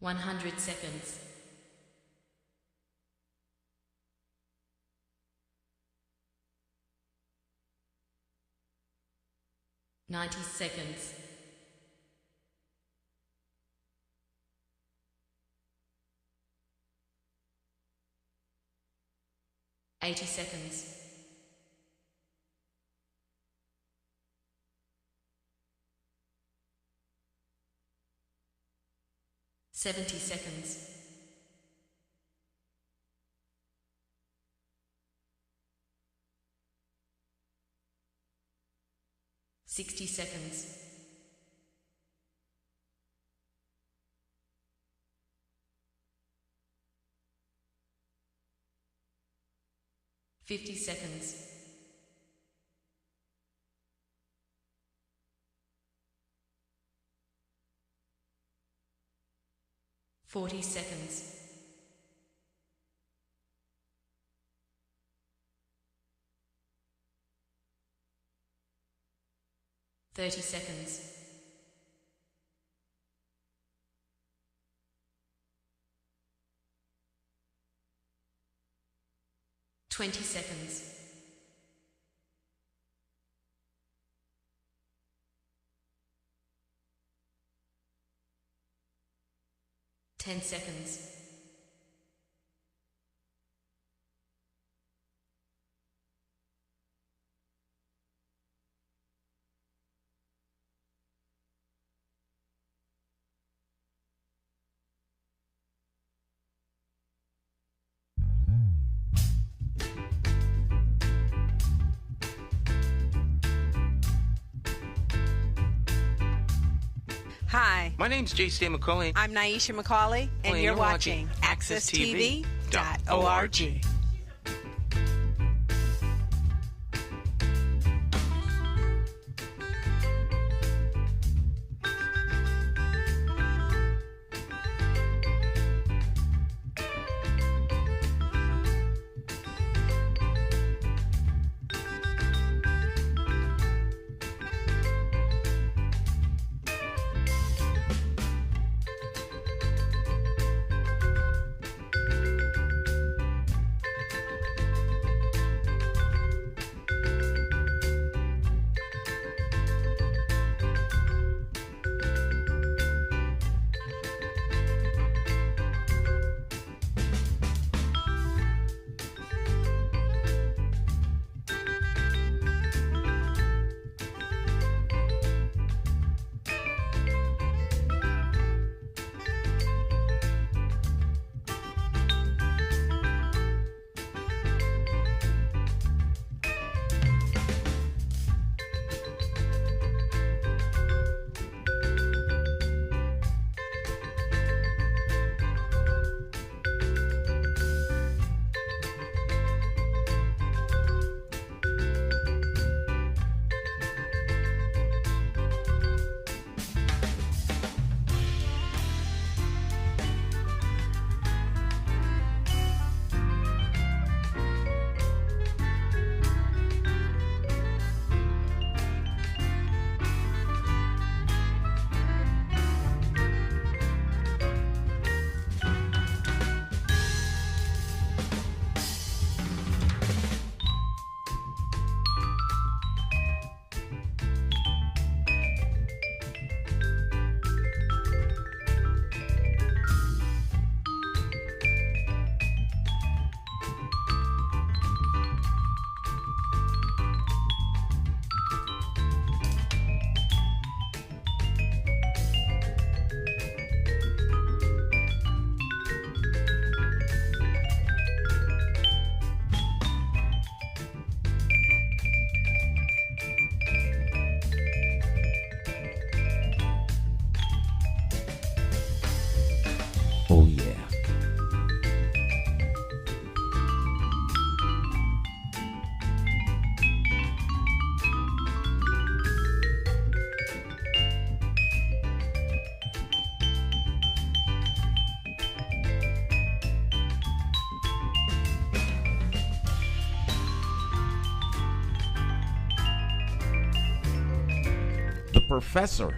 100 seconds. 90 seconds. 80 seconds. 70 seconds. 60 seconds. 50 seconds. 40 seconds. 30 seconds. 20 seconds. 10 seconds. 'Hi, My name's J.C. McCauley. I'm Naisha McCauley, and you're watching AccessTV.org. Oh, yeah. The Professor.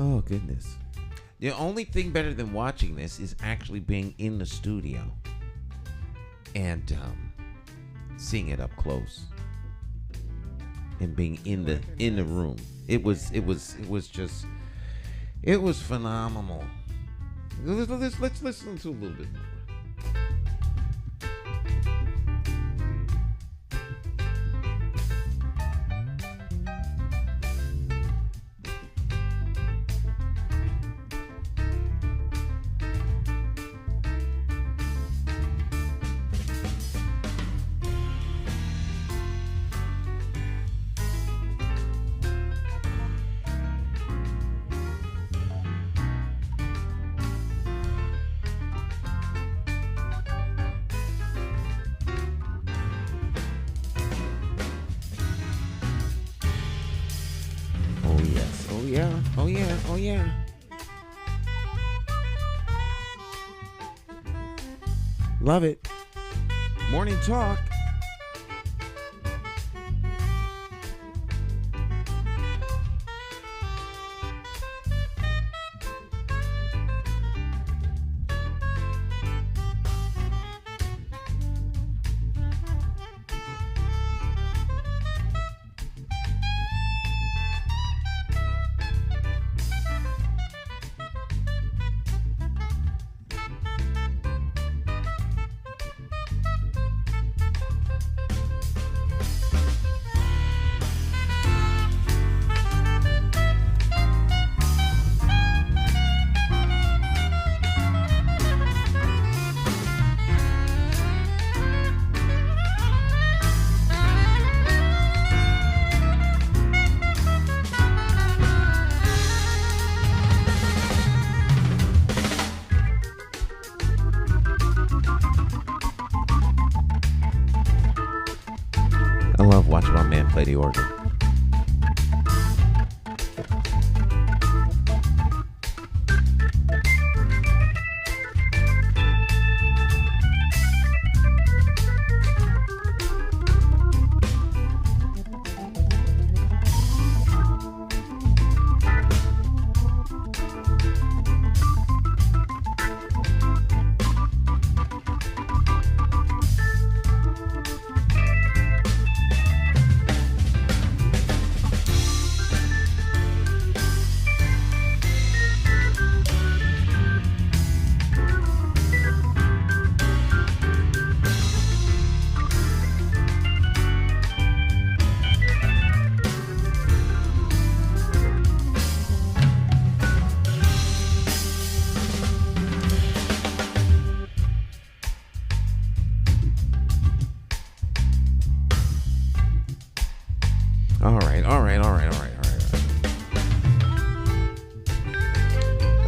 Oh, goodness. The only thing better than watching this is actually being in the studio and seeing it up close and being in the room. It was phenomenal. Let's listen to a little bit more. Oh yeah. Love it. Morning talk. I love watching my man play the organ.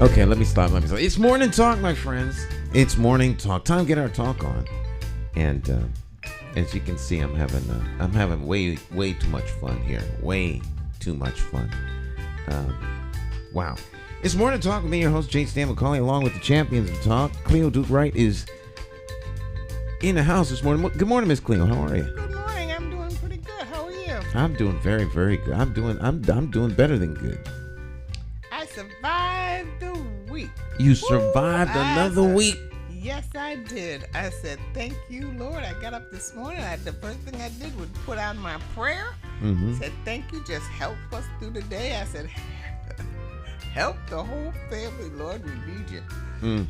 Okay, let me stop. It's morning talk, my friends. It's morning talk. Time to get our talk on. And as you can see, I'm having way too much fun here. Way too much fun. Wow. It's morning talk with me, your host, J. Stan McCauley, along with the champions of talk. Cleo Duke-Wright is in the house this morning. Good morning, Miss Cleo. How are you? Good morning. I'm doing pretty good. How are you? I'm doing very, very good. I'm doing better than good. I survived the week. You survived another week. Yes, I did. I said, thank you, Lord. I got up this morning. The first thing I did was put out my prayer. Mm-hmm. Said, thank you. Just help us through the day. I said, help the whole family, Lord. We need you. Mm.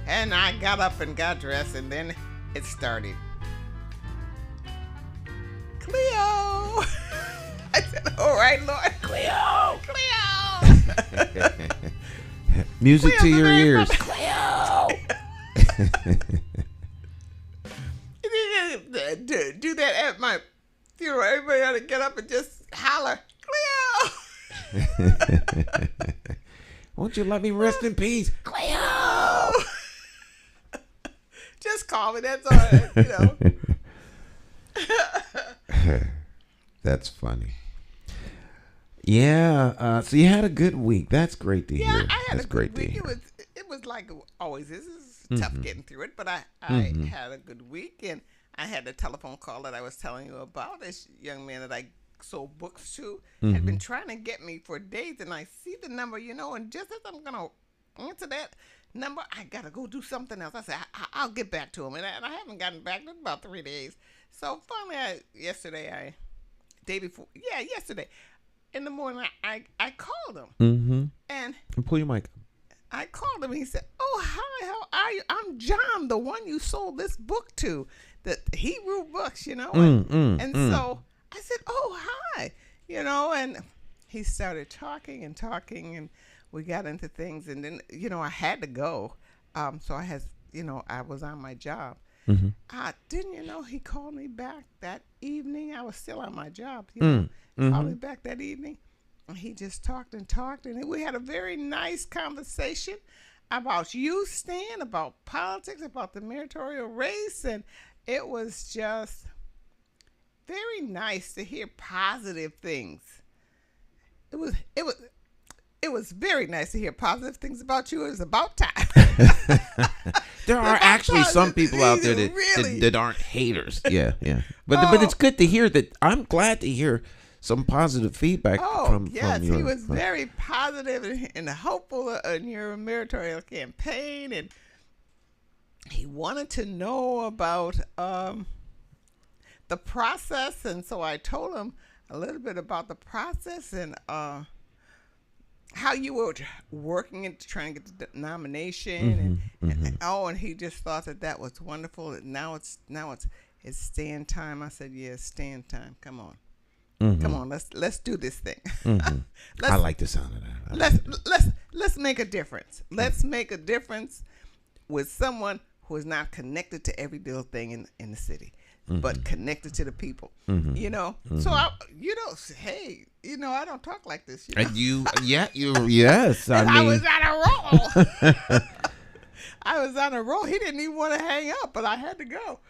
And I got up and got dressed, and then it started. Cleo. I said, all right, Lord. Cleo. Music Cleo, to your ears. Cleo. Do that at my funeral. Everybody ought to get up and just holler, Cleo. Won't you let me rest in peace, Cleo? Just call me. That's all. That's funny. Yeah. So you had a good week. That's great to hear. Yeah, I had That's a good week. To hear. It was like always is. It's tough getting through it, but I had a good week, and I had a telephone call that I was telling you about. This young man that I sold books to had been trying to get me for days, and I see the number, and just as I'm gonna answer that number, I gotta go do something else. I said I'll get back to him, and I haven't gotten back in about 3 days. So finally, yesterday in the morning, I called him, and pull your mic. I called him, and he said, "Oh, hi, how are you? I'm John, the one you sold this book to, the Hebrew books, And so I said, "Oh, hi," and he started talking, and we got into things, and then, I had to go. So I was on my job. Didn't you know he called me back that evening? I was still on my job, called me back that evening. He just talked, and we had a very nice conversation about youth stand, about politics, about the meritorial race, and it was just very nice to hear positive things. It was very nice to hear positive things about you. It was about time. There are actually some people out there that aren't haters. Yeah. But it's good to hear that. I'm glad to hear some positive feedback from your... he was very positive and hopeful in your meritorial campaign, and he wanted to know about the process, and so I told him a little bit about the process and how you were working into trying to get the nomination, and he just thought that was wonderful. Now it's stand time. I said, yes, stand time. Come on. Come on, let's do this thing. I like the sound of that. Let's make a difference. Let's make a difference with someone who is not connected to every little thing in the city, but connected to the people. So hey, I don't talk like this. Yes. I was on a roll. I was on a roll. He didn't even want to hang up, but I had to go.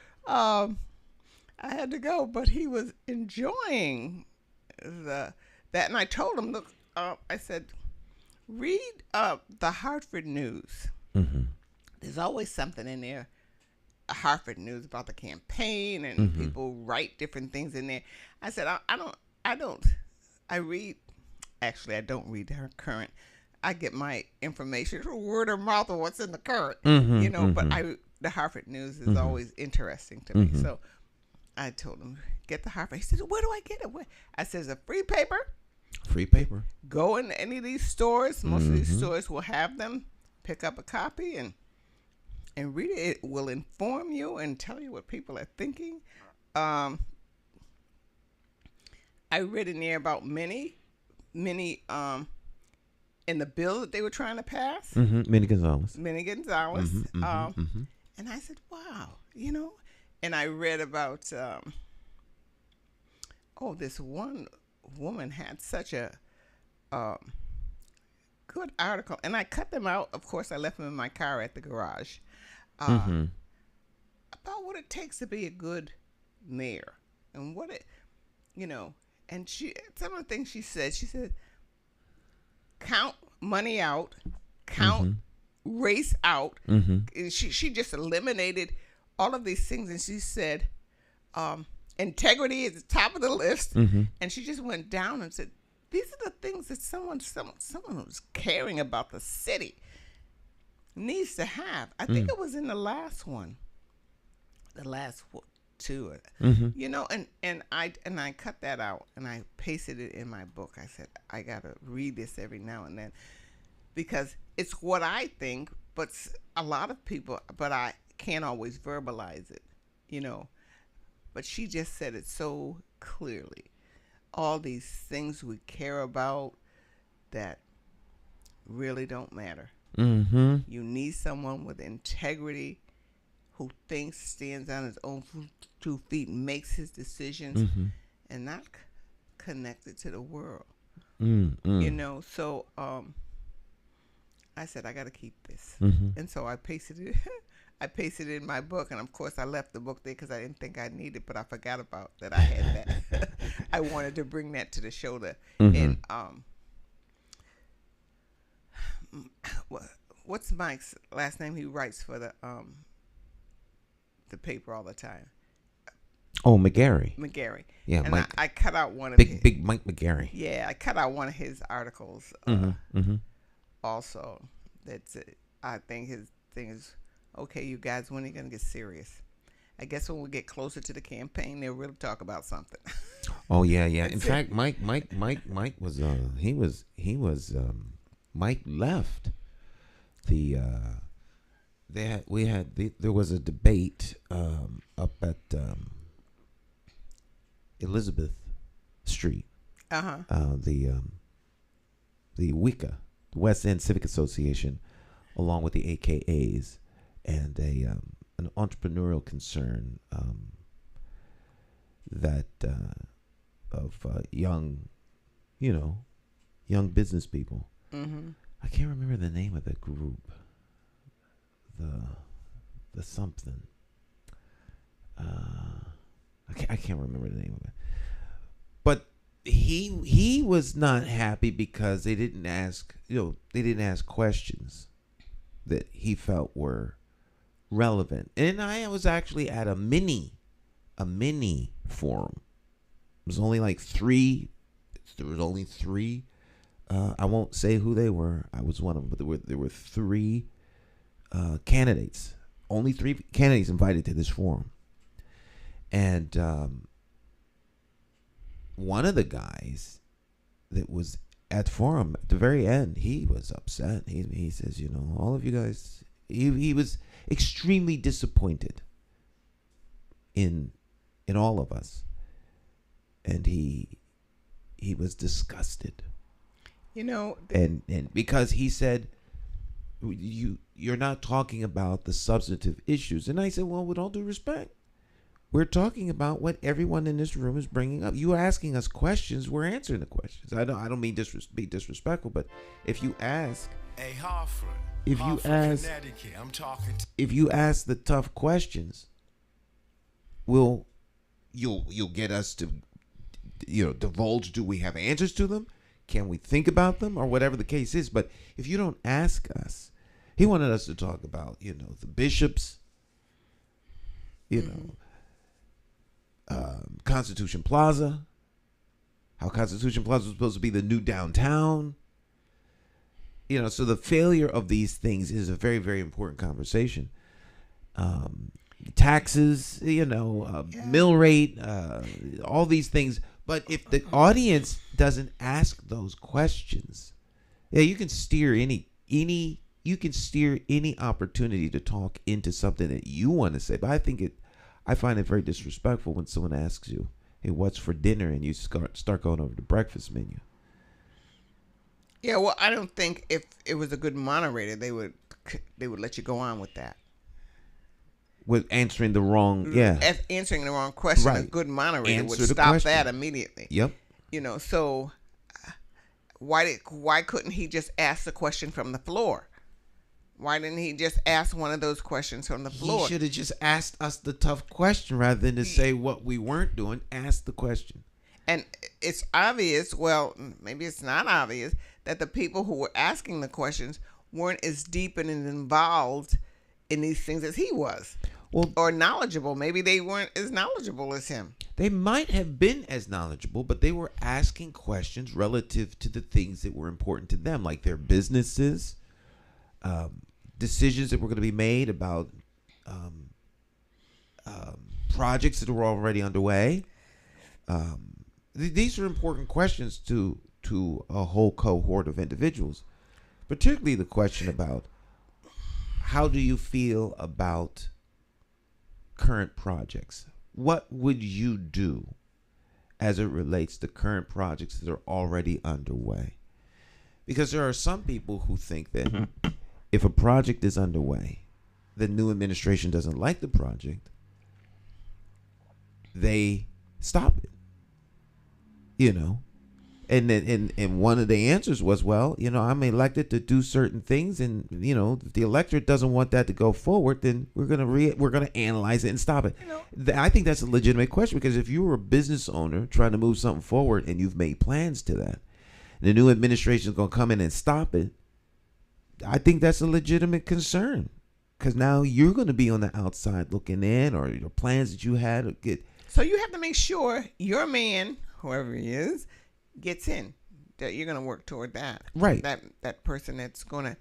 But he was enjoying that, and I told him, look, I said, read the Hartford News. There's always something in there, Hartford News, about the campaign, and people write different things in there. I said, I don't read her current. I get my information through word of mouth of what's in the current, but the Hartford News is always interesting to me. So I told him, get the Hartford. He said, where do I get it? I said, it's a free paper. Free paper. Go in any of these stores. Most of these stores will have them. Pick up a copy and read it. It will inform you and tell you what people are thinking. I read in there about many in the bill that they were trying to pass. Minnie Gonzalez. And I said, wow, and I read about this one woman had such a good article, and I cut them out. Of course, I left them in my car at the garage. About what it takes to be a good mayor, and what it, and some of the things she said, count money out, count race out. She just eliminated all of these things, and she said integrity is the top of the list. And she just went down and said, these are the things that someone who's caring about the city needs to have. I think it was in the last one, the last two, and I cut that out and I pasted it in my book. I said, I gotta read this every now and then, because it's what I think, but a lot of people, but I can't always verbalize it, but she just said it so clearly. All these things we care about that really don't matter. You need someone with integrity, who thinks, stands on his own 2 feet, makes his decisions, and not connected to the world. So I said, I got to keep this. And so I pasted it. I pasted it in my book, and of course I left the book there because I didn't think I needed it, but I forgot about that. I had that. I wanted to bring that to the show. And what's Mike's last name? He writes for the paper all the time. Oh, McGarry. McGarry. Yeah, And Mike. I cut out one of his, Big Mike McGarry. yeah, I cut out one of his articles also. That's I think his thing is, okay, you guys, when are you going to get serious? I guess when we get closer to the campaign, they'll really talk about something. Oh yeah. In That's fact, Mike was Mike left the there was a debate up at Elizabeth Street, the WICA, the West End Civic Association, along with the AKAs, and an entrepreneurial concern that of young business people. I can't remember the name of the group. The something. I can't remember the name of it. But he was not happy because they didn't ask questions that he felt were relevant. And I was actually at a mini forum. It was only like three. There was only three. I won't say who they were. I was one of them, but there were three candidates. Only three candidates invited to this forum. And one of the guys that was at the forum at the very end, he was upset. He says, all of you guys, he was extremely disappointed in all of us. And he was disgusted. And because he said, you're not talking about the substantive issues. And I said, well, with all due respect, we're talking about what everyone in this room is bringing up. You are asking us questions. We're answering the questions. I don't mean be disrespectful, but if you ask, hey, Hartford, Connecticut, I'm talking to if you ask the tough questions, you'll get us to divulge. Do we have answers to them? Can we think about them, or whatever the case is? But if you don't ask us, he wanted us to talk about the bishops, Constitution Plaza, how Constitution Plaza was supposed to be the new downtown. So the failure of these things is a very, very important conversation. Taxes, mill rate, all these things. But if the audience doesn't ask those questions, you can steer any opportunity to talk into something that you want to say. But I find it very disrespectful when someone asks you, hey, what's for dinner? And you start going over the breakfast menu. Yeah, well, I don't think if it was a good moderator, they would let you go on with that. With answering the wrong, answering the wrong question, right. A good moderator would Answer the stop question. that immediately. Yep. So why couldn't he just ask the question from the floor? Why didn't he just ask one of those questions from the floor? He should have just asked us the tough question rather than to say what we weren't doing. Ask the question. And it's obvious, well, maybe it's not obvious, that the people who were asking the questions weren't as deep and involved in these things as he was. Or knowledgeable. Maybe they weren't as knowledgeable as him. They might have been as knowledgeable, but they were asking questions relative to the things that were important to them, like their businesses, decisions that were going to be made about projects that were already underway. These are important questions to a whole cohort of individuals, particularly the question about how do you feel about current projects? What would you do as it relates to current projects that are already underway? Because there are some people who think that if a project is underway, the new administration doesn't like the project, they stop it. And one of the answers was, well, I'm elected to do certain things, and if the electorate doesn't want that to go forward, then we're gonna analyze it and stop it. I think that's a legitimate question, because if you were a business owner trying to move something forward and you've made plans to that, and the new administration is gonna come in and stop it, I think that's a legitimate concern, because now you're gonna be on the outside looking in, or your plans that you had get So you have to make sure your man, whoever he is, gets in. That you're going to work toward that. Right. That person that's going to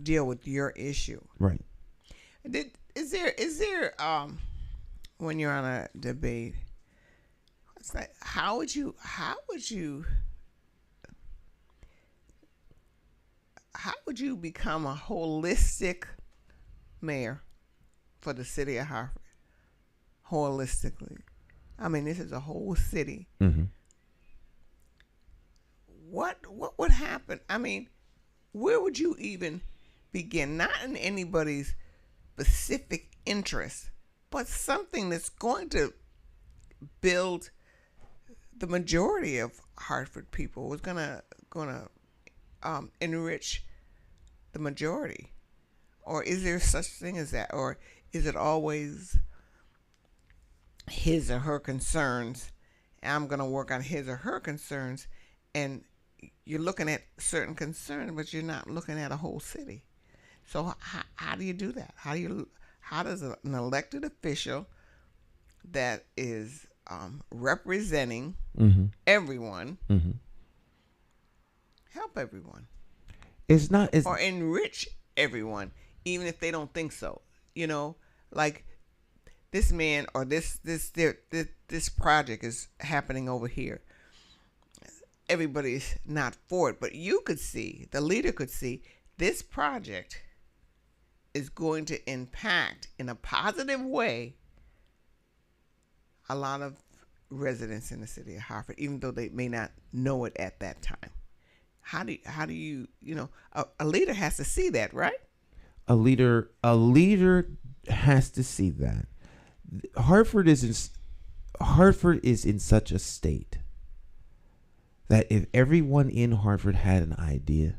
deal with your issue. Right. Is there when you're on a debate, it's like how would you become a holistic mayor for the city of Hartford? Holistically, I mean, this is a whole city. Mm-hmm. What would happen? I mean, where would you even begin? Not in anybody's specific interest, but something that's going to build the majority of Hartford people. Is gonna enrich the majority, or is there such thing as that, or is it always his or her concerns? And I'm gonna work on his or her concerns, and you're looking at certain concerns, but you're not looking at a whole city. So how do you do that? How does an elected official that is representing everyone help everyone? It's not or enrich everyone, even if they don't think so. You know, like this man or this project is happening over here. Everybody's not for it, but you could see, the leader could see, this project is going to impact in a positive way a lot of residents in the city of Hartford, even though they may not know it at that time. How do you, a leader has to see that, right? A leader has to see that. Hartford is in such a state that if everyone in Hartford had an idea,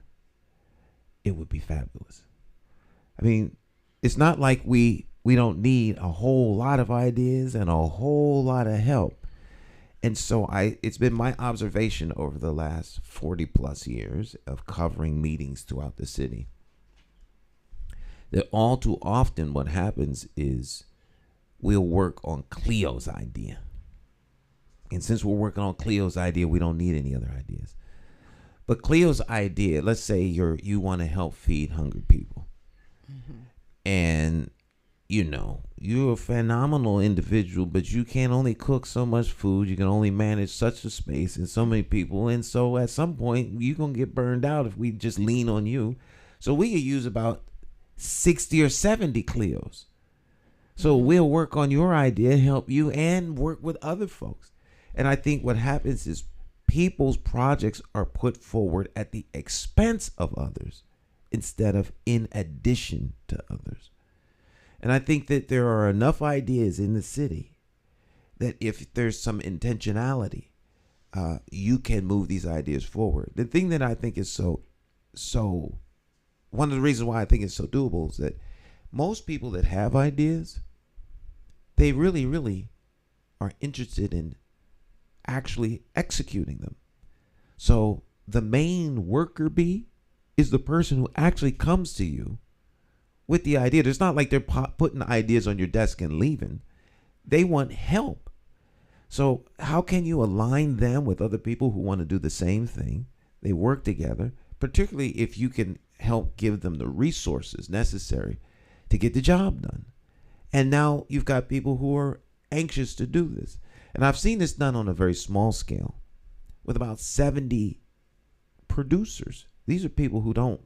it would be fabulous. I mean, it's not like we don't need a whole lot of ideas and a whole lot of help. And so it's been my observation over the last 40 plus years of covering meetings throughout the city that all too often what happens is we'll work on Cleo's idea. And since we're working on Cleo's idea, we don't need any other ideas. But Cleo's idea, let's say you want to help feed hungry people. Mm-hmm. And, you're a phenomenal individual, but you can only cook so much food. You can only manage such a space and so many people. And so at some point, you're going to get burned out if we just lean on you. So we could use about 60 or 70 Cleos. So we'll work on your idea, help you, and work with other folks. And I think what happens is people's projects are put forward at the expense of others instead of in addition to others. And I think that there are enough ideas in the city that if there's some intentionality, you can move these ideas forward. The thing that I think is so one of the reasons why I think it's so doable is that most people that have ideas, they really, really are interested in actually executing them. So the main worker bee is the person who actually comes to you with the idea. It's not like they're putting ideas on your desk and leaving. They want help. So how can you align them with other people who want to do the same thing? They work together, particularly if you can help give them the resources necessary to get the job done. And now you've got people who are anxious to do this. And I've seen this done on a very small scale with about 70 producers. These are people who don't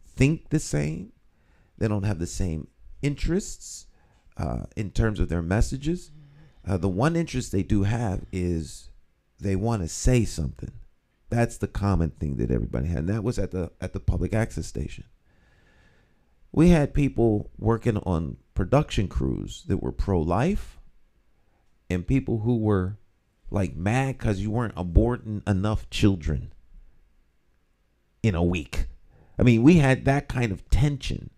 think the same. They don't have the same interests in terms of their messages. The one interest they do have is they want to say something. That's the common thing that everybody had. And that was at the public access station. We had people working on production crews that were pro-life and people who were like mad because you weren't aborting enough children in a week. I mean, we had that kind of tension,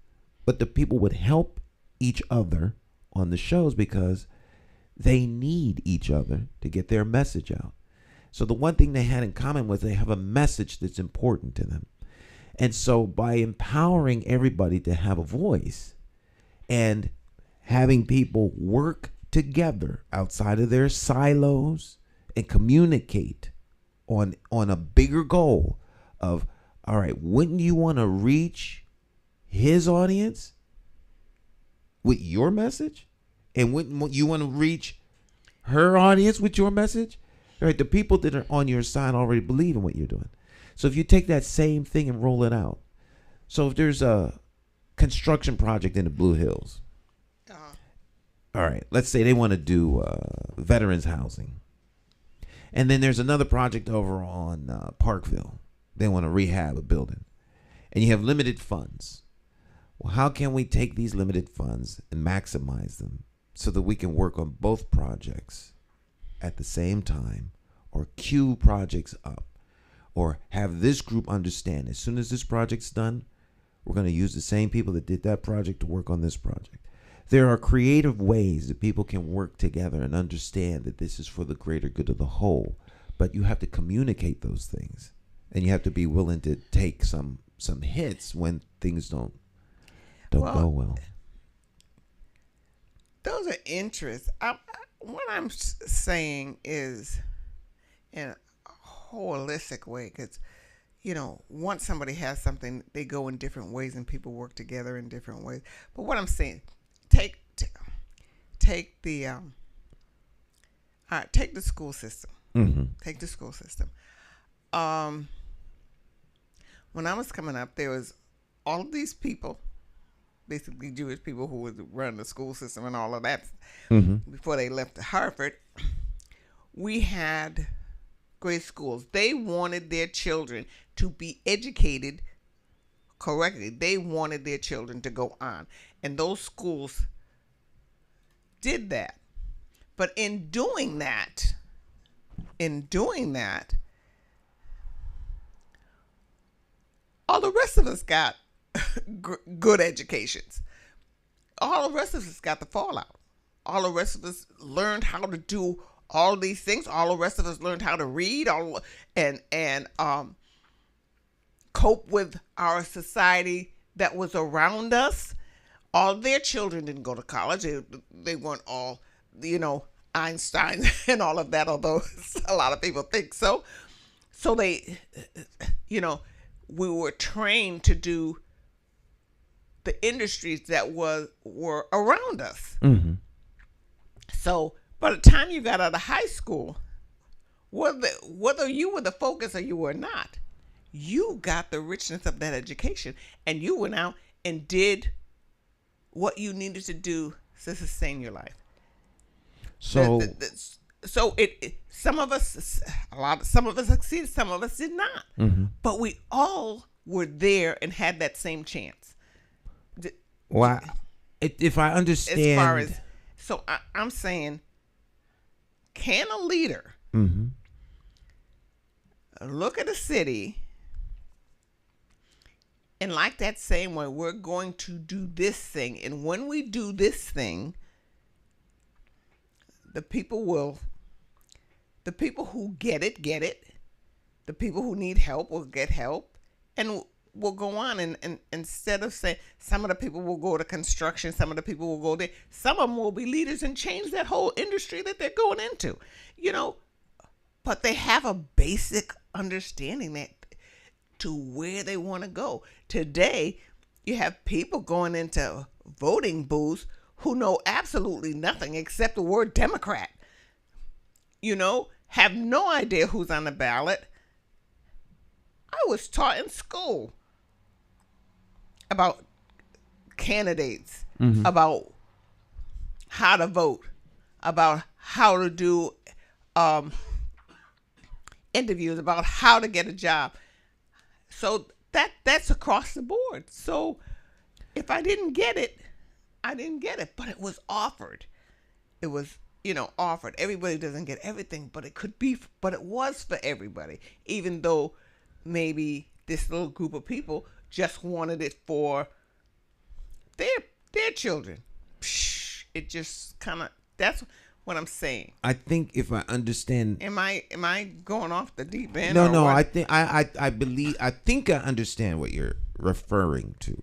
but the people would help each other on the shows because they need each other to get their message out. So the one thing they had in common was they have a message that's important to them. And so by empowering everybody to have a voice and having people work together outside of their silos and communicate on a bigger goal of, all right, wouldn't you want to reach his audience with your message? And wouldn't you want to reach her audience with your message? Right, the people that are on your side already believe in what you're doing. So if you take that same thing and roll it out. So if there's a construction project in the Blue Hills, all right, let's say they want to do veterans housing. And then there's another project over on Parkville. They want to rehab a building. And you have limited funds. Well, how can we take these limited funds and maximize them so that we can work on both projects at the same time, or queue projects up, or have this group understand as soon as this project's done, we're going to use the same people that did that project to work on this project. There are creative ways that people can work together and understand that this is for the greater good of the whole, but you have to communicate those things, and you have to be willing to take some hits when things don't go well. Those are interests. What I'm saying is in a holistic way, because, once somebody has something, they go in different ways and people work together in different ways. But what I'm saying, take the school system. Mm-hmm. Take the school system. When I was coming up, there was all of these people, basically Jewish people, who would run the school system and all of that. Mm-hmm. Before they left to Harvard, we had great schools. They wanted their children to be educated correctly. They wanted their children to go on. And those schools did that. But in doing that, all the rest of us got good educations. All the rest of us got the fallout. All the rest of us learned how to do all these things. All the rest of us learned how to read and cope with our society that was around us. All their children didn't go to college. They weren't all, Einstein and all of that, although a lot of people think so. So they, we were trained to do the industries that were around us. Mm-hmm. So by the time you got out of high school, whether you were the focus or you were not, you got the richness of that education, and you went out and did what you needed to do to sustain your life. So, some of us succeeded, some of us did not. mm-hmm. But we all were there and had that same chance. Well, if I understand, as far as, so I'm saying, can a leader mm-hmm. look at a city and, like that same way, we're going to do this thing, and when we do this thing, the people who get it, the people who need help will get help, and will go on, and instead of saying some of the people will go to construction, some of the people will go there, some of them will be leaders and change that whole industry that they're going into, but they have a basic understanding that to where they want to go. Today, you have people going into voting booths who know absolutely nothing except the word Democrat, have no idea who's on the ballot. I was taught in school about candidates, mm-hmm. about how to vote, about how to do interviews, about how to get a job. So that's across the board. So if I didn't get it, I didn't get it, but it was offered. It was, offered. Everybody doesn't get everything, but it was for everybody, even though maybe this little group of people just wanted it for their children. It just kind of, that's what I'm saying. I think if I understand, am I going off the deep end? No. I think I think I understand what you're referring to.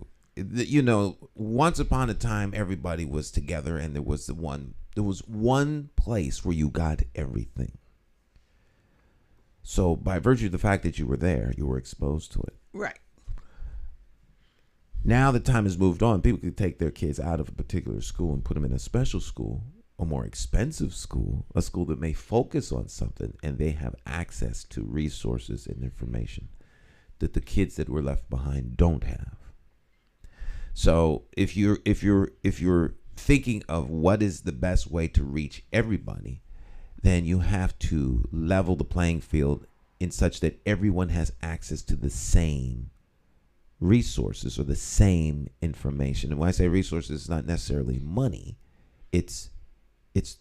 Once upon a time, everybody was together, and there was the one There was one place where you got everything. So by virtue of the fact that you were there, you were exposed to it. Right. Now the time has moved on. People could take their kids out of a particular school and put them in a special school, a more expensive school, a school that may focus on something, and they have access to resources and information that the kids that were left behind don't have. So if you're thinking of what is the best way to reach everybody, then you have to level the playing field in such that everyone has access to the same resources or the same information. And when I say resources, it's not necessarily money. It's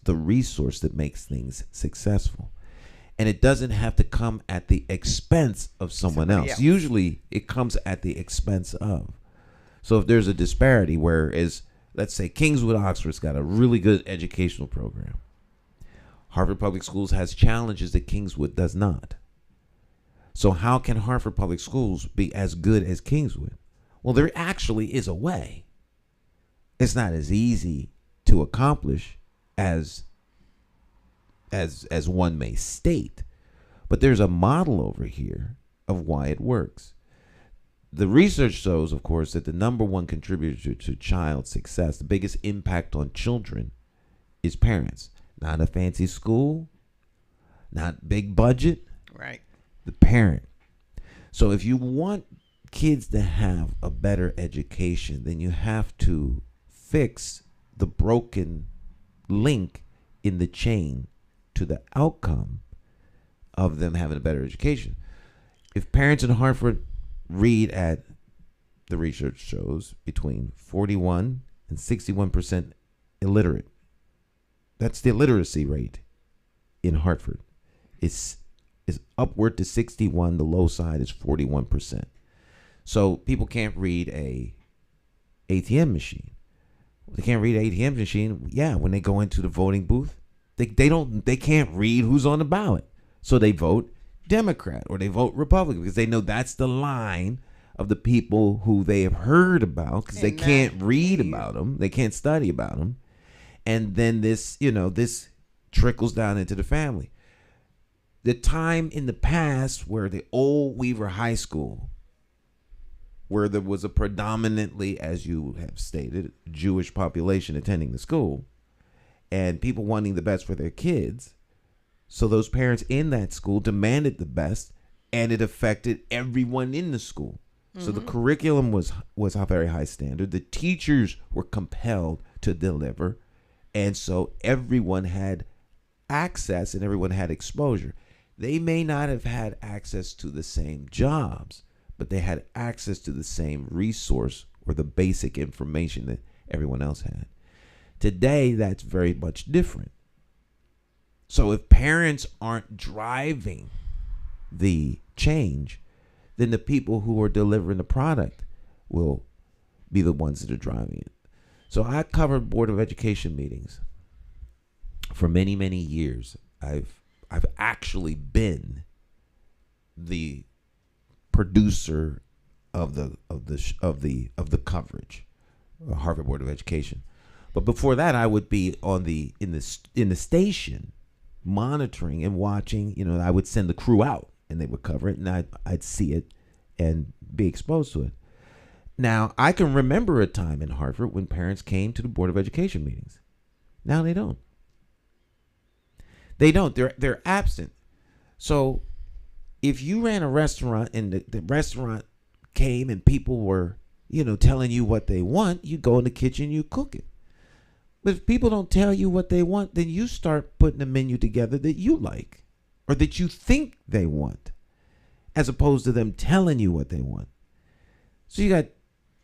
the resource that makes things successful. And it doesn't have to come at the expense of someone else. Usually it comes at the expense of. So if there's a disparity, whereas let's say Kingswood Oxford's got a really good educational program, Harvard Public Schools has challenges that Kingswood does not. So how can Harvard Public Schools be as good as Kingswood? Well, there actually is a way. It's not as easy to accomplish as one may state, but there's a model over here of why it works. The research shows, of course, that the number one contributor to child success, the biggest impact on children, is parents. Not a fancy school, not big budget. Right. The parent. So if you want kids to have a better education, then you have to fix the broken link in the chain to the outcome of them having a better education. If parents in Hartford read at, the research shows, between 41 and 61% illiterate, that's the illiteracy rate in Hartford. It's upward to 61. The low side is 41%. So people can't read a ATM machine. They can't read an ATM machine. Yeah, when they go into the voting booth, they can't read who's on the ballot. So they vote Democrat or they vote Republican because they know that's the line of the people who they have heard about because they can't read about them. They can't study about them. And then this trickles down into the family. The time in the past where the old Weaver High School, where there was a predominantly, as you have stated, Jewish population attending the school and people wanting the best for their kids. So those parents in that school demanded the best, and it affected everyone in the school. Mm-hmm. So the curriculum was a very high standard. The teachers were compelled to deliver. And so everyone had access and everyone had exposure. They may not have had access to the same jobs, but they had access to the same resource or the basic information that everyone else had. Today, that's very much different. So if parents aren't driving the change, then the people who are delivering the product will be the ones that are driving it. So I covered Board of Education meetings for many, many years. I've actually been the producer of the coverage, Harvard Board of Education. But before that, I would be in the station, monitoring and watching. I would send the crew out, and they would cover it, and I'd see it and be exposed to it. Now, I can remember a time in Hartford when parents came to the Board of Education meetings. Now they don't. They don't. They're absent. So if you ran a restaurant and the restaurant came and people were, telling you what they want, you go in the kitchen, you cook it. But if people don't tell you what they want, then you start putting a menu together that you like or that you think they want, as opposed to them telling you what they want. So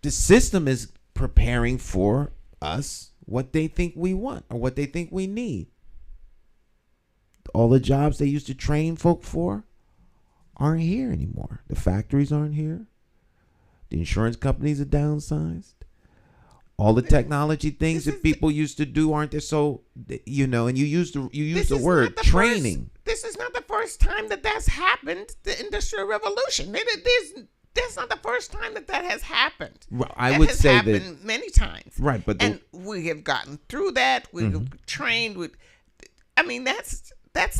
the system is preparing for us what they think we want or what they think we need. All the jobs they used to train folk for aren't here anymore. The factories aren't here. The insurance companies are downsized. All the technology things that people used to do aren't there. So, and you use the word training. This is not the first time that's happened. The Industrial Revolution. that's not the first time that has happened. Well, I that would has say happened many times. Right, but and we have gotten through that. We've trained with. I mean, that's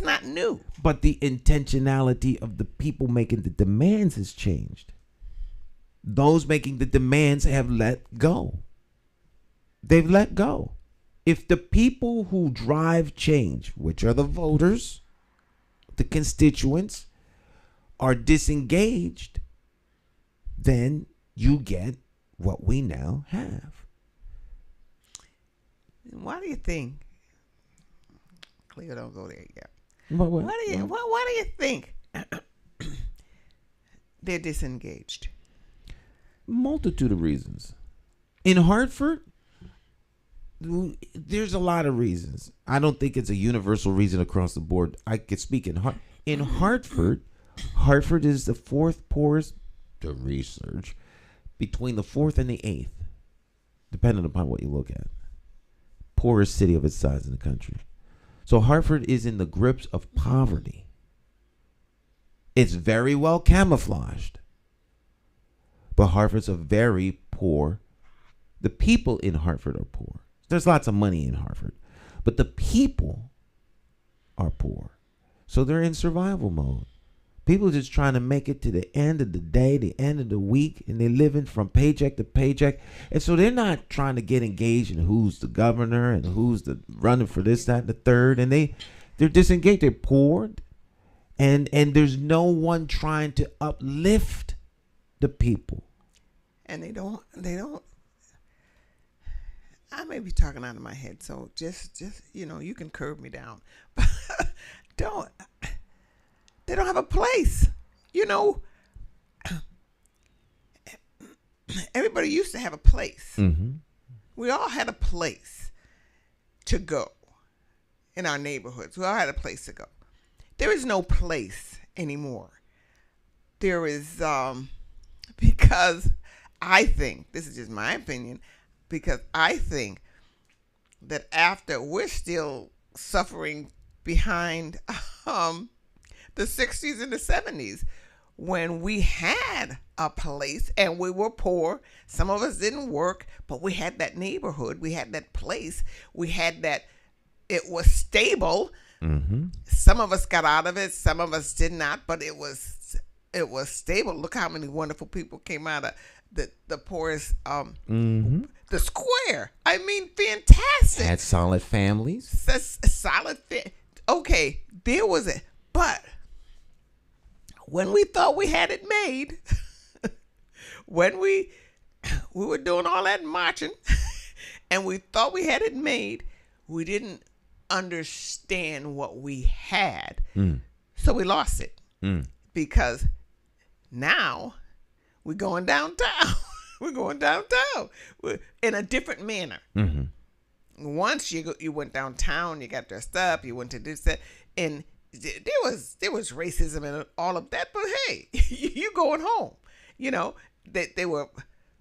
not new. But the intentionality of the people making the demands has changed. Those making the demands have let go. They've let go. If the people who drive change, which are the voters, the constituents, are disengaged, then you get what we now have. Why do you think? Cleo, don't go there yet. What? Why do you think they're disengaged? Multitude of reasons. In Hartford, there's a lot of reasons. I don't think it's a universal reason across the board. I could speak in Hartford. Hartford is the fourth poorest, the research, between the fourth and the eighth, depending upon what you look at. Poorest city of its size in the country. So Hartford is in the grips of poverty. It's very well camouflaged. But Hartford's a very poor. The people in Hartford are poor. There's lots of money in Hartford. But the people are poor. So they're in survival mode. People are just trying to make it to the end of the day, the end of the week, and they're living from paycheck to paycheck. And so they're not trying to get engaged in who's the governor and who's the running for this, that, and the third. And they're disengaged. They're poor. And there's no one trying to uplift the people. And they don't. I may be talking out of my head, so just you can curve me down. But they don't have a place. Everybody used to have a place. Mm-hmm. We all had a place to go in our neighborhoods. We all had a place to go. There is no place anymore. There is, because I think, this is just my opinion, because I think that after we're still suffering behind the 60s and the 70s when we had a place and we were poor. Some of us didn't work, but we had that neighborhood. We had that place. We had that. It was stable. Mm-hmm. Some of us got out of it. Some of us did not, but it was stable. Look how many wonderful people came out of the poorest, the square. I mean, fantastic. Had solid families. Solid. Okay, there was it. But when we thought we had it made, when we were doing all that marching, and we thought we had it made, we didn't understand what we had. So we lost it. Because now we're going downtown. We're going downtown in a different manner. Mm-hmm. Once you went downtown, you got dressed up, you went to this, that, and there was racism and all of that. But hey, you going home. They were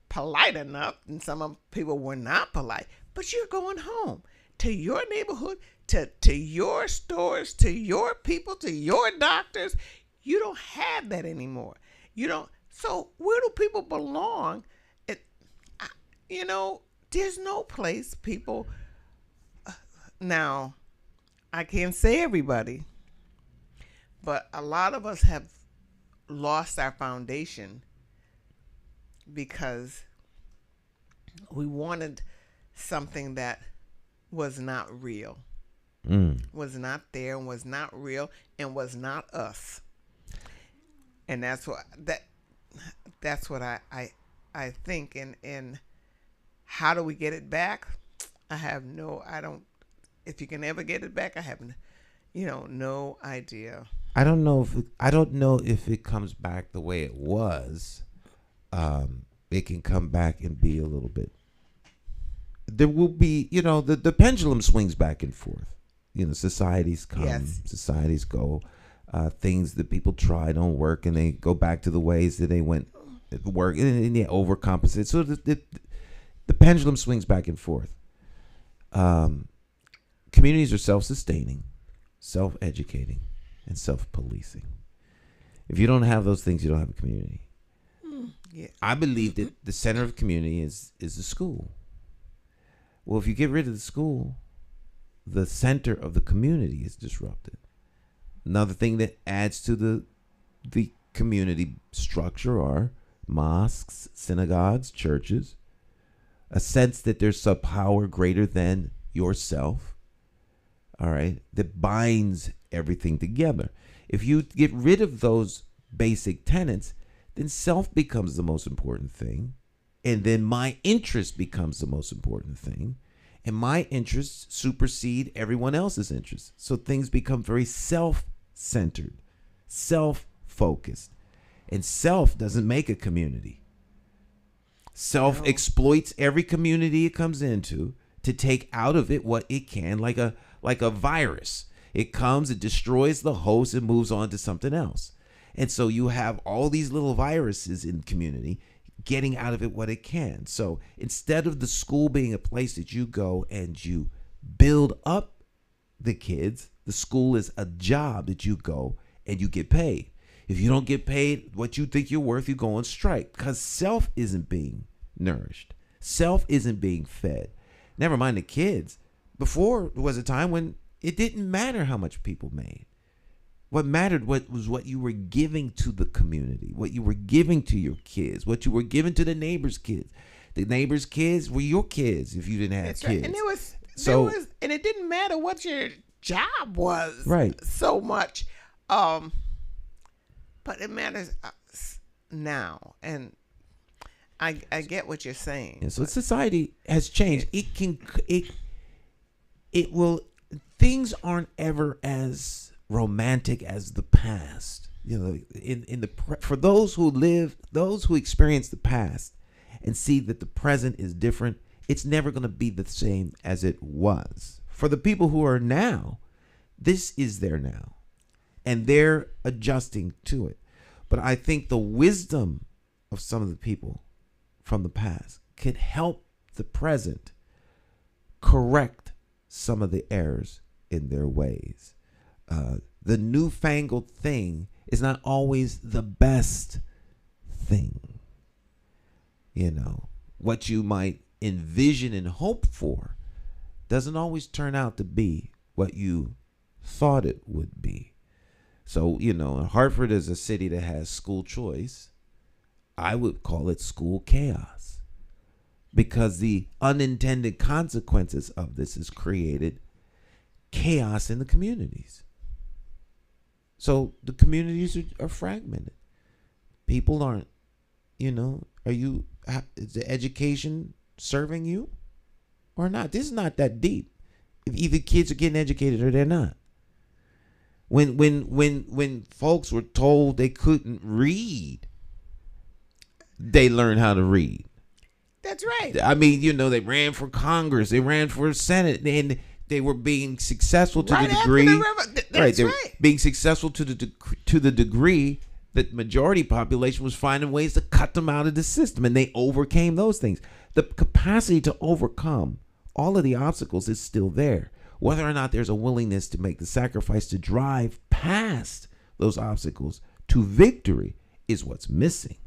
polite enough, and some people were not polite. But you're going home to your neighborhood, to your stores, to your people, to your doctors. You don't have that anymore. You don't. So where do people belong? There's no place people. Now, I can't say everybody, but a lot of us have lost our foundation because we wanted something that was not real, was not there, and was not real, and was not us. And that's what I think. And how do we get it back? If you can ever get it back, I have no idea. I don't know if it comes back the way it was. It can come back and be a little bit. There will be, the pendulum swings back and forth. Societies come, yes. Societies go. Things that people try don't work, and they go back to the ways that they went work, and they overcompensate. So the pendulum swings back and forth. Communities are self-sustaining, self-educating, and self-policing. If you don't have those things, you don't have a community. Yeah. I believe that the center of community is the school. Well, if you get rid of the school, the center of the community is disrupted. Another thing that adds to the community structure are mosques, synagogues, churches, a sense that there's a power greater than yourself, all right, that binds everything together. If you get rid of those basic tenets, then self becomes the most important thing, and then my interest becomes the most important thing, and my interests supersede everyone else's interests. So things become very self-centered, self-focused, and self doesn't make a community. Self exploits every community it comes into to take out of it what it can, like a virus. It comes, it destroys the host, and moves on to something else. And so you have all these little viruses in the community getting out of it what it can. So instead of the school being a place that you go and you build up the kids, the school is a job that you go and you get paid. If you don't get paid what you think you're worth, you go on strike because self isn't being nourished. Self isn't being fed. Never mind the kids. Before there was a time when it didn't matter how much people made. What mattered was what you were giving to the community, what you were giving to your kids, what you were giving to the neighbor's kids. The neighbor's kids were your kids if you didn't have That's kids. right. And So and it didn't matter what your job was, Right. so much. But it matters now, and I get what you're saying. yeah, so society has changed. It will. Things aren't ever as romantic as the past. You know, for those who experience the past and see that the present is different, it's never going to be the same as it was. For the people who are now, this is their now, and they're adjusting to it. But I think the wisdom of some of the people from the past could help the present correct some of the errors in their ways. The newfangled thing is not always the best thing. You know, what you might envision and hope for doesn't always turn out to be what you thought it would be. So, you know, Hartford is a city that has school choice. I would call it school chaos, because the unintended consequences of this has created chaos in the communities. So the communities are fragmented. People aren't, you know, is the education serving you or not? This is not that deep. If either kids are getting educated or they're not. When folks were told they couldn't read, they learned how to read. That's right. I mean, you know, they ran for Congress, they ran for Senate, and they were being successful to Right the after degree. That's They were right. being successful to the degree that the majority population was finding ways to cut them out of the system, and they overcame those things. The capacity to overcome all of the obstacles is still there. Whether or not there's a willingness to make the sacrifice to drive past those obstacles to victory is what's missing.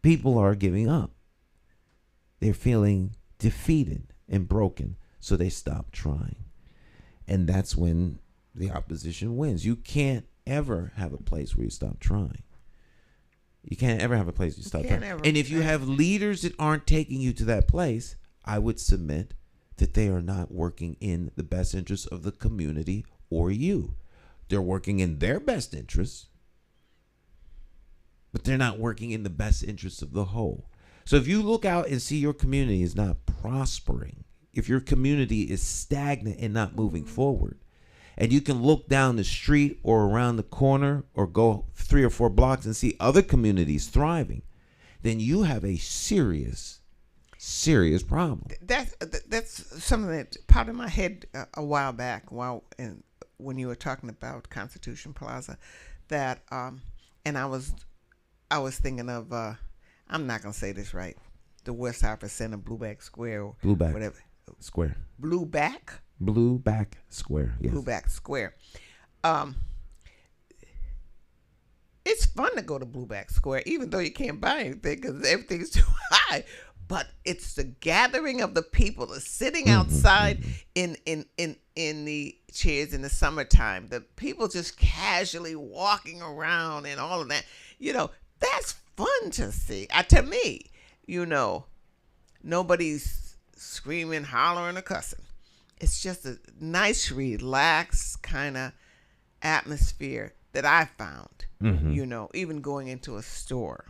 People are giving up. They're feeling defeated and broken, so they stop trying. And that's when the opposition wins. You can't ever have a place where you stop trying. You can't ever have a place where you stop trying. And if you have leaders that aren't taking you to that place, I would submit that they are not working in the best interest of the community or you. They're working in their best interests, but they're not working in the best interests of the whole. So if you look out and see your community is not prospering, if your community is stagnant and not moving forward, and you can look down the street or around the corner or go 3 or 4 blocks and see other communities thriving, then you have a serious problem. That's something that popped in my head a while back when you were talking about Constitution Plaza, that and I was thinking of I'm not gonna say this right, the West Hartford Center, Blueback Square, or Blueback whatever. Square. Blueback Square. Yes. Blueback Square. it's fun to go to Blueback Square, even though you can't buy anything because everything's too high. But it's the gathering of the people, the sitting outside in the chairs in the summertime, the people just casually walking around and all of that. That's fun to see. To me, nobody's screaming, hollering, or cussing. It's just a nice, relaxed kind of atmosphere that I found, even going into a store.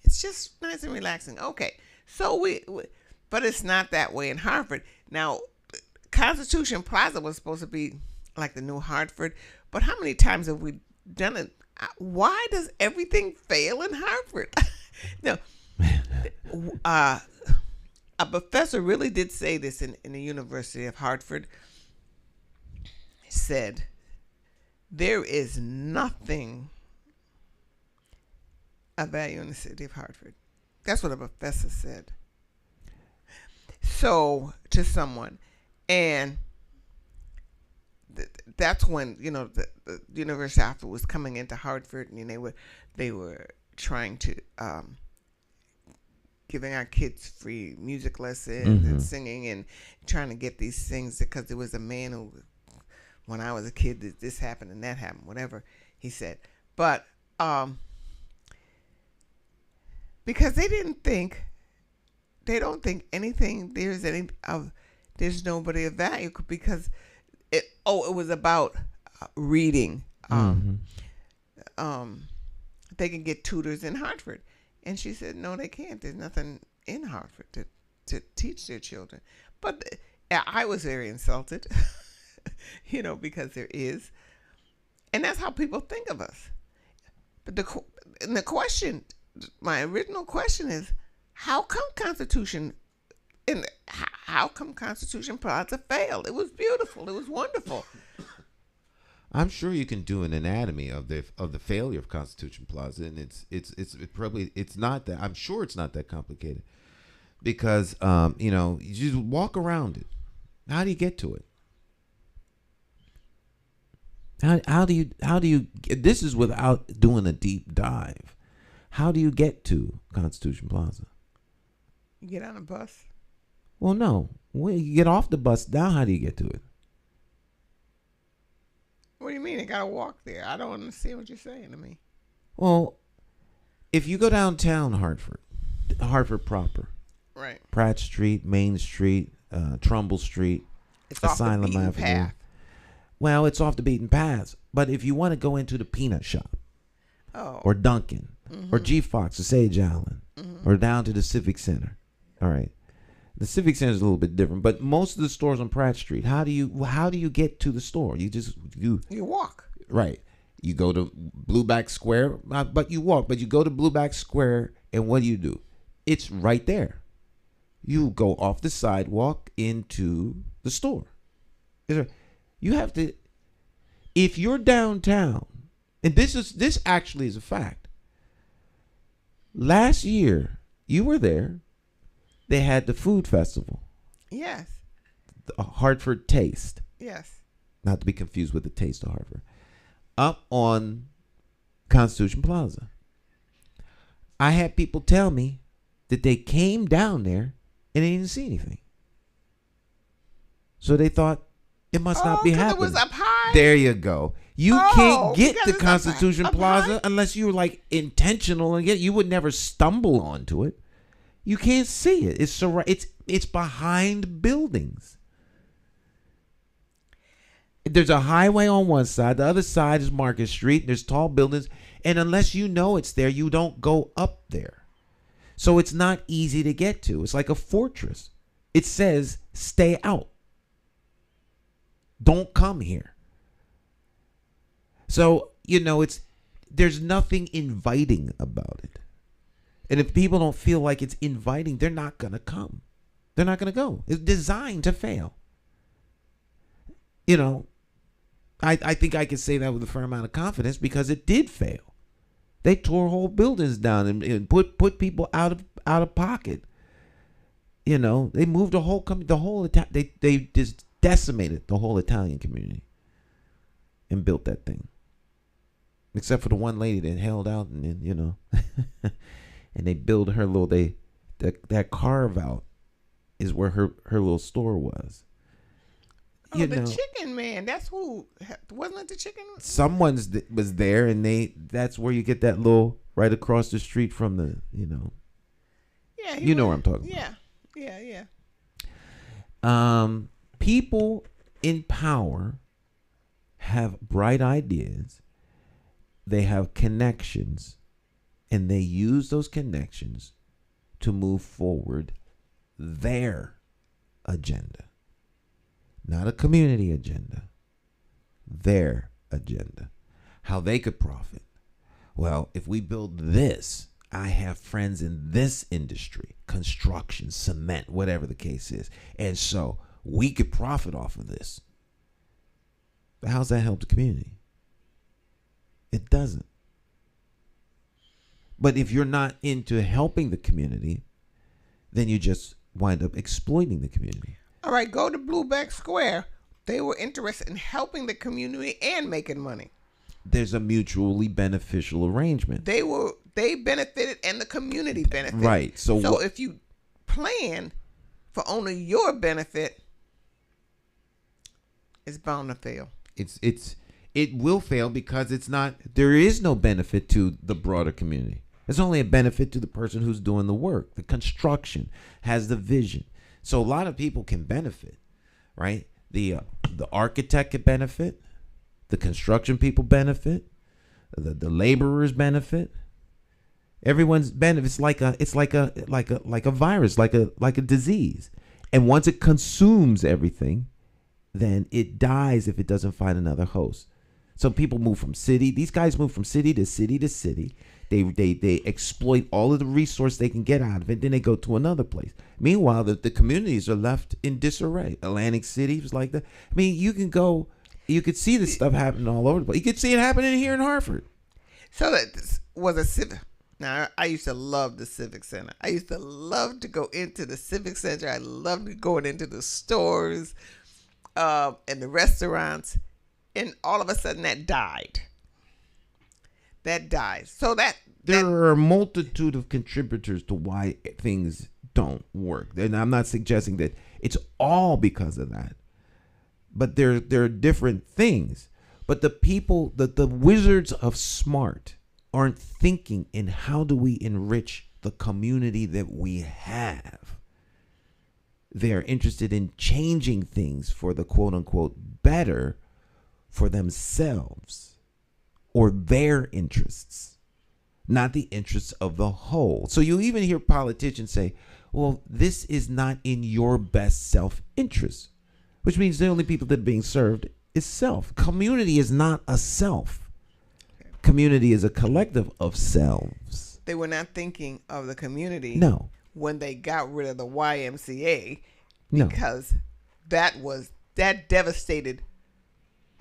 It's just nice and relaxing. Okay, so but it's not that way in Hartford. Now, Constitution Plaza was supposed to be like the new Hartford, but how many times have we done it? Why does everything fail in Hartford? No, a professor really did say this in the University of Hartford. He said, there is nothing of value in the city of Hartford. That's what a professor said. So, to someone. And that's when, the University of Hartford was coming into Hartford, and they were trying to, giving our kids free music lessons and singing and trying to get these things, because there was a man who, when I was a kid, this happened and that happened, whatever he said. But because they don't think anything, there's nobody of value, because it was about reading. They can get tutors in Hartford. And she said, no, they can't. There's nothing in Hartford to teach their children. But I was very insulted, because there is. And that's how people think of us. But the question, my original question is, how come Constitution Plaza failed? It was beautiful. It was wonderful. I'm sure you can do an anatomy of the failure of Constitution Plaza, and it's not that. I'm sure it's not that complicated, because you just walk around it. How do you get to it? How do you? This is without doing a deep dive. How do you get to Constitution Plaza? You get on a bus. Well, no. When you get off the bus, now how do you get to it? What do you mean? I gotta walk there. I don't understand what you're saying to me. Well, if you go downtown Hartford proper, right? Pratt Street, Main Street, Trumbull Street, it's Asylum off the beaten Avenue. path. Well, it's off the beaten path. But if you want to go into the peanut shop, or Dunkin', or G Fox, or Sage Allen, or down to the Civic Center, all right. The Civic Center is a little bit different, but most of the stores on Pratt Street, how do you get to the store? You walk. Right. You go to Blueback Square, but you walk. But you go to Blueback Square, and what do? It's right there. You go off the sidewalk into the store. You have to. If you're downtown, and this actually is a fact. Last year, you were there. They had the food festival. Yes. The Hartford Taste. Yes. Not to be confused with the Taste of Hartford. Up on Constitution Plaza. I had people tell me that they came down there and they didn't see anything. So they thought it must not be happening. It was up high. There you go. You can't get to it's Constitution up Plaza high? unless you're like intentional, and you would never stumble onto it. You can't see it. It's behind buildings. There's a highway on one side. The other side is Market Street. There's tall buildings. And unless you know it's there, you don't go up there. So it's not easy to get to. It's like a fortress. It says, stay out. Don't come here. So, there's nothing inviting about it. And if people don't feel like it's inviting, they're not going to come. They're not going to go. It's designed to fail. I think I can say that with a fair amount of confidence, because it did fail. They tore whole buildings down and put people out of pocket. They moved they just decimated the whole Italian community and built that thing. except for the one lady that held out, and then, and they build her little, that carve out is where her little store was. Oh, the chicken man. That's who. Wasn't it the chicken? Someone's was there, and that's where you get that little, right across the street from the, Yeah. You know what I'm talking about. Yeah. People in power have bright ideas. They have connections, and they use those connections to move forward their agenda. Not a community agenda. Their agenda. How they could profit. Well, if we build this, I have friends in this industry, construction, cement, whatever the case is. And so we could profit off of this. But how's that help the community? It doesn't. But if you're not into helping the community, then you just wind up exploiting the community. All right, go to Blueback Square. They were interested in helping the community and making money. There's a mutually beneficial arrangement. They benefited and the community benefited. Right. So if you plan for only your benefit, it's bound to fail. It will fail because there is no benefit to the broader community. It's only a benefit to the person who's doing the work. The construction has the vision. So a lot of people can benefit, right? The architect can benefit, the construction people benefit, the laborers benefit. Everyone's benefit. It's like a virus, like a disease. And once it consumes everything, then it dies if it doesn't find another host. So people move from city. These guys move from city to city to city. They exploit all of the resource they can get out of it. Then they go to another place. Meanwhile, the communities are left in disarray. Atlantic City was like that. I mean, you could see this stuff happening all over the place. You could see it happening here in Hartford. So that was a civic. Now, I used to love the Civic Center. I used to love to go into the Civic Center. I loved going into the stores and the restaurants. And all of a sudden, that died. So there are a multitude of contributors to why things don't work. And I'm not suggesting that it's all because of that. But there are different things. But the people, the wizards of smart aren't thinking in how do we enrich the community that we have. They're interested in changing things for the quote unquote better for themselves or their interests, not the interests of the whole. So you even hear politicians say, well, this is not in your best self-interest, which means the only people that are being served is self. Community is not a self. Community is a collective of selves. They were not thinking of the community. No. When they got rid of the YMCA, No. because that devastated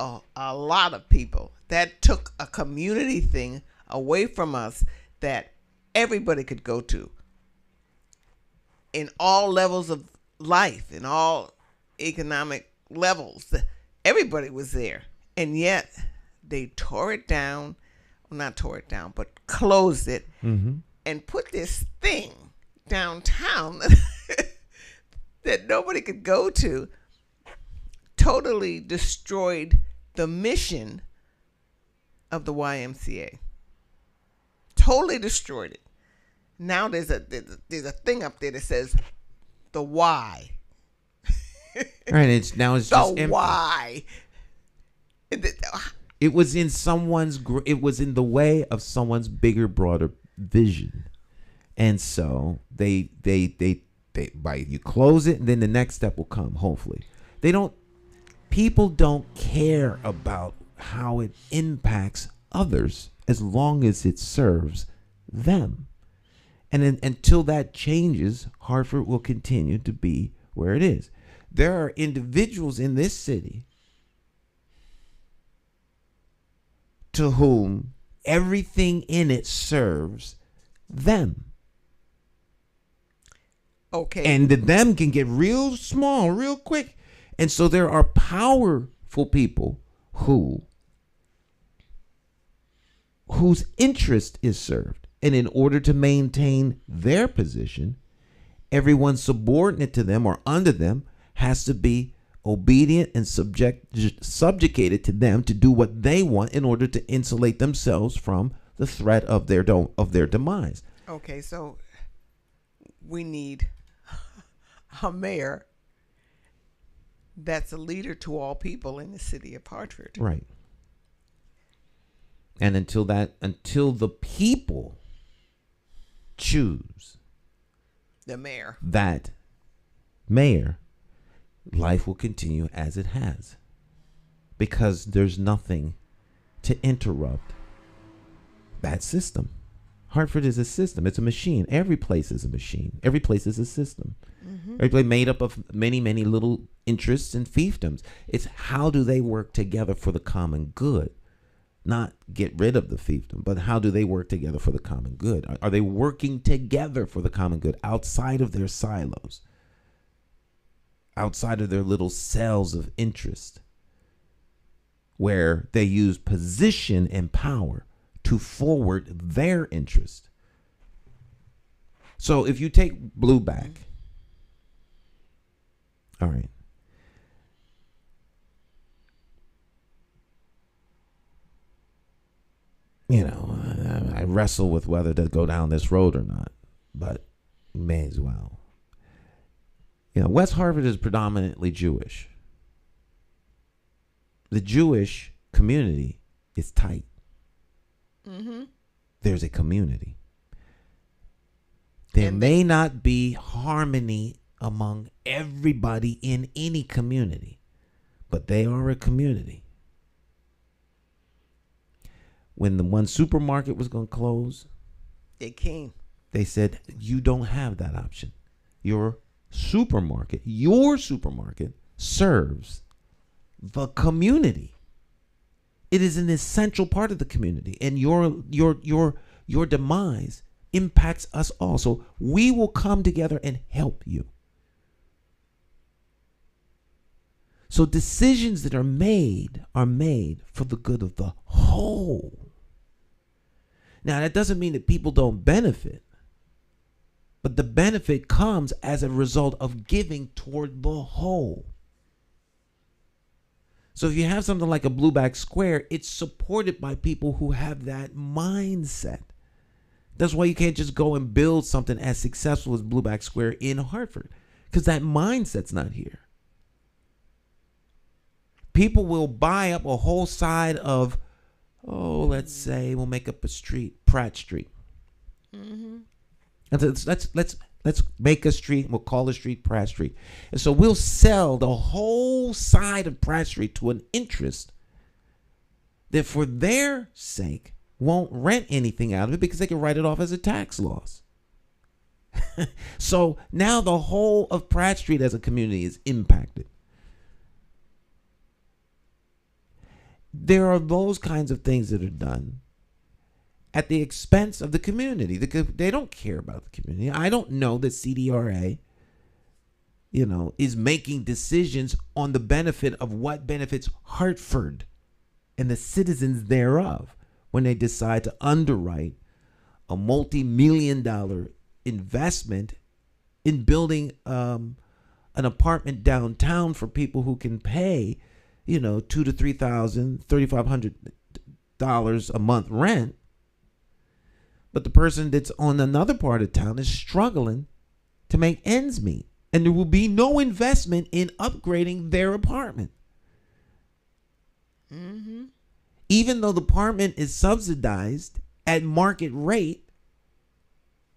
a lot of people. That took a community thing away from us that everybody could go to in all levels of life, in all economic levels. Everybody was there. And yet they tore it down. Well, not tore it down, but closed it and put this thing downtown that nobody could go to. Totally destroyed the mission of the YMCA. Totally destroyed it. Now there's a thing up there that says the Y. Right, it's just the empty. Y. It was in it was in the way of someone's bigger, broader vision. And so they you close it, and then the next step will come, hopefully. People don't care about how it impacts others as long as it serves them. And then, until that changes, Hartford will continue to be where it is. There are individuals in this city to whom everything in it serves them. Okay. And the them can get real small real quick. And so there are powerful people who whose interest is served. And in order to maintain their position, everyone subordinate to them or under them has to be obedient and subjugated to them to do what they want in order to insulate themselves from the threat of their demise. Okay, so we need a mayor that's a leader to all people in the city of Hartford. Right. And until the people choose the mayor, that mayor, life will continue as it has, because there's nothing to interrupt that system. Hartford is a system. It's a machine. Every place is a machine. Every place is a system. Mm-hmm. Every place made up of many, many little interests and fiefdoms. It's how do they work together for the common good? Not get rid of the fiefdom, but how do they work together for the common good? Are they working together for the common good outside of their silos, outside of their little cells of interest, where they use position and power to forward their interest? So if you take Blue back, all right, you know, I wrestle with whether to go down this road or not, but may as well. You know, West Hartford is predominantly Jewish. The Jewish community is tight. Mm-hmm. There's a community. There may not be harmony among everybody in any community, but they are a community. When the one supermarket was going to close, they said, you don't have that option. Your supermarket serves the community. It is an essential part of the community, and your demise impacts us all. So we will come together and help you. So decisions that are made for the good of the whole. Now, that doesn't mean that people don't benefit, but the benefit comes as a result of giving toward the whole. So if you have something like a Blueback Square, it's supported by people who have that mindset. That's why you can't just go and build something as successful as Blueback Square in Hartford, because that mindset's not here. People will buy up a whole side of, let's say we'll make up a street, Pratt Street. Mm-hmm. And let's make a street. We'll call the street Pratt Street. And so we'll sell the whole side of Pratt Street to an interest that, for their sake, won't rent anything out of it because they can write it off as a tax loss. So now the whole of Pratt Street as a community is impacted. There are those kinds of things that are done at the expense of the community. They don't care about the community. I don't know that CDRA, is making decisions on the benefit of what benefits Hartford and the citizens thereof when they decide to underwrite a multi-million-dollar investment in building an apartment downtown for people who can pay, $2,000 to $3,000, $3,500 a month rent. But the person that's on another part of town is struggling to make ends meet. And there will be no investment in upgrading their apartment. Mm-hmm. Even though the apartment is subsidized at market rate.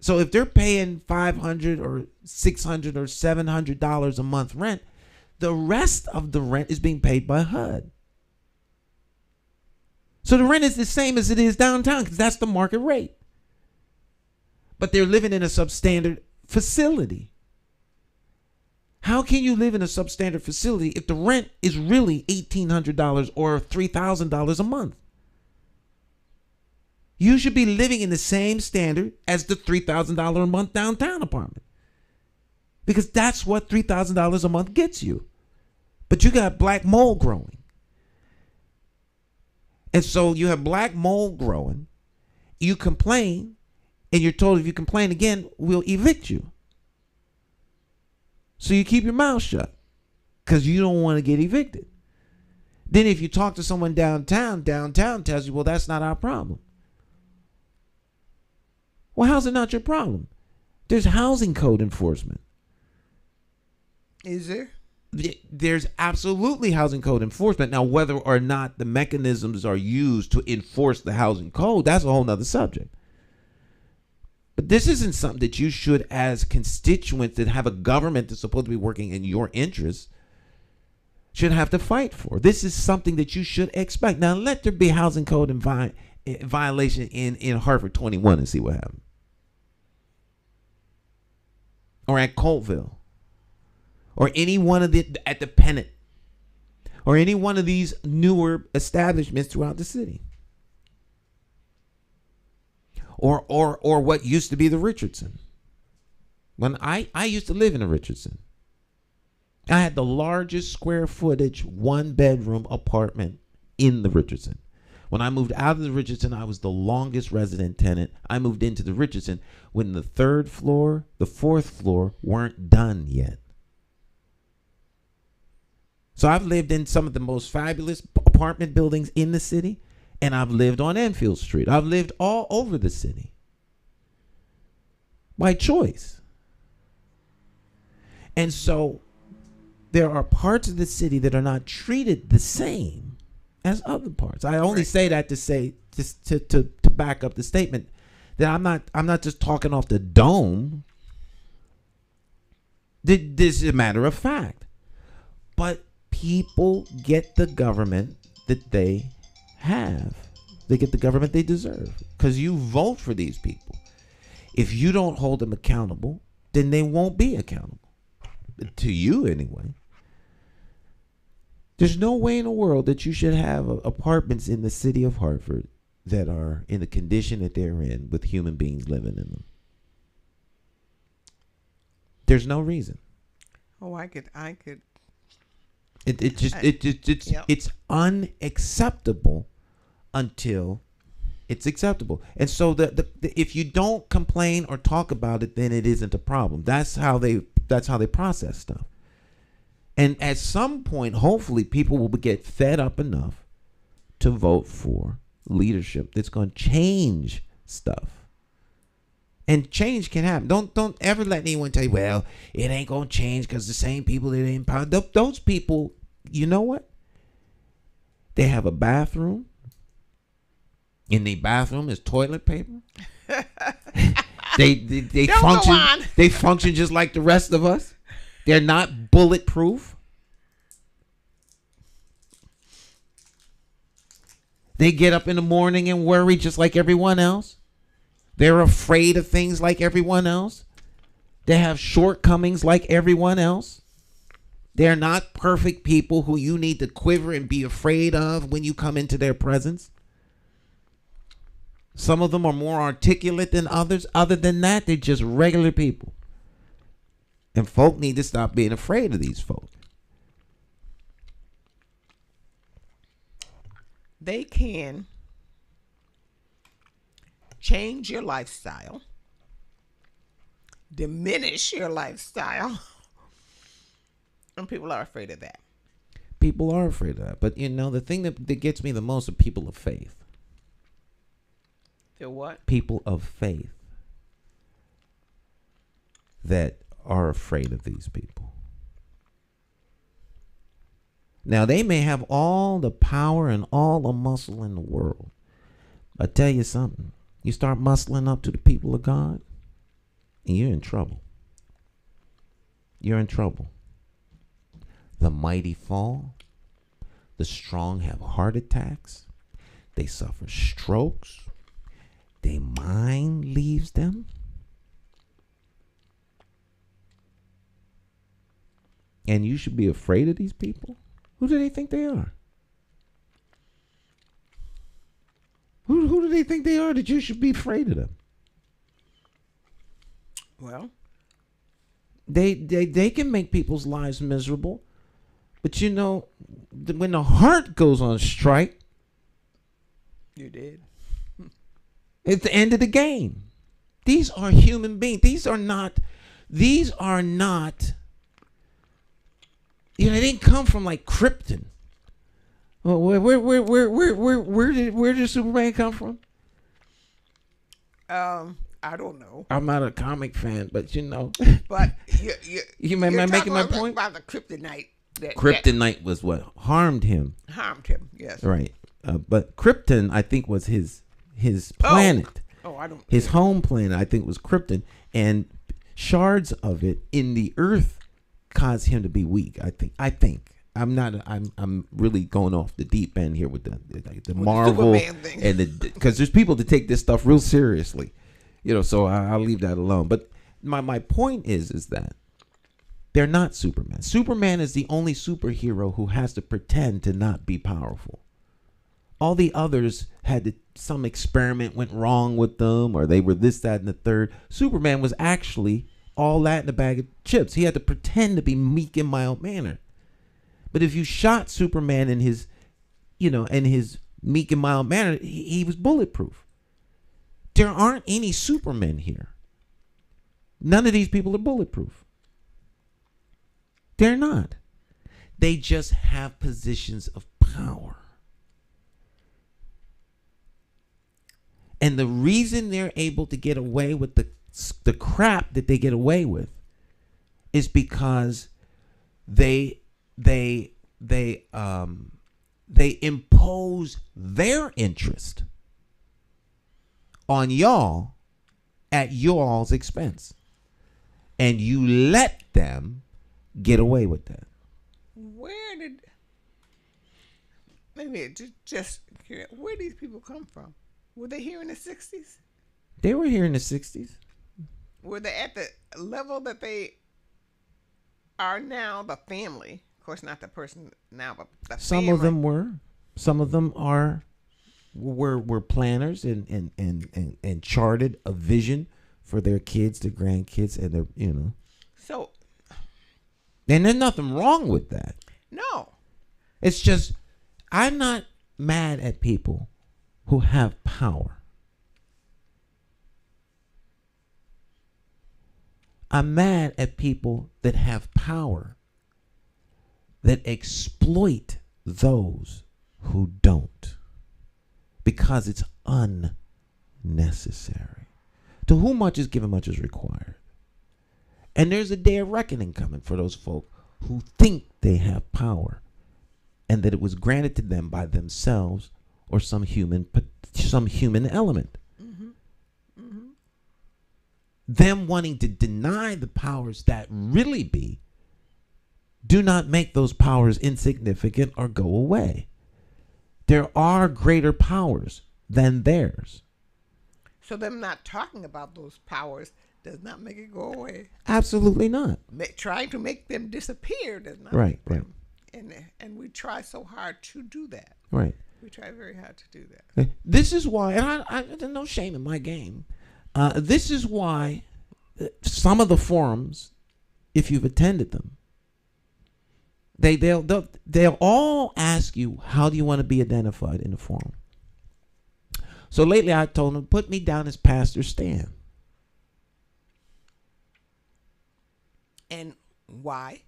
So if they're paying $500 or $600 or $700 a month rent, the rest of the rent is being paid by HUD. So the rent is the same as it is downtown because that's the market rate. But they're living in a substandard facility. How can you live in a substandard facility if the rent is really $1,800 or $3,000 a month? You should be living in the same standard as the $3,000 a month downtown apartment. Because that's what $3,000 a month gets you. But you got black mold growing. And so you have black mold growing you complain, and you're told if you complain again, we'll evict you. So you keep your mouth shut because you don't want to get evicted. Then if you talk to someone downtown tells you, well, that's not our problem. Well, how's it not your problem? There's housing code enforcement. Is there? There's absolutely housing code enforcement. Now, whether or not the mechanisms are used to enforce the housing code, that's a whole nother subject. But this isn't something that you should, as constituents that have a government that's supposed to be working in your interests, should have to fight for. This is something that you should expect. Now, let there be housing code violation in Hartford 21 and see what happens. Or at Coltville. Or any one of at the Pennant. Or any one of these newer establishments throughout the city. Or what used to be the Richardson. When I used to live in the Richardson. I had the largest square footage 1-bedroom apartment in the Richardson. When I moved out of the Richardson, I was the longest resident tenant. I moved into the Richardson when the 3rd floor, the 4th floor weren't done yet. So I've lived in some of the most fabulous apartment buildings in the city, and I've lived on Enfield Street. I've lived all over the city by choice. And so there are parts of the city that are not treated the same as other parts. I only say that to say just to back up the statement that I'm not just talking off the dome. This is a matter of fact. But people get the government that they have. They get the government they deserve because you vote for these people. If you don't hold them accountable, then they won't be accountable. To you anyway. There's no way in the world that you should have apartments in the city of Hartford that are in the condition that they're in with human beings living in them. There's no reason. Oh, I could. It's unacceptable until it's acceptable. And so the if you don't complain or talk about it, then it isn't a problem. That's how they process stuff. And at some point, hopefully, people will get fed up enough to vote for leadership that's going to change stuff. And change can happen. Don't ever let anyone tell you, well, it ain't going to change because the same people that are in power. Those people, you know what? They have a bathroom. In the bathroom is toilet paper. They function. They function just like the rest of us. They're not bulletproof. They get up in the morning and worry just like everyone else. They're afraid of things like everyone else. They have shortcomings like everyone else. They're not perfect people who you need to quiver and be afraid of when you come into their presence. Some of them are more articulate than others. Other than that, they're just regular people. And folk need to stop being afraid of these folk. They can change your lifestyle, diminish your lifestyle, and people are afraid of that. People are afraid of that. But, you know, the thing that gets me the most are people of faith. They're what? People of faith that are afraid of these people. Now, they may have all the power and all the muscle in the world. I tell you something. You start muscling up to the people of God, and you're in trouble. You're in trouble. The mighty fall. The strong have heart attacks. They suffer strokes. Their mind leaves them. And you should be afraid of these people? Who do they think they are? Who do they think they are that you should be afraid of them? Well, they can make people's lives miserable. But you know, when the heart goes on strike. You did. It's the end of the game. These are human beings. These are not, they didn't come from like Krypton. Well, where did Superman come from? I don't know. I'm not a comic fan, but But you am I making my point? About the kryptonite. Kryptonite was what harmed him. Harmed him, yes. Right. But Krypton, I think, was his planet. Oh, I don't. His home planet, I think, was Krypton, and shards of it in the Earth caused him to be weak. I think. I'm not. I'm really going off the deep end here with the Marvel thing. And because there's people that take this stuff real seriously, So I'll leave that alone. But my point is that they're not Superman. Superman is the only superhero who has to pretend to not be powerful. All the others some experiment went wrong with them, or they were this, that, and the third. Superman was actually all that in a bag of chips. He had to pretend to be meek and mild mannered. But if you shot Superman in his meek and mild manner, he was bulletproof. There aren't any Supermen here. None of these people are bulletproof. They're not. They just have positions of power. And the reason they're able to get away with the crap that they get away with is because they impose their interest on y'all at y'all's expense, and you let them get away with that. Where did these people come from? Were they here in the 60s? They were here in the 60s. Were they at the level that they are now? The family, of course, not the person now, but the Some family. of them were. Some of them were planners and charted a vision for their kids, their grandkids, and their So, and there's nothing wrong with that. no. It's just I'm not mad at people who have power. I'm mad at people that have power that exploit those who don't, because it's unnecessary. To whom much is given, much is required. And there's a day of reckoning coming for those folk who think they have power and that it was granted to them by themselves or some human element. Mm-hmm. Mm-hmm. Them wanting to deny the powers that really be do not make those powers insignificant or go away. There are greater powers than theirs. So them not talking about those powers does not make it go away. Absolutely not. Trying to make them disappear does not. Right, right. And we try so hard to do that. Right. We try very hard to do that. This is why, and there's no shame in my game. This is why some of the forums, if you've attended them, they'll all ask you, how do you want to be identified in the forum? So lately I told them, put me down as Pastor Stan. And why?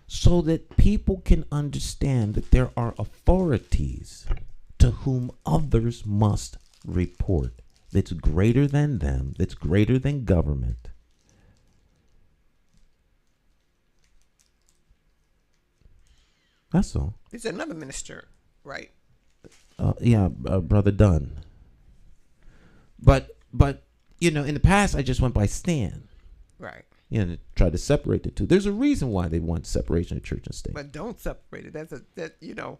So that people can understand that there are authorities to whom others must report. That's greater than them. That's greater than government. That's all. It's another minister, right? Brother Dunn. But in the past I just went by Stan. Right. Try to separate the two. There's a reason why they want separation of church and state. But don't separate it.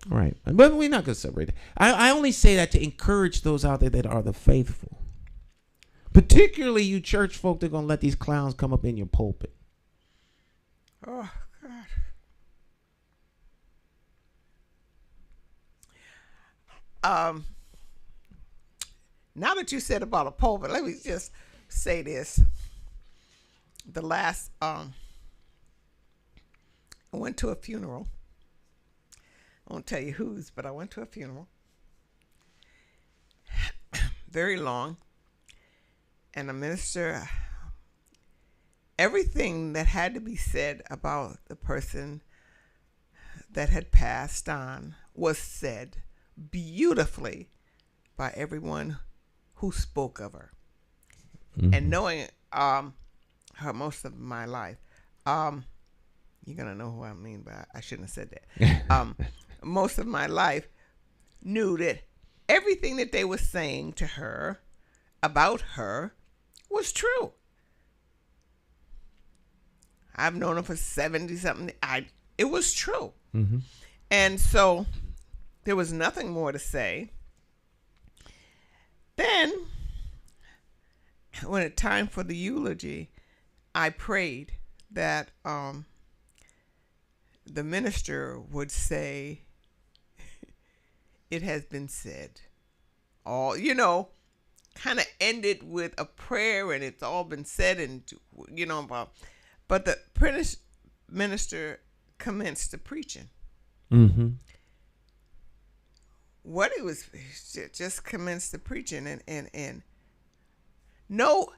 Right. But we're not going to separate it. I only say that to encourage those out there that are the faithful. Particularly you church folk that are going to let these clowns come up in your pulpit. Oh, God. Now that you said about a pulpit, let me just say this. The last, I went to a funeral. I won't tell you whose, but I went to a funeral. very long. And the minister, everything that had to be said about the person that had passed on was said beautifully by everyone who spoke of her. And knowing her most of my life, you're going to know who I mean, but I shouldn't have said that. Most of my life knew that everything that they were saying to her about her was true. I've known her for 70-something. It was true. And so there was nothing more to say. Then, when it time for the eulogy, I prayed that the minister would say, "It has been said." All, kind of ended with a prayer, and it's all been said, and but the minister commenced the preaching. What it was, just commenced the preaching, and no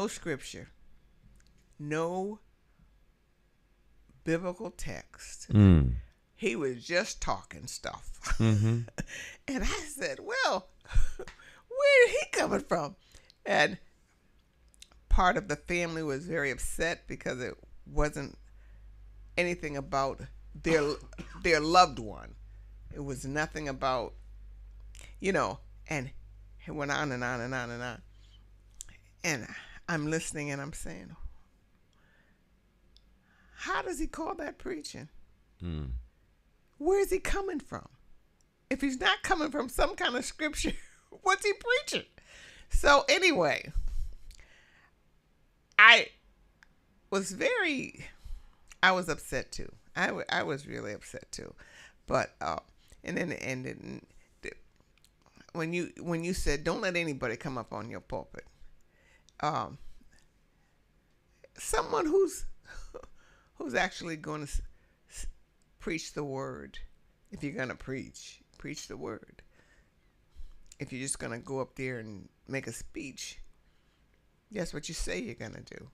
scripture, no biblical text. He was just talking stuff. And I said, well, where is he coming from? And part of the family was very upset because it wasn't anything about their loved one. It was nothing about, and it went on and on and on and on. And I'm listening and I'm saying, how does he call that preaching? Where is he coming from? If he's not coming from some kind of scripture, what's he preaching? So anyway, I was upset too. I was really upset too. But and then when you said don't let anybody come up on your pulpit, someone who's actually going to preach the word. If you're going to preach the word. If you're just going to go up there and make a speech, that's what you say you're going to do.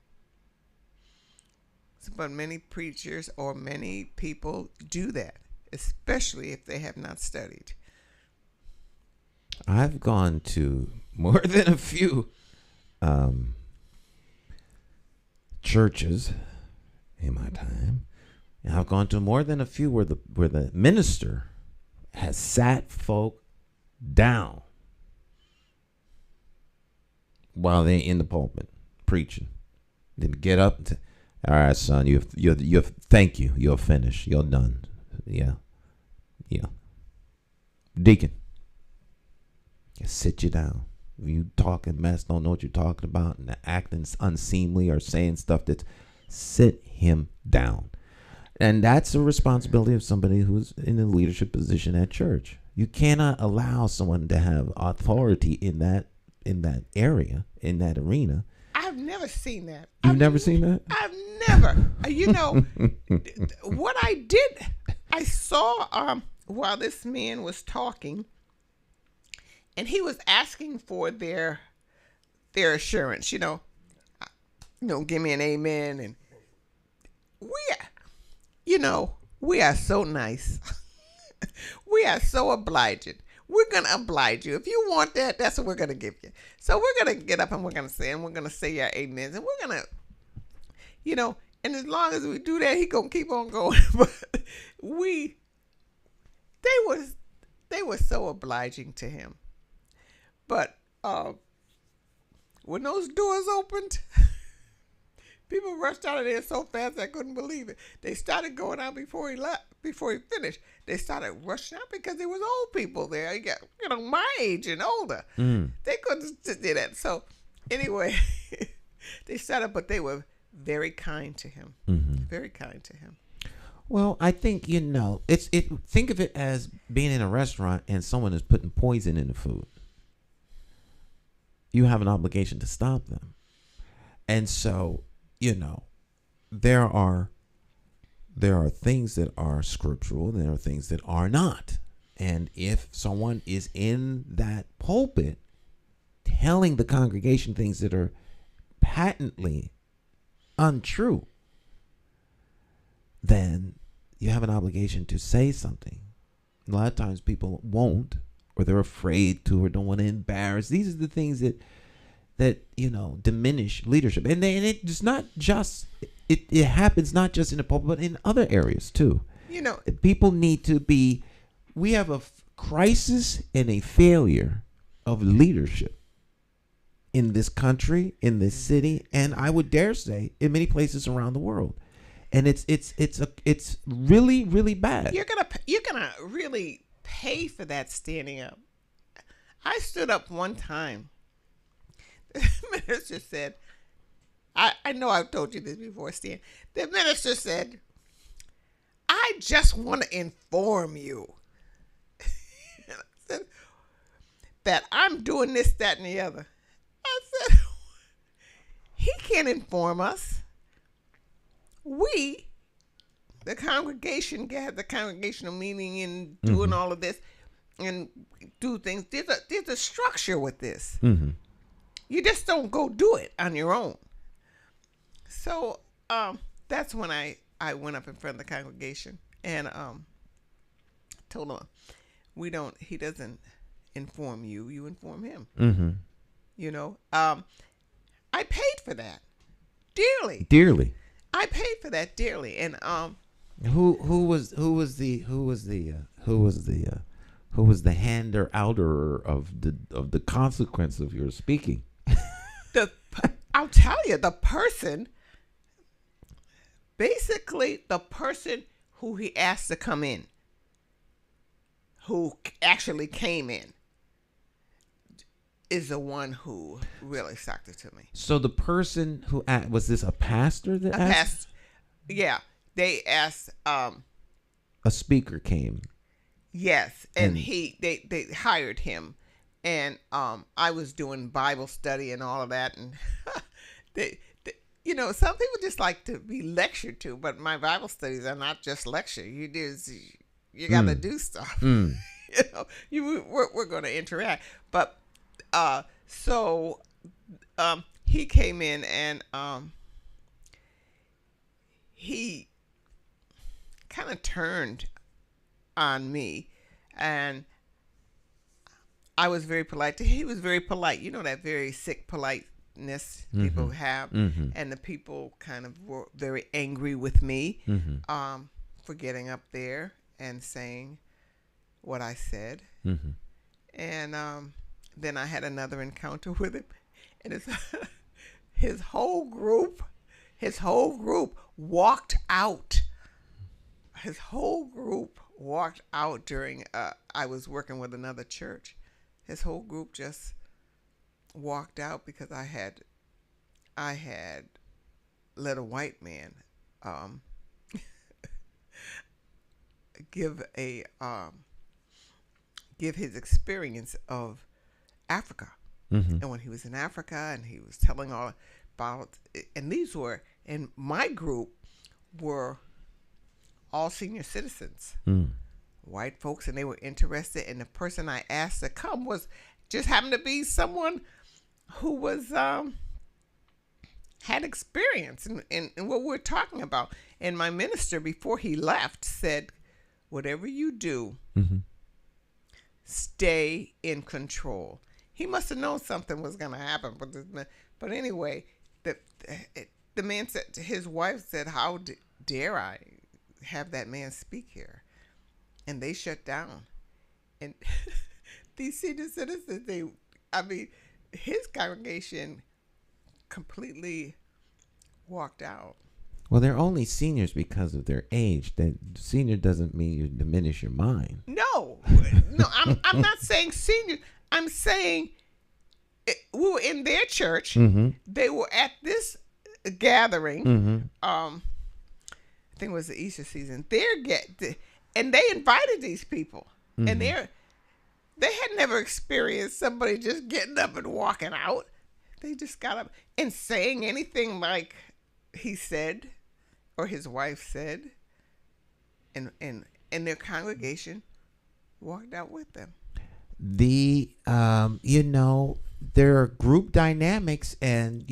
But many preachers or many people do that, especially if they have not studied. I've gone to more than a few churches in my time. And I've gone to more than a few where the minister has sat folk down while they're in the pulpit preaching. Then get up and say, "All right, son, you thank you. You're finished. You're done." Yeah. Deacon, sit you down. If you talking mess, don't know what you're talking about, and acting unseemly or saying stuff sit him down. And that's a responsibility of somebody who's in a leadership position at church. You cannot allow someone to have authority in that area, in that arena. I've never seen that. You've never seen that? I've never. What I did, I saw while this man was talking, and he was asking for their assurance. Give me an amen, and we are so nice. We are so obliging. We're going to oblige you. If you want that, that's what we're going to give you. So we're going to get up and we're going to say our amens. And we're going to, and as long as we do that, he going to keep on going. But they were so obliging to him. But when those doors opened, people rushed out of there so fast I couldn't believe it. They started going out before he left, before he finished. They started rushing out because there was old people there. You got, my age and older. They couldn't just do that. So anyway, they started, but they were very kind to him. Very kind to him. Well, I think, think of it as being in a restaurant and someone is putting poison in the food. You have an obligation to stop them. And so, there are things that are scriptural and there are things that are not. And if someone is in that pulpit telling the congregation things that are patently untrue, then you have an obligation to say something. A lot of times people won't, or they're afraid to, or don't want to embarrass. These are the things that diminish leadership. And it's not just, it happens not just in the pulpit, but in other areas too. People need to be, we have a crisis and a failure of leadership in this country, in this city, and I would dare say in many places around the world. And it's really, really bad. You're gonna really pay for that standing up. I stood up one time. The minister said, I know I've told you this before, Stan. The minister said, I just want to inform you that I'm doing this, that, and the other. I said, he can't inform us. We, the congregation, have the congregational meeting and doing all of this and do things. There's a structure with this. Mm-hmm. You just don't go do it on your own. So that's when I went up in front of the congregation and told him, he doesn't inform you, you inform him. Mm-hmm. I paid for that dearly. I paid for that dearly, and who was the hander outer of the consequence of your speaking? I'll tell you, the person who he asked to come in, who actually came in, is the one who really sucked it to me. So the person who was this a pastor that asked? Yeah, they asked. A speaker came. Yes, and they hired him, and I was doing Bible study and all of that, and some people just like to be lectured to, but my Bible studies are not just lecture. You got to do stuff. We're going to interact, but. So he came in and he kind of turned on me, and I was very polite. He was very polite. That very sick politeness people have, and the people kind of were very angry with me for getting up there and saying what I said, and then I had another encounter with him, and his whole group walked out. His whole group walked out during. I was working with another church. His whole group just walked out because I had let a white man give his experience of Africa. And when he was in Africa and he was telling all about, and these were, in my group were all senior citizens, white folks, and they were interested. And the person I asked to come just happened to be someone who was had experience in what we're talking about. And my minister, before he left, said, whatever you do, stay in control. He must have known something was going to happen. But anyway, the man said, his wife said, how dare I have that man speak here? And they shut down. And these senior citizens, his congregation completely walked out. Well, they're only seniors because of their age. That senior doesn't mean you diminish your mind. No, I'm not saying senior. I'm saying we were in their church. They were at this gathering. I think it was the Easter season. And they invited these people, and they had never experienced somebody just getting up and walking out. They just got up and saying anything like he said or his wife said, and their congregation walked out with them. There are group dynamics, and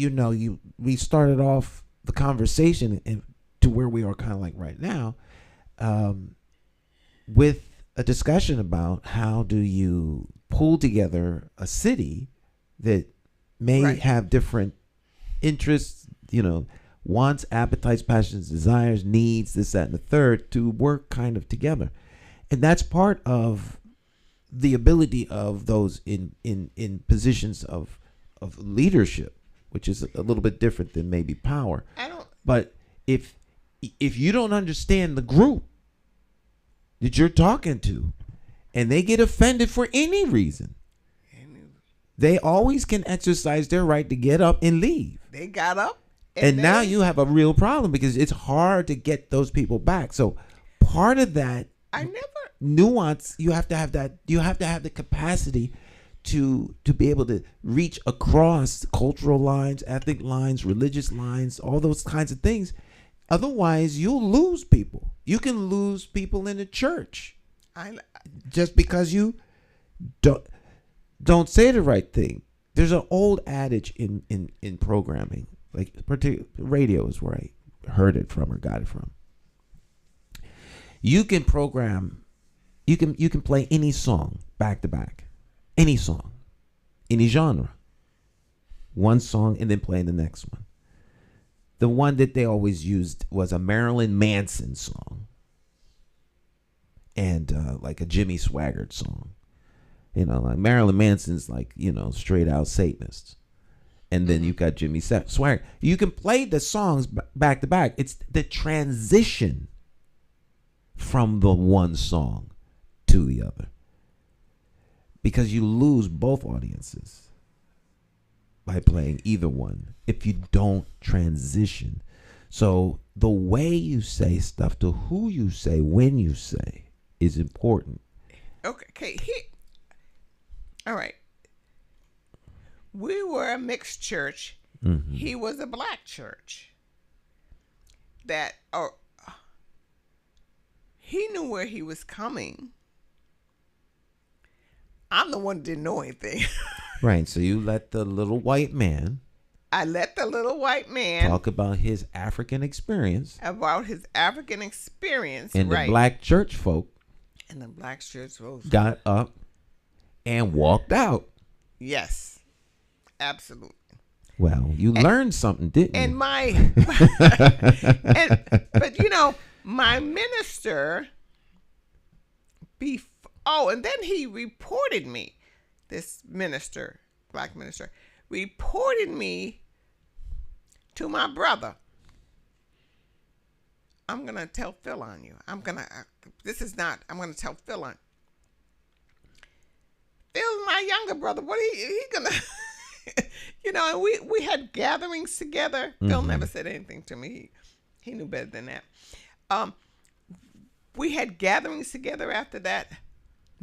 we started off the conversation to where we are kind of like right now, with a discussion about how do you pull together a city that may have different interests, wants, appetites, passions, desires, needs, this, that, and the third, to work kind of together. And that's part of the ability of those in positions of leadership, which is a little bit different than maybe power. But if you don't understand the group that you're talking to, and they get offended for any reason, they always can exercise their right to get up and leave. They got up, and now you have a real problem because it's hard to get those people back. So part of that nuance, you have to have that. You have to have the capacity to be able to reach across cultural lines, ethnic lines, religious lines, all those kinds of things. Otherwise, you'll lose people. You can lose people in the church just because you don't say the right thing. There's an old adage in programming, like particular radio is where I heard it from or got it from. You can program, you can play any song back to back, any song, any genre, one song and then play the next one. The one that they always used was a Marilyn Manson song and like a Jimmy Swaggart song. Like Marilyn Manson's like, straight out Satanists. And then you got Jimmy Swaggart. You can play the songs back to back. It's the transition from the one song to the other. Because you lose both audiences by playing either one if you don't transition. So the way you say stuff, to who you say, when you say, is important. Okay. All right. We were a mixed church. Mm-hmm. He was a black church. He knew where he was coming. I'm the one that didn't know anything. Right. So you let the little white man. I let the little white man talk about his African experience. And the black church folk. And the black church folk got up and walked out. Yes. Absolutely. Well, you learned something, didn't you? And my minister and then he reported me. This minister, black minister, reported me to my brother. I'm going to tell Phil on you. I'm going to tell Phil on. Phil's my younger brother. What he going to, and we had gatherings together. Mm-hmm. Phil never said anything to me. He knew better than that. We had gatherings together after that.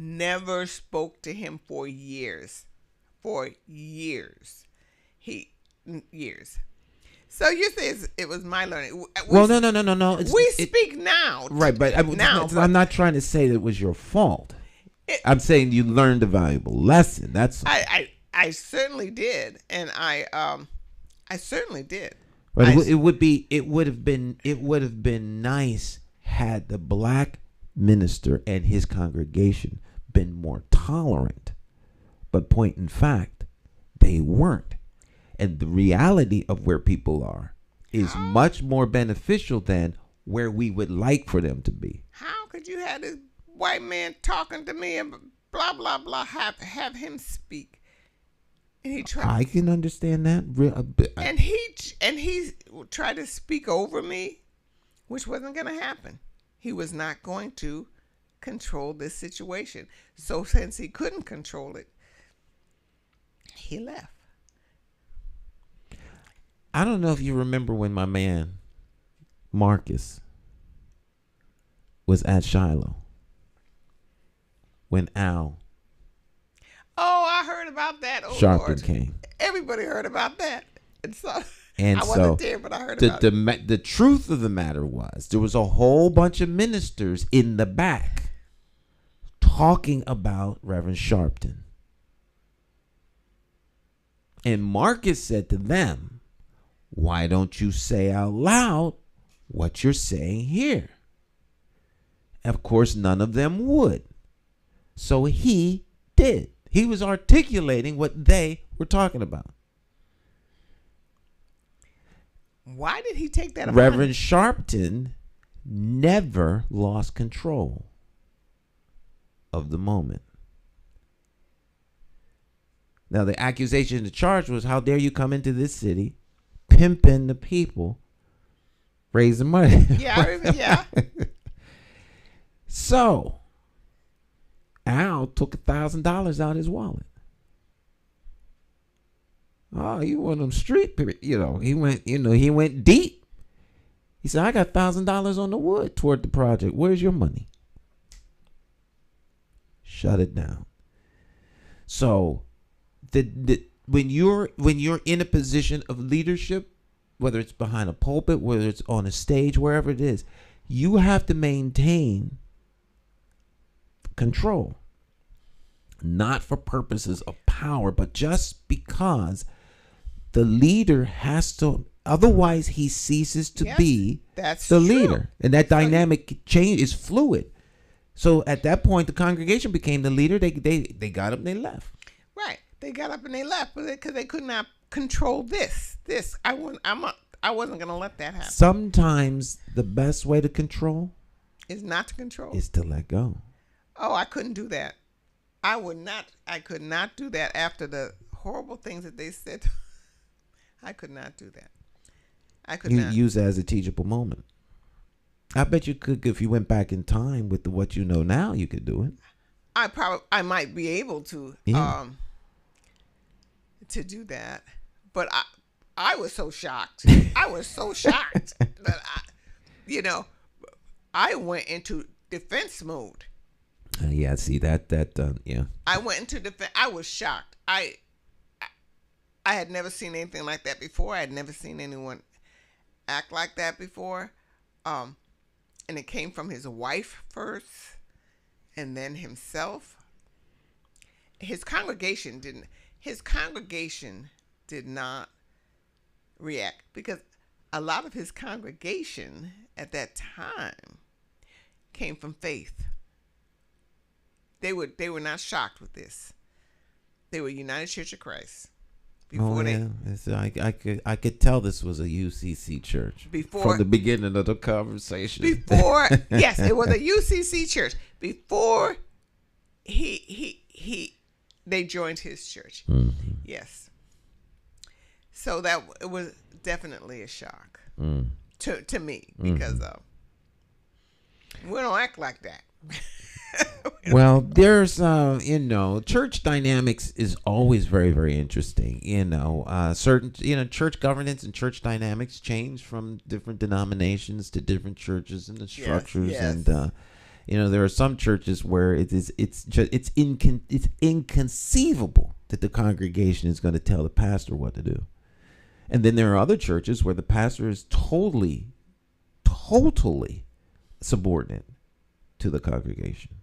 Never spoke to him for years. Years. So you say it was my learning. No. We speak now. Right, but I'm not trying to say that it was your fault. I'm saying you learned a valuable lesson. That's I certainly did, and I certainly did. But it would have been nice had the black minister and his congregation been more tolerant. But point in fact, they weren't. And the reality of where people are is much more beneficial than where we would like for them to be. How could you have this white man talking to me and blah, blah, blah, have him speak? And I can understand that. And he tried to speak over me, which wasn't going to happen. He was not going to control this situation. So since he couldn't control it, he left. I don't know if you remember when my man Marcus was at Shiloh. When Al I heard about that. Sharpton Lord. came. Everybody heard about that. And I wasn't there, but I heard about it. The truth of the matter was there was a whole bunch of ministers in the back talking about Reverend Sharpton. And Marcus said to them, why don't you say out loud what you're saying here? Of course, none of them would. So he did. He was articulating what they were talking about. Why did he take that upon Reverend Sharpton never lost control of the moment. Now, the accusation, the charge was, how dare you come into this city, pimping the people, raising money. Yeah. So, Al took $1,000 out of his wallet. Oh, you want them street, he went deep. He said, I got $1,000 on the wood toward the project. Where's your money? Shut it down. So, when you're in a position of leadership, whether it's behind a pulpit, whether it's on a stage, wherever it is, you have to maintain control. Not for purposes of power, but just because the leader has to, otherwise he ceases to be the leader. And that dynamic change is fluid. So at that point, the congregation became the leader. They got up and they left. Right. They got up and they left because they could not control this. I wasn't going to let that happen. Sometimes the best way to control is not to control. Is to let go. Oh, I couldn't do that. I could not do that after the horrible things that they said. I could not do that. I could not. Use it as a teachable moment. I bet you could, if you went back in time with what you know now, you could do it. I might be able to do that, but I was so shocked. I was so shocked that I went into defense mode. Yeah, see that. Yeah. I went into defense. I was shocked. I had never seen anything like that before. I had never seen anyone act like that before. And it came from his wife first, and then himself. His congregation did not react because a lot of his congregation at that time came from faith. They were not shocked with this. They were United Church of Christ. I could tell this was a UCC church from the beginning of the conversation. Yes, it was a UCC church before they joined his church. Mm-hmm. Yes, so that it was definitely a shock to me because we don't act like that. Well, there's, church dynamics is always very, very interesting. Church governance and church dynamics change from different denominations to different churches and the structures. Yes. And, there are some churches where it's inconceivable that the congregation is going to tell the pastor what to do. And then there are other churches where the pastor is totally subordinate to the congregation.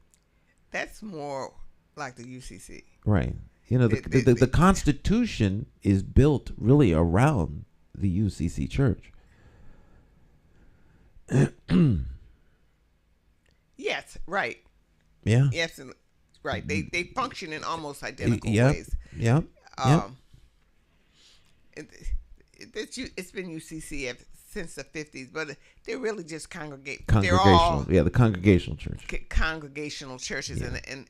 That's more like the UCC. Right. The Constitution is built really around the UCC church. Yes, right. Yeah. Yes, right. They function in almost identical Yep. ways. Yep. It's been UCC since the 50s, but they're really just Congregational. They're all the congregational church. Congregational churches, and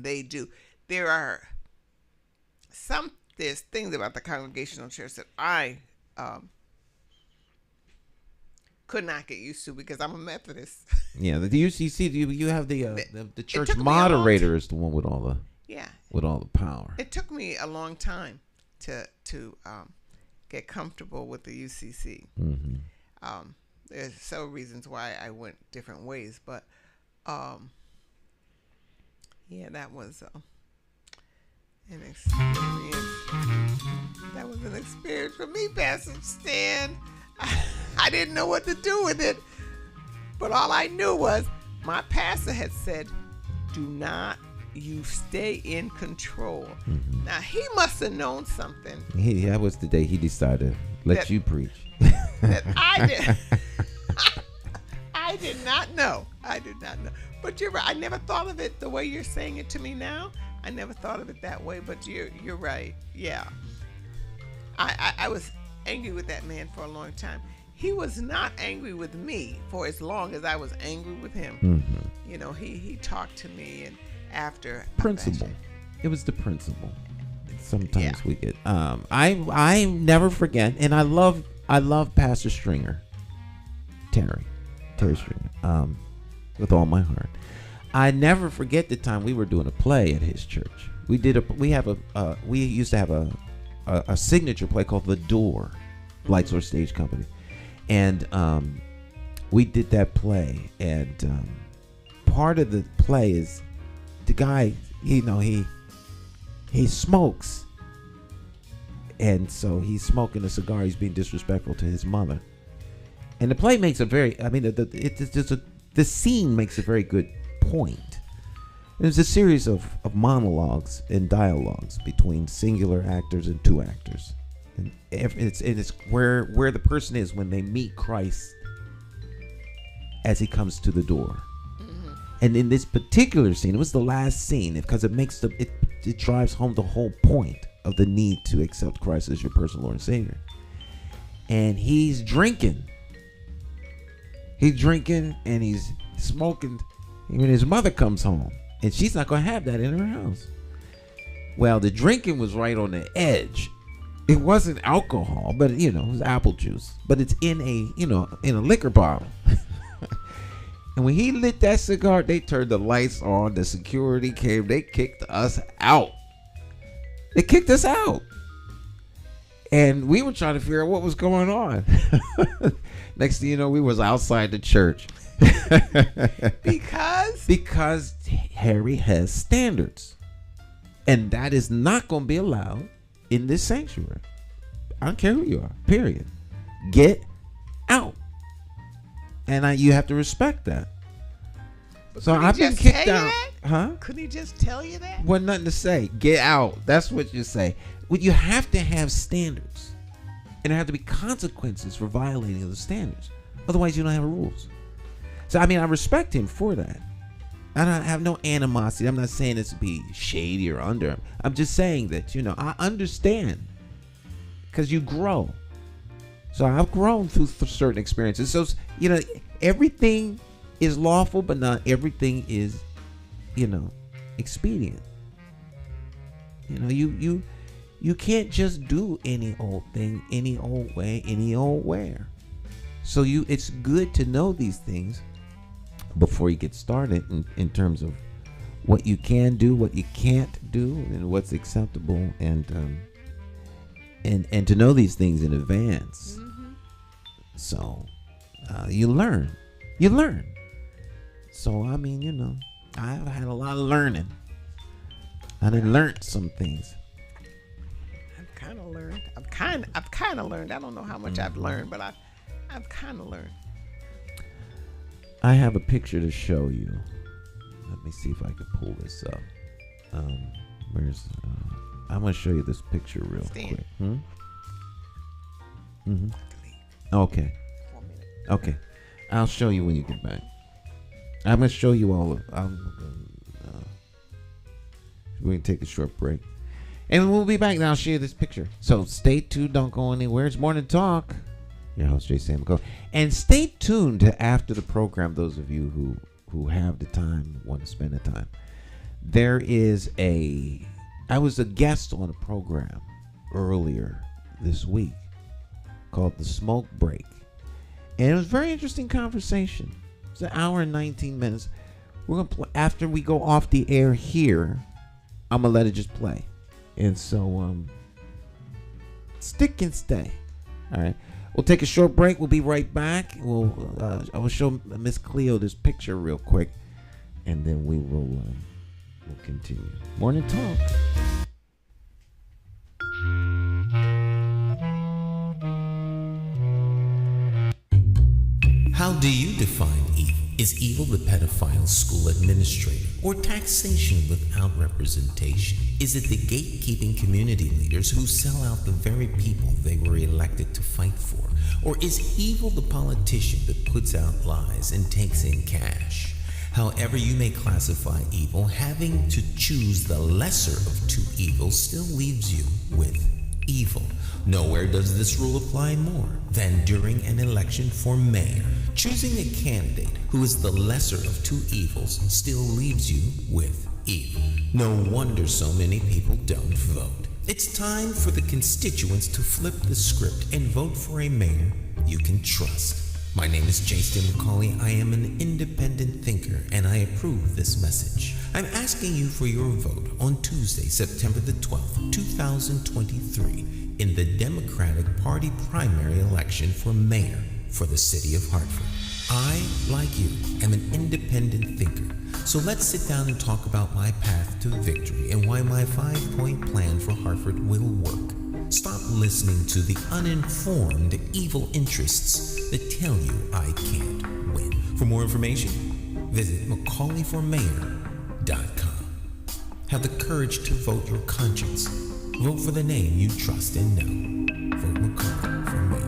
they do. There's things about the congregational church that I could not get used to because I'm a Methodist. Yeah, the UCC. You have the church moderator is the one with all the power. It took me a long time to get comfortable with the UCC. Mm-hmm. There's several reasons why I went different ways, but that was an experience. That was an experience for me, Pastor Stan. I didn't know what to do with it, but all I knew was my pastor had said, you stay in control. Now, he must have known something That was the day he decided to let you preach. that I did. I did not know. But you're right. I never thought of it the way you're saying it to me now. I never thought of it that way, but you're right. Yeah. I was angry with that man for a long time. He was not angry with me for as long as I was angry with him. He talked to me, and after Principle. It was the principle. Sometimes we get. I never forget, and I love Pastor Stringer, Terry Stringer, with all my heart. I never forget the time we were doing a play at his church. We used to have a signature play called The Door, Lights or Stage Company, and we did that play. And part of the play is the guy, he smokes, and so he's smoking a cigar. He's being disrespectful to his mother, and the play makes a very, the scene makes a very good point. There's a series of monologues and dialogues between singular actors and two actors, and it's where the person is when they meet Christ as he comes to the door. And in this particular scene, it was the last scene because it makes it drives home the whole point of the need to accept Christ as your personal Lord and Savior. And he's drinking. He's drinking and he's smoking when his mother comes home, and she's not going to have that in her house. Well, the drinking was right on the edge. It wasn't alcohol, but it was apple juice. But it's in a liquor bottle. And when he lit that cigar, they turned the lights on. The security came. They kicked us out. And we were trying to figure out what was going on. Next thing you know, we was outside the church. Because Harry has standards. And that is not going to be allowed in this sanctuary. I don't care who you are. Period. Get out. And you have to respect that. But so I've been kicked out. Huh? Couldn't he just tell you that? Well, nothing to say. Get out. That's what you say. Well, you have to have standards. And there have to be consequences for violating those standards. Otherwise, you don't have rules. So, I respect him for that. I don't have no animosity. I'm not saying this to be shady or under him. I'm just saying that, I understand. Because you grow. So I've grown through certain experiences. So, everything is lawful, but not everything is, expedient. You can't just do any old thing, any old way, any old where. So it's good to know these things before you get started in terms of what you can do, what you can't do, and what's acceptable, and to know these things in advance. So you learn. So I've had a lot of learning. I done learned some things. I've kind of learned. I don't know how much I've learned, but I've kind of learned. I have a picture to show you. Let me see if I can pull this up. I'm gonna show you this picture real quick. Okay. Okay. I'll show you when you get back. I'm gonna show you all of. We're gonna take a short break, and we'll be back. Now I'll show you this picture. So stay tuned. Don't go anywhere. It's Morning Talk. Your host Jay Sam McCauley. And stay tuned to after the program. Those of you who have the time, want to spend the time. I was a guest on a program earlier this week called The Smoke Break. And it was a very interesting conversation. It's an hour and 19 minutes. We're going to play after we go off the air here. I'm going to let it just play. And so stick and stay. All right. We'll take a short break. We'll be right back. I will show Miss Cleo this picture real quick, and then we'll continue. Morning Talk. How do you define evil? Is evil the pedophile school administrator or taxation without representation? Is it the gatekeeping community leaders who sell out the very people they were elected to fight for? Or is evil the politician that puts out lies and takes in cash? However you may classify evil, having to choose the lesser of two evils still leaves you with evil. Nowhere does this rule apply more than during an election for mayor. Choosing a candidate who is the lesser of two evils still leaves you with evil. No wonder so many people don't vote. It's time for the constituents to flip the script and vote for a mayor you can trust. My name is J.C. McCauley. I am an independent thinker, and I approve this message. I'm asking you for your vote on Tuesday, September the 12th, 2023, in the Democratic Party primary election for mayor for the city of Hartford. I, like you, am an independent thinker. So let's sit down and talk about my path to victory and why my 5-point plan for Hartford will work. Stop listening to the uninformed evil interests that tell you I can't win. For more information, visit McCauleyformayor.com. Have the courage to vote your conscience. Vote for the name you trust and know. Vote McCauley for mayor.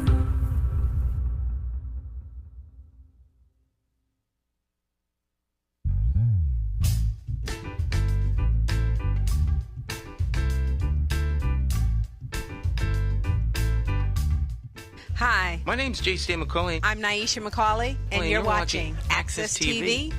Hi, My name's J.C. McCauley. I'm Naisha McCauley, and you're watching AccessTV.org.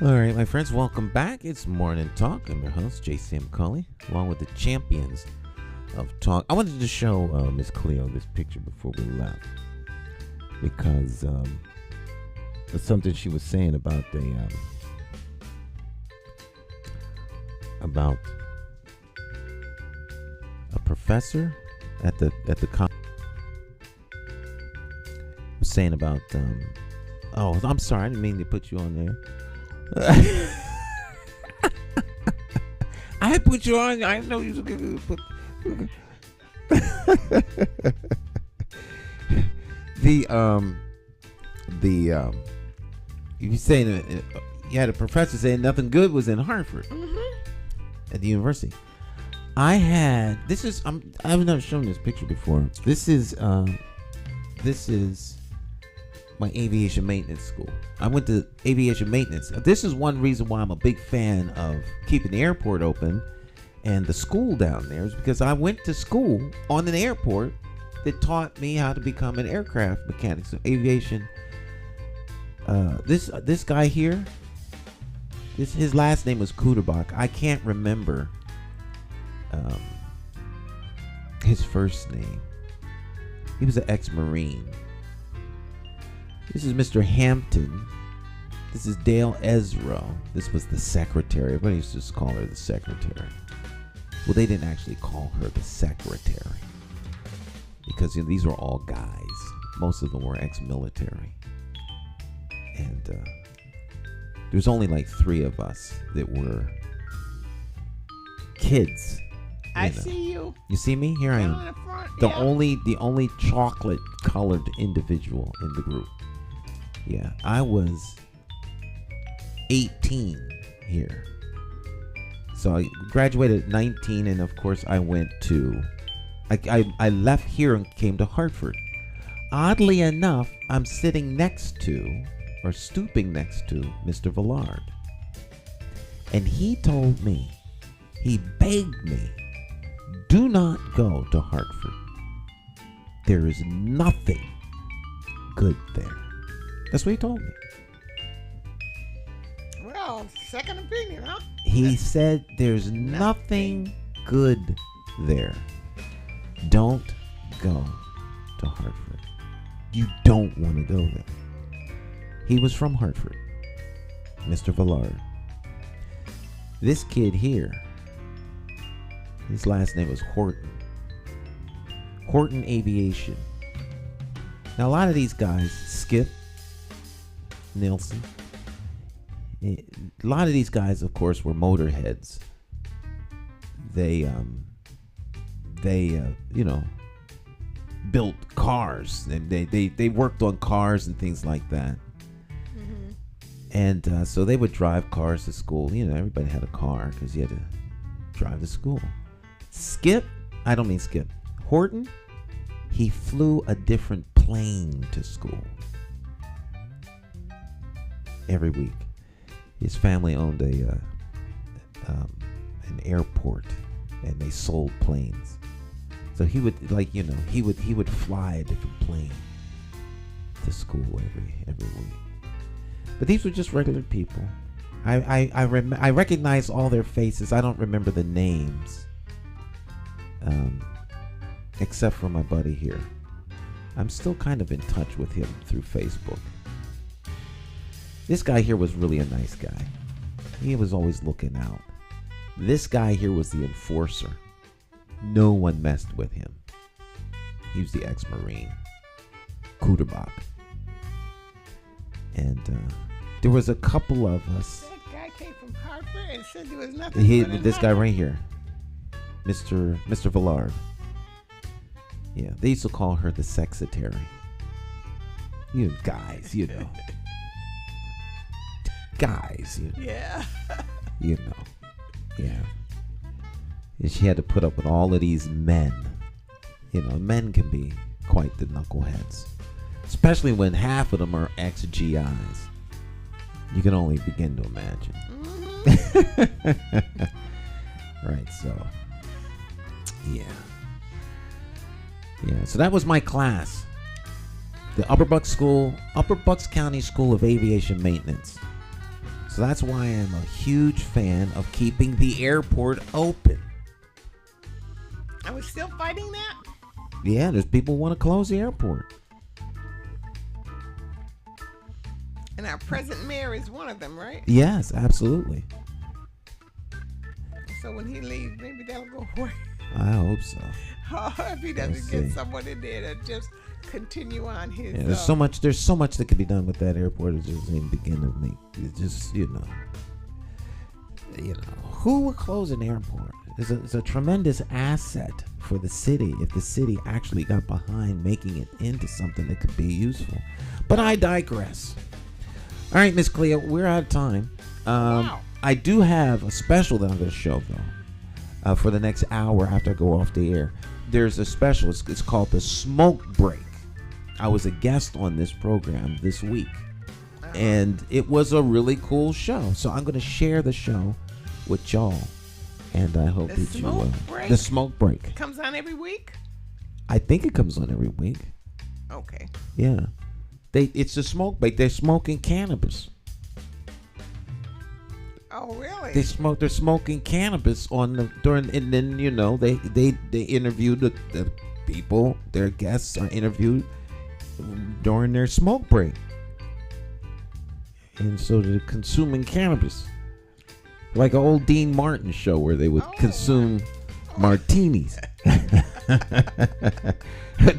All right, my friends, welcome back. It's Morning Talk. I'm your host, J.C. McCauley, along with the champions of talk. I wanted to show Miss Cleo this picture before we left because it's something she was saying about a professor at the college. Was saying about oh, I'm sorry, I didn't mean to put you on there. I put you on. I know you was going to put you saying you had a professor saying nothing good was in Hartford at the university. I have never shown this picture before. This is my aviation maintenance school. I went to aviation maintenance. This is one reason why I'm a big fan of keeping the airport open and the school down there, is because I went to school on an airport that taught me how to become an aircraft mechanic. So aviation. This guy here, his last name was Kuderbach. I can't remember his first name. He was an ex-Marine. This is Mr. Hampton. This is Dale Ezra. This was the secretary. Everybody used to just call her the secretary. Well, they didn't actually call her the secretary because these were all guys. Most of them were ex-military. And there's only like 3 of us that were kids. I see you. You see me? Here I am. The only chocolate colored individual in the group. Yeah, I was 18 here. So I graduated at 19, and of course I went to I left here and came to Hartford. Oddly enough, I'm sitting next to, or stooping next to, Mr. Villard. And he told me, he begged me, do not go to Hartford. There is nothing good there. That's what he told me. Well, second opinion, huh? He said there's nothing good there. Don't go to Hartford. You don't want to go there. He was from Hartford, Mr. Villard. This kid here, his last name was Horton. Horton Aviation. Now, a lot of these guys, Skip, Nelson, a lot of these guys, of course, were motorheads. you know, built cars, and they worked on cars and things like that. And so they would drive cars to school. You know, everybody had a car because you had to drive to school. Horton, he flew a different plane to school every week. His family owned an airport, and they sold planes. So he would, like, you know, he would fly a different plane to school every week. But these were just regular people. I recognize all their faces. I don't remember the names, except for my buddy here. I'm still kind of in touch with him through Facebook. This guy here was really a nice guy. He was always looking out. This guy here was the enforcer. No one messed with him. He was the ex-Marine, Kuderbach. And there was a couple of us. That guy came from Hartford and said there was nothing. This guy right here, Mr. Villard. Yeah, they used to call her the sexetary. You guys, you know. Guys, you know. Yeah. You know. Yeah. And she had to put up with all of these men. You know, men can be quite the knuckleheads. Especially when half of them are ex-GIs. You can only begin to imagine. Right, so. Yeah. Yeah, so that was my class. The Upper Bucks County School of Aviation Maintenance. So that's why I'm a huge fan of keeping the airport open. Are we still fighting that? Yeah, there's people who want to close the airport. And our present mayor is one of them, right? Yes, absolutely. So when he leaves, maybe that'll go away. I hope so. If he doesn't get someone in there to just continue on his. Yeah, there's so much that can be done with that airport. It just didn't begin to make. It's just you know, who would close an airport? It's a tremendous asset for the city if the city actually got behind making it into something that could be useful. But I digress. All right, Miss Cleo, we're out of time. Wow. I do have a special that I'm going to show though for the next hour after I go off the air. There's a special. It's called the Smoke Break. I was a guest on this program this week, and it was a really cool show. So I'm going to share the show with y'all, and I hope that you. The Smoke Break. It comes on every week? I think it comes on every week. Okay. Yeah, it's a smoke break. They're smoking cannabis. Oh, really? They're smoking cannabis and then you know they interview the people. Their guests are interviewed during their smoke break, and so they're consuming cannabis, like an old Dean Martin show where they would consume martinis at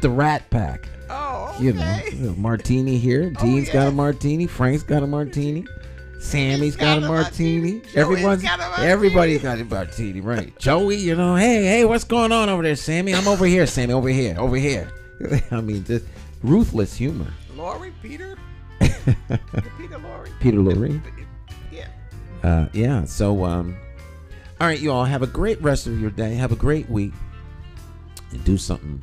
the Rat Pack. Oh, okay. You know, martini here. Dean's got a martini. Frank's got a martini. Sammy's got a martini. Everybody's got a martini, right? Joey, you know, hey, what's going on over there, Sammy? I'm over here, Sammy, over here. I mean, just ruthless humor. Peter Lorre. Peter Lorre. Yeah. Yeah. So, all right, you all have a great rest of your day. Have a great week, and do something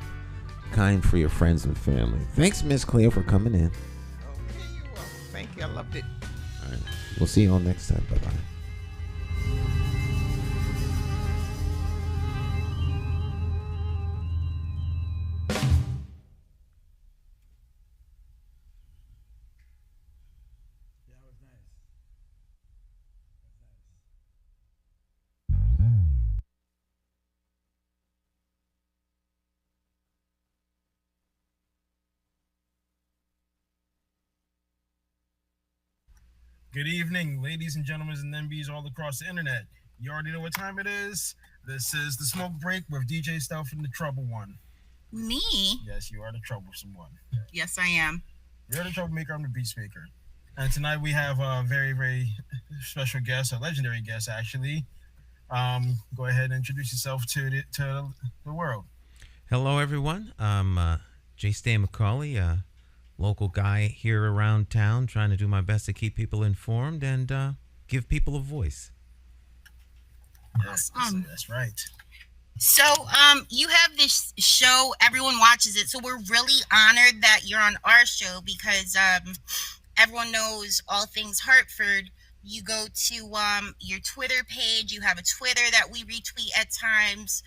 kind for your friends and family. Thanks, Miss Cleo, for coming in. Okay, you're welcome. Thank you. I loved it. All right. We'll see you all next time. Bye-bye. Good evening, ladies and gentlemen and MBs all across the internet. You already know what time it is. This is the Smoke Break with DJ Stealth and the Trouble One. Me? Yes, you are the troublesome one. Yes, I am. You're the troublemaker, I'm the peacemaker. And tonight we have a very, very special guest, a legendary guest actually, Go ahead and introduce yourself to the world. Hello, everyone. I'm J. Stan McCauley, a local guy here around town, trying to do my best to keep people informed and give people a voice. Yes, that's right. So, you have this show, everyone watches it, so we're really honored that you're on our show because everyone knows all things Hartford. You go to your Twitter page, you have a Twitter that we retweet at times.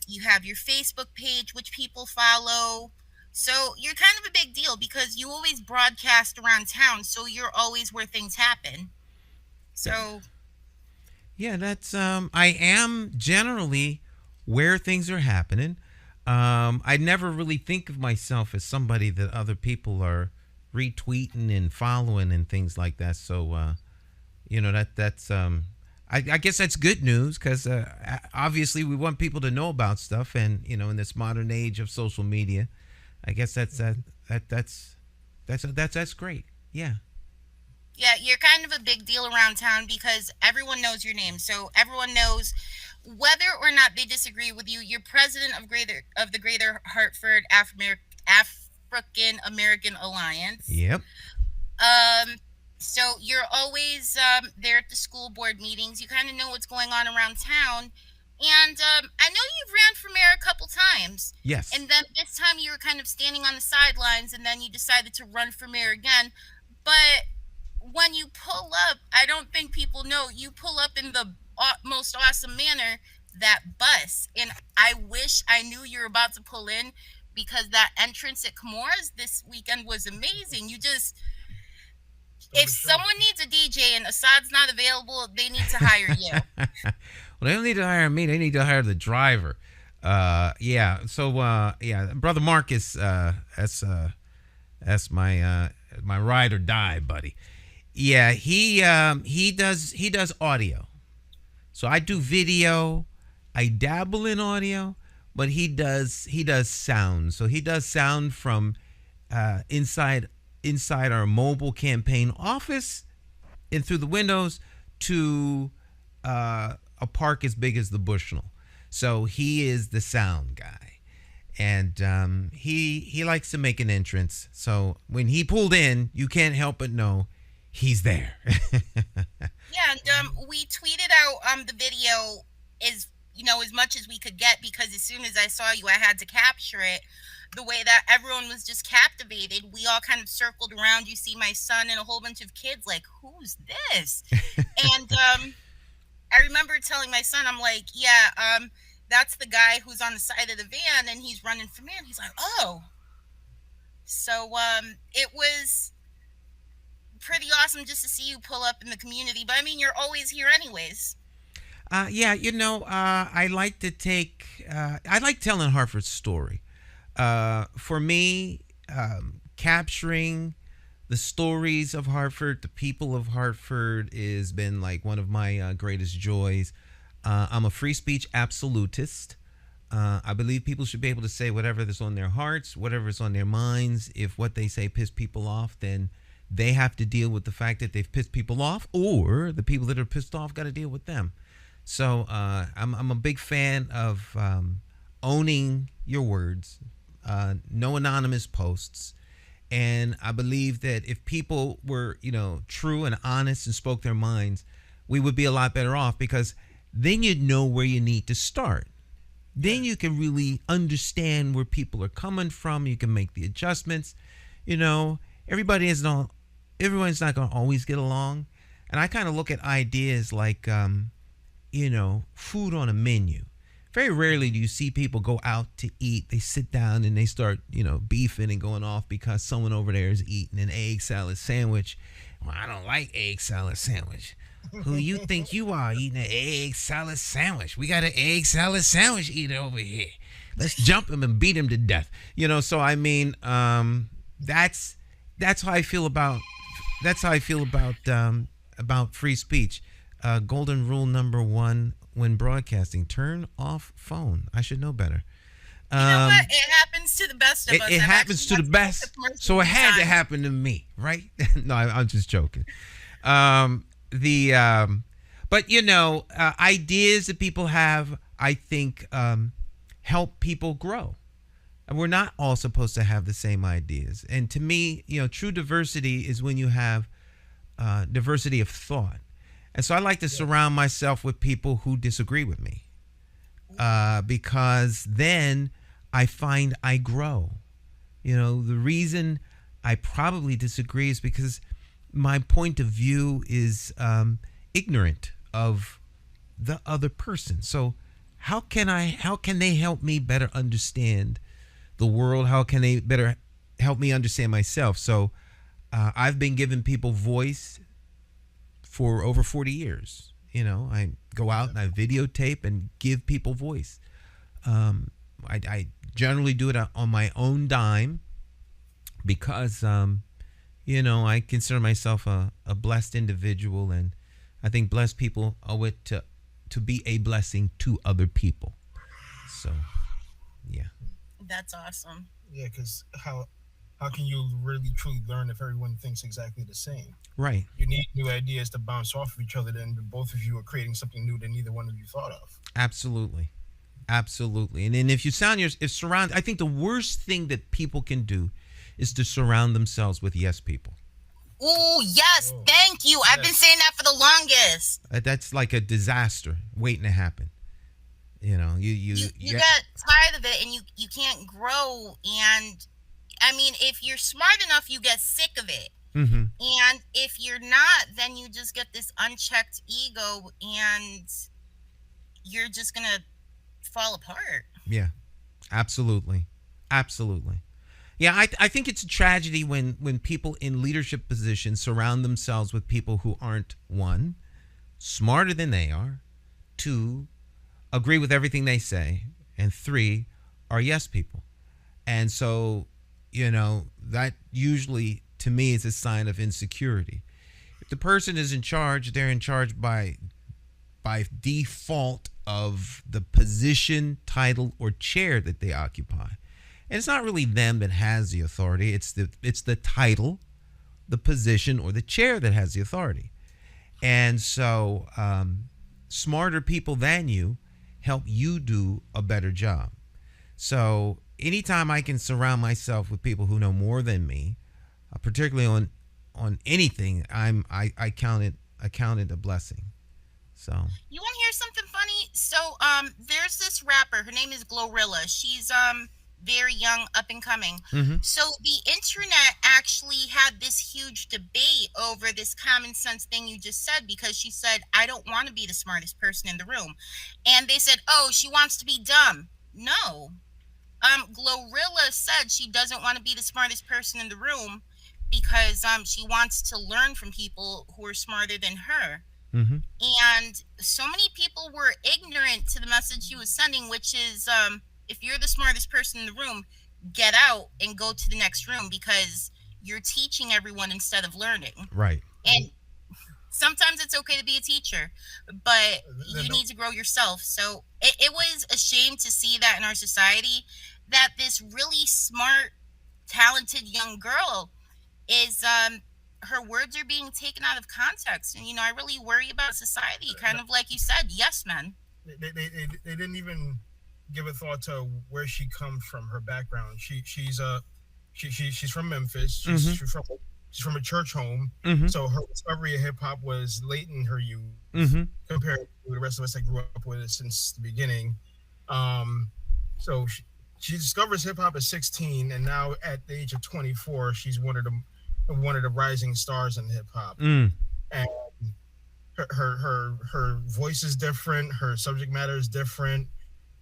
You have your Facebook page, which people follow. So you're kind of a big deal because you always broadcast around town, so you're always where things happen. So... Yeah, that's I am generally where things are happening. I never really think of myself as somebody that other people are retweeting and following and things like that. So, that's I guess that's good news because obviously we want people to know about stuff, and in this modern age of social media, I guess that's great. Yeah. Yeah, you're kind of a big deal around town because everyone knows your name. So everyone knows whether or not they disagree with you. You're president of the Greater Hartford African American Alliance. Yep. So you're always there at the school board meetings. You kind of know what's going on around town. And I know you've ran for mayor a couple times. Yes. And then this time you were kind of standing on the sidelines, and then you decided to run for mayor again. But when you pull up, I don't think people know, you pull up in the most awesome manner, that bus. And I wish I knew you were about to pull in because that entrance at Camora's this weekend was amazing. If someone needs a DJ and Assad's not available, they need to hire you. Well, they don't need to hire me. They need to hire the driver. Yeah. So, Brother Marcus, that's my ride or die buddy. Yeah, he does audio. So I do video. I dabble in audio, but he does sound. So he does sound from inside our mobile campaign office and through the windows to a park as big as the Bushnell. So he is the sound guy. And he likes to make an entrance. So when he pulled in, you can't help but know he's there. Yeah, and we tweeted out the video as much as we could get because as soon as I saw you, I had to capture it. The way that everyone was just captivated. We all kind of circled around. You see my son and a whole bunch of kids like, who's this? And I remember telling my son, I'm like, yeah, that's the guy who's on the side of the van and he's running for mayor. He's like, oh. So it was pretty awesome just to see you pull up in the community. But I mean, you're always here anyways. I like I like telling Hartford's story. For me, capturing the stories of Hartford, the people of Hartford has been like one of my greatest joys. I'm a free speech absolutist. I believe people should be able to say whatever is on their hearts, whatever is on their minds. If what they say piss people off, then they have to deal with the fact that they've pissed people off, or the people that are pissed off got to deal with them. So I'm a big fan of owning your words, no anonymous posts. And I believe that if people were, true and honest and spoke their minds, we would be a lot better off because then you'd know where you need to start. Then you can really understand where people are coming from. You can make the adjustments. Everyone's not going to always get along. And I kind of look at ideas like, food on a menu. Very rarely do you see people go out to eat. They sit down and they start, beefing and going off because someone over there is eating an egg salad sandwich. Well, I don't like egg salad sandwich. Who you think you are eating an egg salad sandwich? We got an egg salad sandwich eater over here. Let's jump him and beat him to death. So I mean, that's how I feel about about free speech. Golden rule number 1 when broadcasting: turn off phone. I should know better. You know what? It happens to the best of us. It happens to the best, so it had to happen to me, right? No, I'm just joking. But ideas that people have, I think, help people grow. And we're not all supposed to have the same ideas. And to me, true diversity is when you have diversity of thought. And so I like to surround myself with people who disagree with me, because then I find I grow. The reason I probably disagree is because my point of view is ignorant of the other person. So how can they help me better understand the world? How can they better help me understand myself? So I've been giving people voice for over 40 years. I go out and I videotape and give people voice. I generally do it on my own dime because, I consider myself a blessed individual, and I think blessed people owe it to be a blessing to other people. So, yeah. That's awesome. Yeah, because how can you really truly learn if everyone thinks exactly the same? Right. You need new ideas to bounce off of each other. Then both of you are creating something new that neither one of you thought of. Absolutely. And then if you I think the worst thing that people can do is to surround themselves with yes people. Oh, yes. Thank you. Yes. I've been saying that for the longest. That's like a disaster waiting to happen. You get tired of it, and you can't grow. And I mean, if you're smart enough, you get sick of it. Mm-hmm. And if you're not, then you just get this unchecked ego, and you're just gonna fall apart. Yeah, absolutely. Yeah, I think it's a tragedy when people in leadership positions surround themselves with people who aren't, one, smarter than they are, two, agree with everything they say, and three, are yes people. And so, that usually, to me, is a sign of insecurity. If the person is in charge, they're in charge by default of the position, title, or chair that they occupy. And it's not really them that has the authority. It's the title, the position, or the chair that has the authority. And so smarter people than you help you do a better job. So anytime I can surround myself with people who know more than me, particularly on anything, I count it a blessing. So you want to hear something funny? So there's this rapper. Her name is Glorilla. She's very young, up and coming. Mm-hmm. So the internet actually had this huge debate over this common sense thing you just said, because she said, I don't want to be the smartest person in the room. And they said, oh, she wants to be dumb. No. Glorilla said she doesn't want to be the smartest person in the room because she wants to learn from people who are smarter than her. Mm-hmm. And so many people were ignorant to the message she was sending, which is, if you're the smartest person in the room, get out and go to the next room, because you're teaching everyone instead of learning. Right. And sometimes it's okay to be a teacher, but you need to grow yourself. So it was a shame to see that in our society, that this really smart, talented young girl is, her words are being taken out of context. And, I really worry about society, kind of like you said, yes, men. They didn't even give a thought to where she comes from, her background. She's from Memphis. She's from a church home. Mm-hmm. So her discovery of hip hop was late in her youth, mm-hmm. compared to the rest of us that grew up with it since the beginning. So she discovers hip hop at 16, and now at the age of 24, she's one of the rising stars in hip hop. Mm. And her voice is different, her subject matter is different,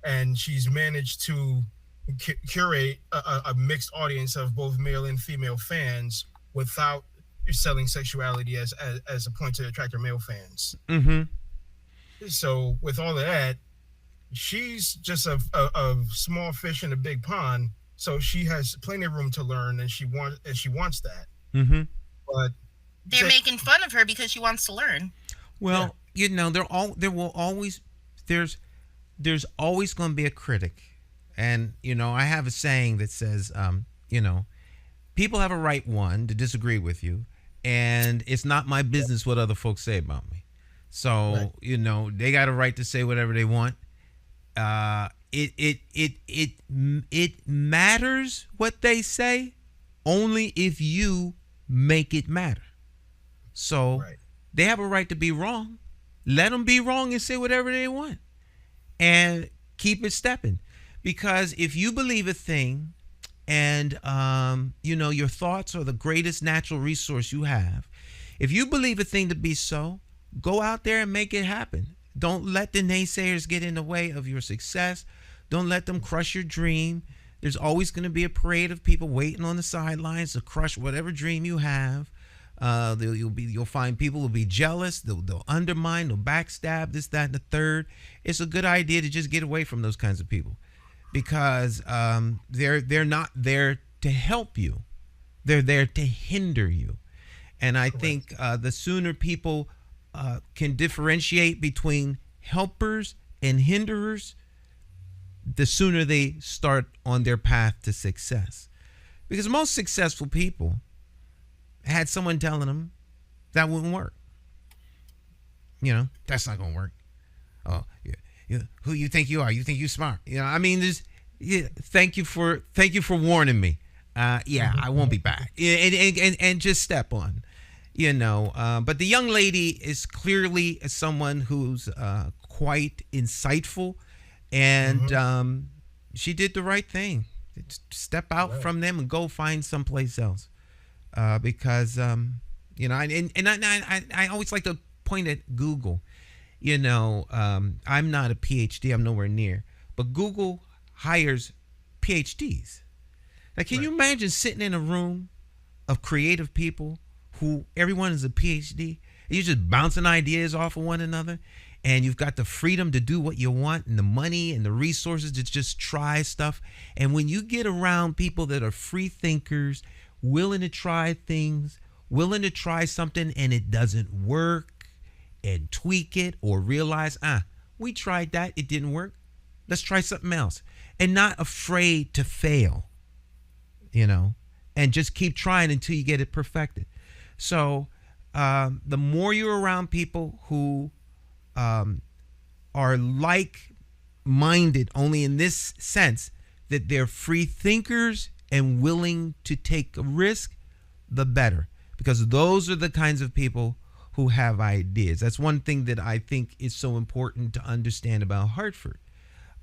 and she's managed to curate a mixed audience of both male and female fans without selling sexuality as a point to attract her male fans. Mm-hmm. So with all of that, she's just a small fish in a big pond. So she has plenty of room to learn, and she wants that. Mm-hmm. But they're making fun of her because she wants to learn. Well, there's always going to be a critic. And, I have a saying that says, people have a right, one, to disagree with you. And it's not my business what other folks say about me. So, they got a right to say whatever they want. It matters what they say only if you make it matter. So they have a right to be wrong. Let them be wrong and say whatever they want and keep it stepping. Because if you believe a thing and, your thoughts are the greatest natural resource you have, if you believe a thing to be so, go out there and make it happen. Don't let the naysayers get in the way of your success. Don't let them crush your dream. There's always going to be a parade of people waiting on the sidelines to crush whatever dream you have. You'll find people who'll be jealous. They'll undermine. They'll backstab. This, that, and the third. It's a good idea to just get away from those kinds of people, because they're not there to help you. They're there to hinder you. And I think the sooner people can differentiate between helpers and hinderers, the sooner they start on their path to success. Because most successful people had someone telling them that wouldn't work. That's not going to work. Oh, yeah. Who you think you are? You think you smart? Thank you for warning me. I won't be back. And just step on. But the young lady is clearly someone who's quite insightful, and she did the right thing. Step out from them and go find someplace else, because I always like to point at Google. I'm not a PhD. I'm nowhere near, but Google hires PhDs. Now, can you imagine sitting in a room of creative people who everyone is a PhD, and you're just bouncing ideas off of one another, and you've got the freedom to do what you want and the money and the resources to just try stuff. And when you get around people that are free thinkers, willing to try things, willing to try something and it doesn't work, and tweak it or realize, we tried that, it didn't work, let's try something else, and not afraid to fail, and just keep trying until you get it perfected. So the more you're around people who are like-minded only in this sense that they're free thinkers and willing to take a risk, the better. Because those are the kinds of people who have ideas. That's one thing that I think is so important to understand about Hartford.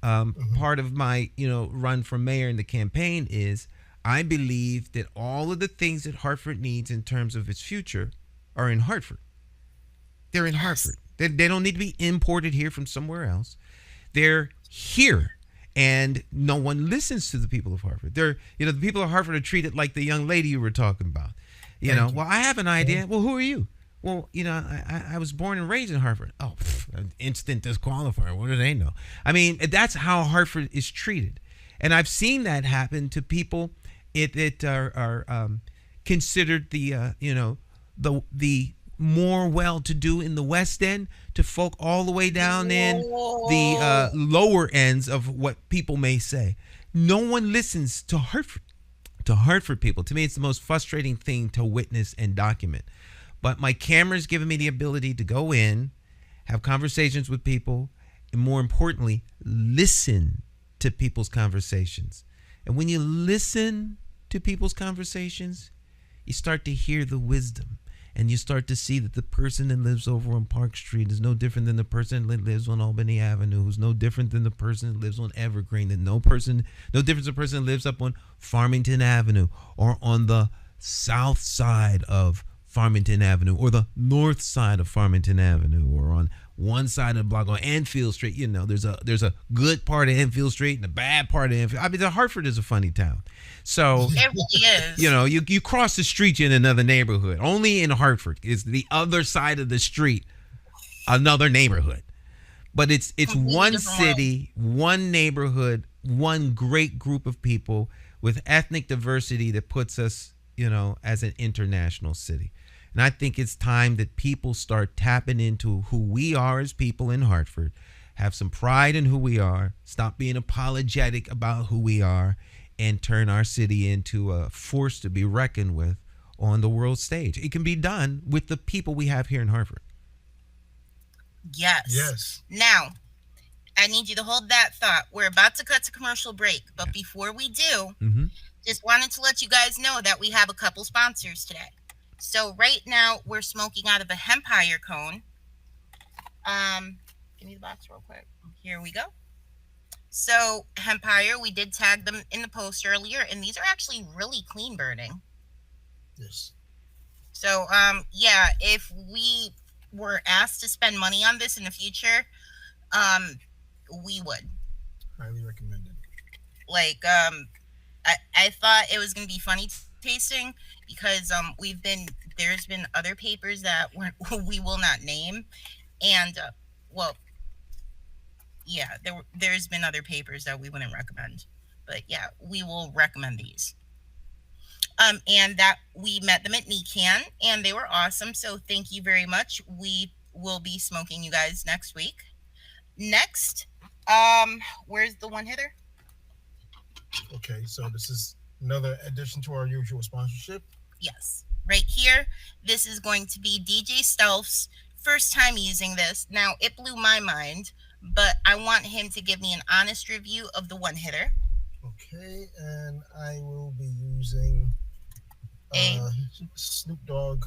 Part of my run for mayor in the campaign is I believe that all of the things that Hartford needs in terms of its future are in Hartford. They're in Hartford. They don't need to be imported here from somewhere else. They're here, and no one listens to the people of Hartford. The people of Hartford are treated like the young lady you were talking about. Well, I have an idea. Well, who are you? Well, I was born and raised in Hartford. Oh, instant disqualifier. What do they know? I mean, that's how Hartford is treated. And I've seen that happen to people that are considered the more well-to-do in the West End to folk all the way down in the lower ends of what people may say. No one listens to Hartford people. To me, it's the most frustrating thing to witness and document. But my camera's given me the ability to go in, have conversations with people, and more importantly, listen to people's conversations. And when you listen to people's conversations, you start to hear the wisdom, and you start to see that the person that lives over on Park Street is no different than the person that lives on Albany Avenue, who's no different than the person that lives on Evergreen, and no difference than the person that lives up on Farmington Avenue or on the south side of Farmington Avenue or the north side of Farmington Avenue or on one side of the block on Enfield Street. There's a good part of Enfield Street and a bad part of Enfield. I mean, Hartford is a funny town. So it really is. You cross the street, you're in another neighborhood. Only in Hartford is the other side of the street another neighborhood. But it's one city, one neighborhood, one great group of people with ethnic diversity that puts us, as an international city. And I think it's time that people start tapping into who we are as people in Hartford, have some pride in who we are, stop being apologetic about who we are, and turn our city into a force to be reckoned with on the world stage. It can be done with the people we have here in Hartford. Yes. Yes. Now, I need you to hold that thought. We're about to cut to commercial break, but before we do, just wanted to let you guys know that we have a couple sponsors today. So right now, we're smoking out of a Hempire cone. Give me the box real quick. Here we go. So Hempire, we did tag them in the post earlier, and these are actually really clean burning. Yes. So yeah, if we were asked to spend money on this in the future, we would. Highly recommended. Like I thought it was gonna be funny tasting because there's been other papers that we will not name, and well, yeah, there's been other papers that we wouldn't recommend, but yeah, we will recommend these. And that we met them at NECAN and they were awesome. So thank you very much. We will be smoking you guys next week. Next, where's the one hitter? Okay, so this is another addition to our usual sponsorship. Yes, right here. This is going to be DJ Stealth's first time using this. Now, it blew my mind, but I want him to give me an honest review of the one hitter. Okay, and I will be using a Snoop Dogg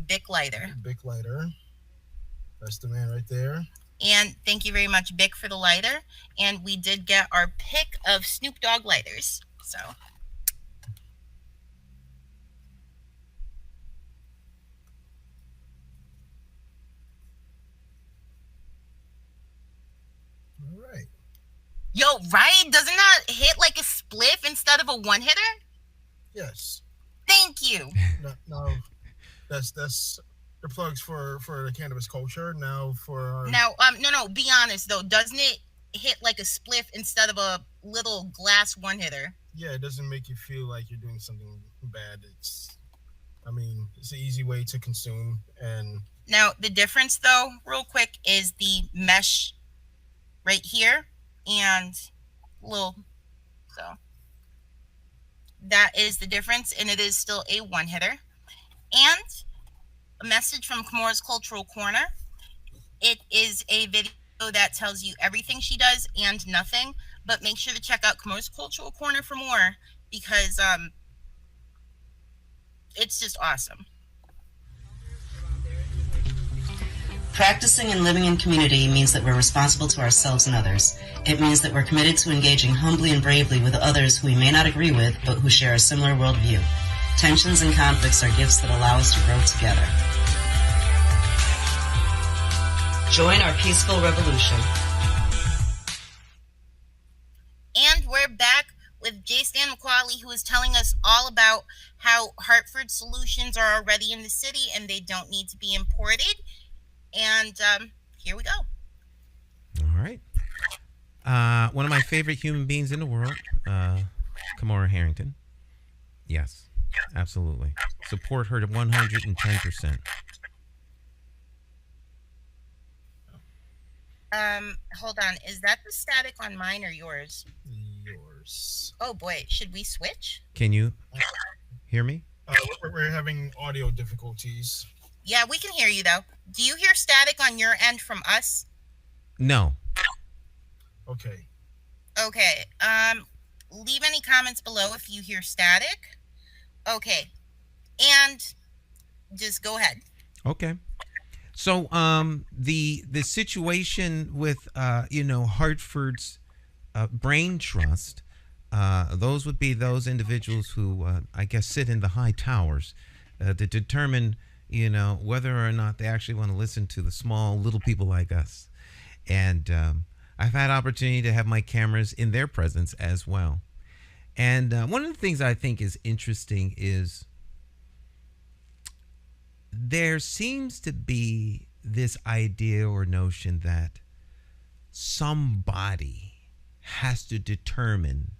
Bic lighter. Bic lighter. That's the man right there. And thank you very much, Bic, for the lighter. And we did get our pick of Snoop Dogg lighters. So. All right. Yo, right? Doesn't that hit like a spliff instead of a one hitter? Yes. Thank you. Now that's the plugs for the cannabis culture. Now for our... no. Be honest though. Doesn't it hit like a spliff instead of a little glass one hitter? Yeah, it doesn't make you feel like you're doing something bad. It's an easy way to consume. And now the difference though, real quick, is the mesh right here and little. So that is the difference, and it is still a one hitter. And a message from Kimura's Cultural Corner. It is a video that tells you everything she does and nothing, but make sure to check out Kimura's Cultural Corner for more because it's just awesome. Practicing and living in community means that we're responsible to ourselves and others. It means that we're committed to engaging humbly and bravely with others who we may not agree with, but who share a similar worldview. Tensions and conflicts are gifts that allow us to grow together. Join our peaceful revolution. And we're back with J. Stan McCauley, who is telling us all about how Hartford solutions are already in the city and they don't need to be imported. And here we go. All right. One of my favorite human beings in the world, Kimura Harrington. Yes, absolutely. Support her to 110%. Hold on. Is that the static on mine or yours? Yours. Oh boy, should we switch? Can you hear me? We're having audio difficulties. Yeah, we can hear you though. Do you hear static on your end from us? No. Okay. Okay. Leave any comments below if you hear static. Okay. And just go ahead. Okay. So the situation with Hartford's brain trust, those would be those individuals who I guess sit in the high towers to determine whether or not they actually want to listen to the small little people like us. And I've had opportunity to have my cameras in their presence as well. And one of the things I think is interesting is there seems to be this idea or notion that somebody has to determine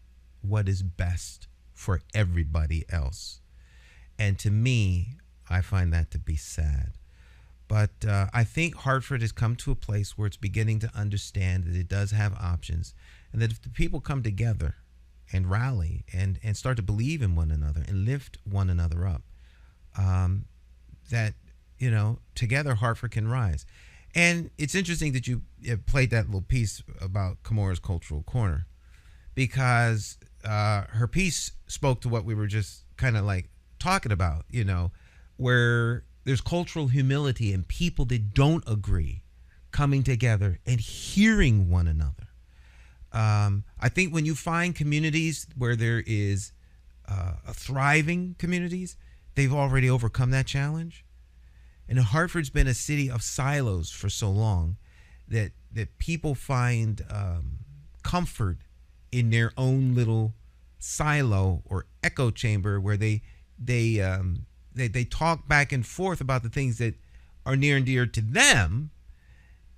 what is best for everybody else. And to me, I find that to be sad. But I think Hartford has come to a place where it's beginning to understand that it does have options, and that if the people come together and rally and start to believe in one another and lift one another up, that together Hartford can rise. And it's interesting that you played that little piece about Kamora's Cultural Corner, because her piece spoke to what we were just kind of like talking about, where there's cultural humility and people that don't agree coming together and hearing one another. I think when you find communities where there is a thriving communities, they've already overcome that challenge. And Hartford's been a city of silos for so long that people find comfort in their own little silo or echo chamber where they talk back and forth about the things that are near and dear to them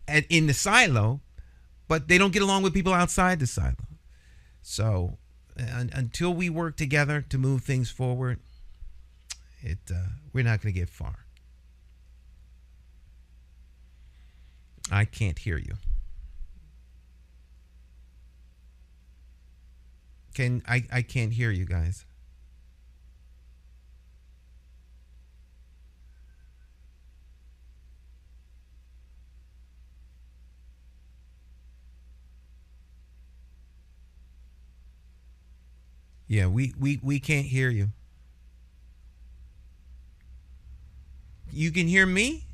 and in the silo, but they don't get along with people outside the silo. So until we work together to move things forward, we're not going to get far. I can't hear you. I can't hear you guys. Yeah, we can't hear you. You can hear me?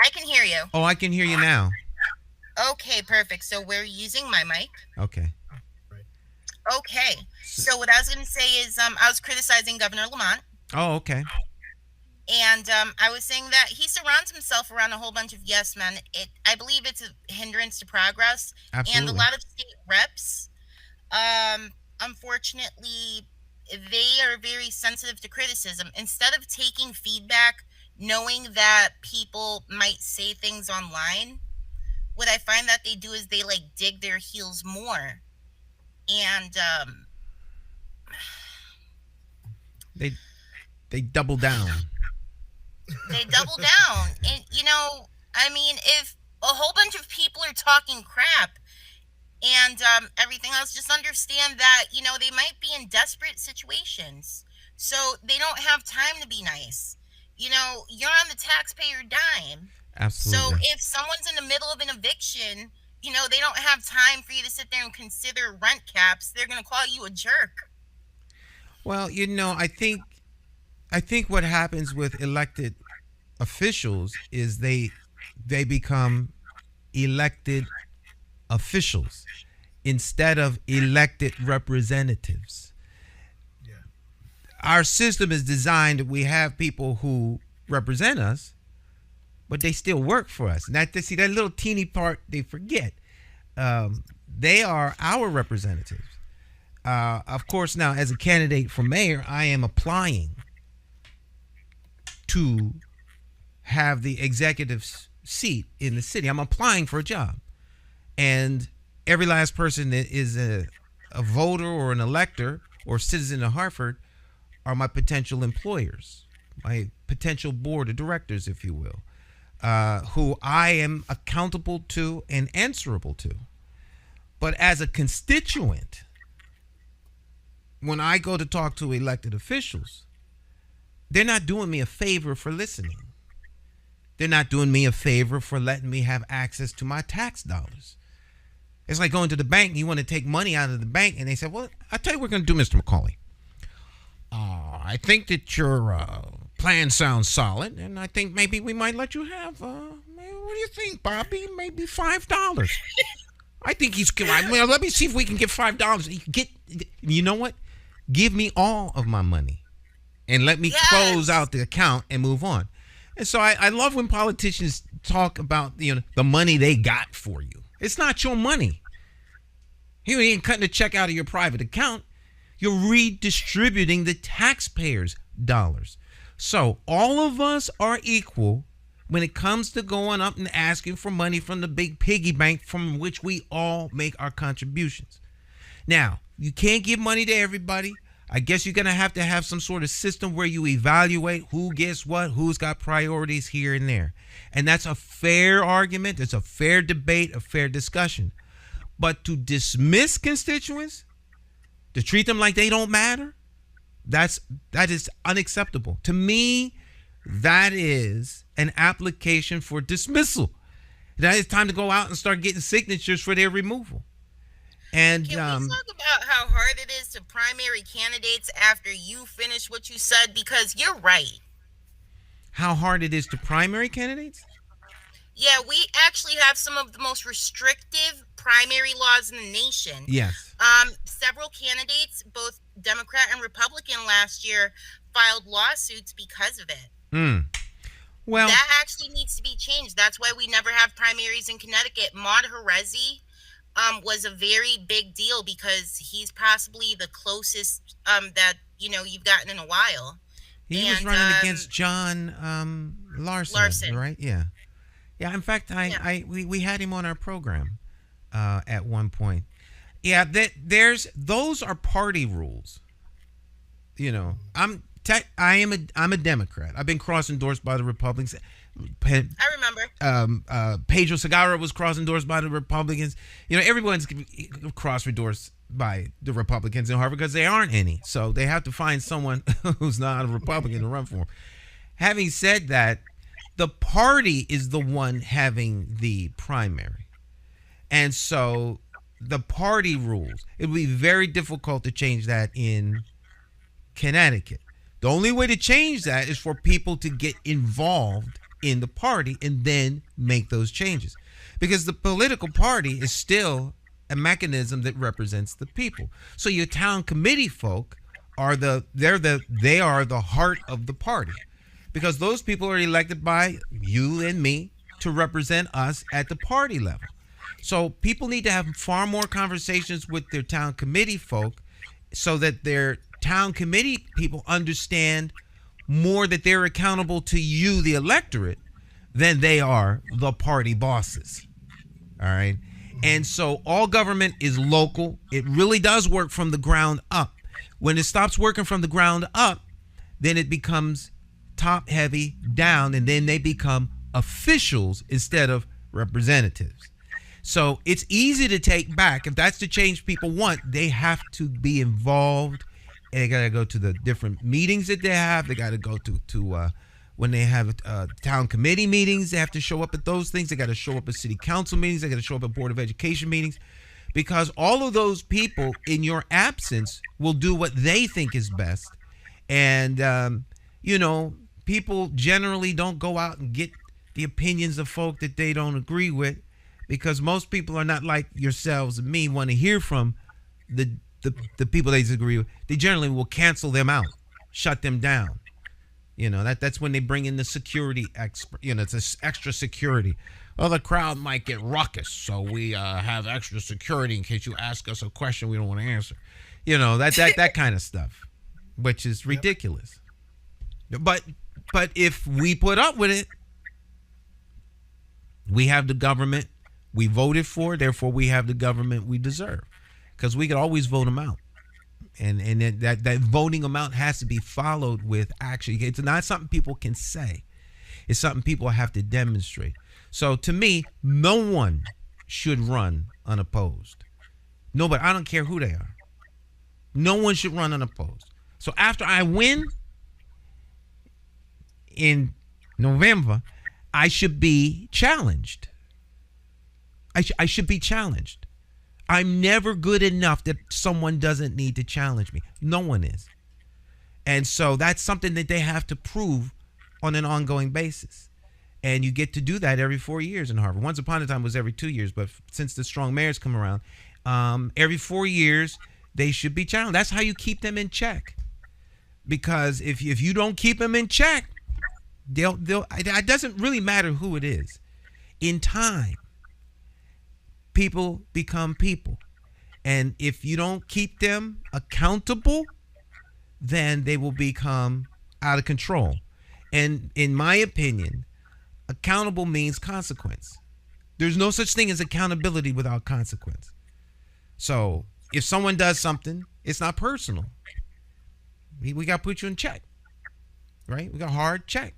I can hear you. Oh, I can hear you now. Okay, perfect. So we're using my mic. Okay. Okay. So what I was going to say is I was criticizing Governor Lamont. Oh, okay. And I was saying that he surrounds himself around a whole bunch of yes men. I believe it's a hindrance to progress. Absolutely. And a lot of state reps, unfortunately, they are very sensitive to criticism. Instead of taking feedback, knowing that people might say things online, what I find that they do is they dig their heels more. And they double down. They double down. And if a whole bunch of people are talking crap and everything else, just understand that they might be in desperate situations, so they don't have time to be nice. You're on the taxpayer dime. Absolutely. So if someone's in the middle of an eviction, they don't have time for you to sit there and consider rent caps. They're going to call you a jerk. Well, I think what happens with elected officials is they become elected officials instead of elected representatives. Yeah. Our system is designed that we have people who represent us, but they still work for us. And that little teeny part they forget. They are our representatives. Of course, now as a candidate for mayor, I am applying to have the executive seat in the city. I'm applying for a job. And every last person that is a voter or an elector or citizen of Hartford are my potential employers, my potential board of directors, if you will. Who I am accountable to and answerable to. But as a constituent, when I go to talk to elected officials, they're not doing me a favor for listening. They're not doing me a favor for letting me have access to my tax dollars. It's like going to the bank and you want to take money out of the bank and they say, well, I'll tell you what we're going to do, Mr. McCauley. I think that your plan sounds solid, and I think maybe we might let you have, what do you think, Bobby? Maybe $5. I think he's good. Well, let me see if we can get $5. You know what? Give me all of my money and let me close out the account and move on. And so I love when politicians talk about, the money they got for you. It's not your money. You ain't cutting a check out of your private account. You're redistributing the taxpayers' dollars. So all of us are equal when it comes to going up and asking for money from the big piggy bank from which we all make our contributions. Now, you can't give money to everybody. I guess you're going to have some sort of system where you evaluate who gets what, who's got priorities here and there. And that's a fair argument. It's a fair debate, a fair discussion. But to dismiss constituents, to treat them like they don't matter, that is unacceptable. To me, that is an application for dismissal. Now it's time to go out and start getting signatures for their removal. And can we talk about how hard it is to primary candidates after you finish what you said? Because you're right. How hard it is to primary candidates? Yeah, we actually have some of the most restrictive primary laws in the nation. Yes. Several candidates, both Democrat and Republican last year, filed lawsuits because of it. Well, that actually needs to be changed. That's why we never have primaries in Connecticut. Maud Herezi was a very big deal because he's possibly the closest that you've gotten in a while. He was running against John Larson, right? Yeah. In fact, we had him on our program at one point. Yeah, those are party rules. I'm a Democrat. I've been cross-endorsed by the Republicans. I remember. Pedro Segarra was cross-endorsed by the Republicans. Everyone's cross-endorsed by the Republicans in Harvard because there aren't any. So they have to find someone who's not a Republican to run for them. Having said that, the party is the one having the primary. And so the party rules, it would be very difficult to change that in Connecticut. The only way to change that is for people to get involved in the party and then make those changes. Because the political party is still a mechanism that represents the people. So your town committee folk are the heart of the party. Because those people are elected by you and me to represent us at the party level. So people need to have far more conversations with their town committee folk so that their town committee people understand more that they're accountable to you, the electorate, than they are the party bosses. All right. And so all government is local. It really does work from the ground up. When it stops working from the ground up, then it becomes top heavy down, and then they become officials instead of representatives. So it's easy to take back. If that's the change people want, they have to be involved, and they got to go to the different meetings that they have. They got to go to when they have town committee meetings, they have to show up at those things. They got to show up at city council meetings. They got to show up at Board of Education meetings, because all of those people in your absence will do what they think is best. And, people generally don't go out and get the opinions of folk that they don't agree with, because most people are not like yourselves and me, want to hear from the people they disagree with. They generally will cancel them out, shut them down. That's when they bring in the security expert. It's extra security. Well, the crowd might get ruckus, so we have extra security in case you ask us a question we don't want to answer. That kind of stuff, which is ridiculous. But if we put up with it, we have the government we voted for, therefore we have the government we deserve, because we could always vote them out. And that voting amount has to be followed with action. It's not something people can say. It's something people have to demonstrate. So to me, no one should run unopposed. Nobody. I don't care who they are. No one should run unopposed. So after I win in November, I should be challenged. I should be challenged. I'm never good enough that someone doesn't need to challenge me. No one is. And so that's something that they have to prove on an ongoing basis. And you get to do that every 4 years in Harvard. Once upon a time it was every 2 years, but since the strong mayors come around, every 4 years they should be challenged. That's how you keep them in check. Because if you don't keep them in check, it doesn't really matter who it is. In time, people become people. And if you don't keep them accountable, then they will become out of control. And in my opinion, accountable means consequence. There's no such thing as accountability without consequence. So if someone does something, it's not personal. We got to put you in check, right? We got a hard check.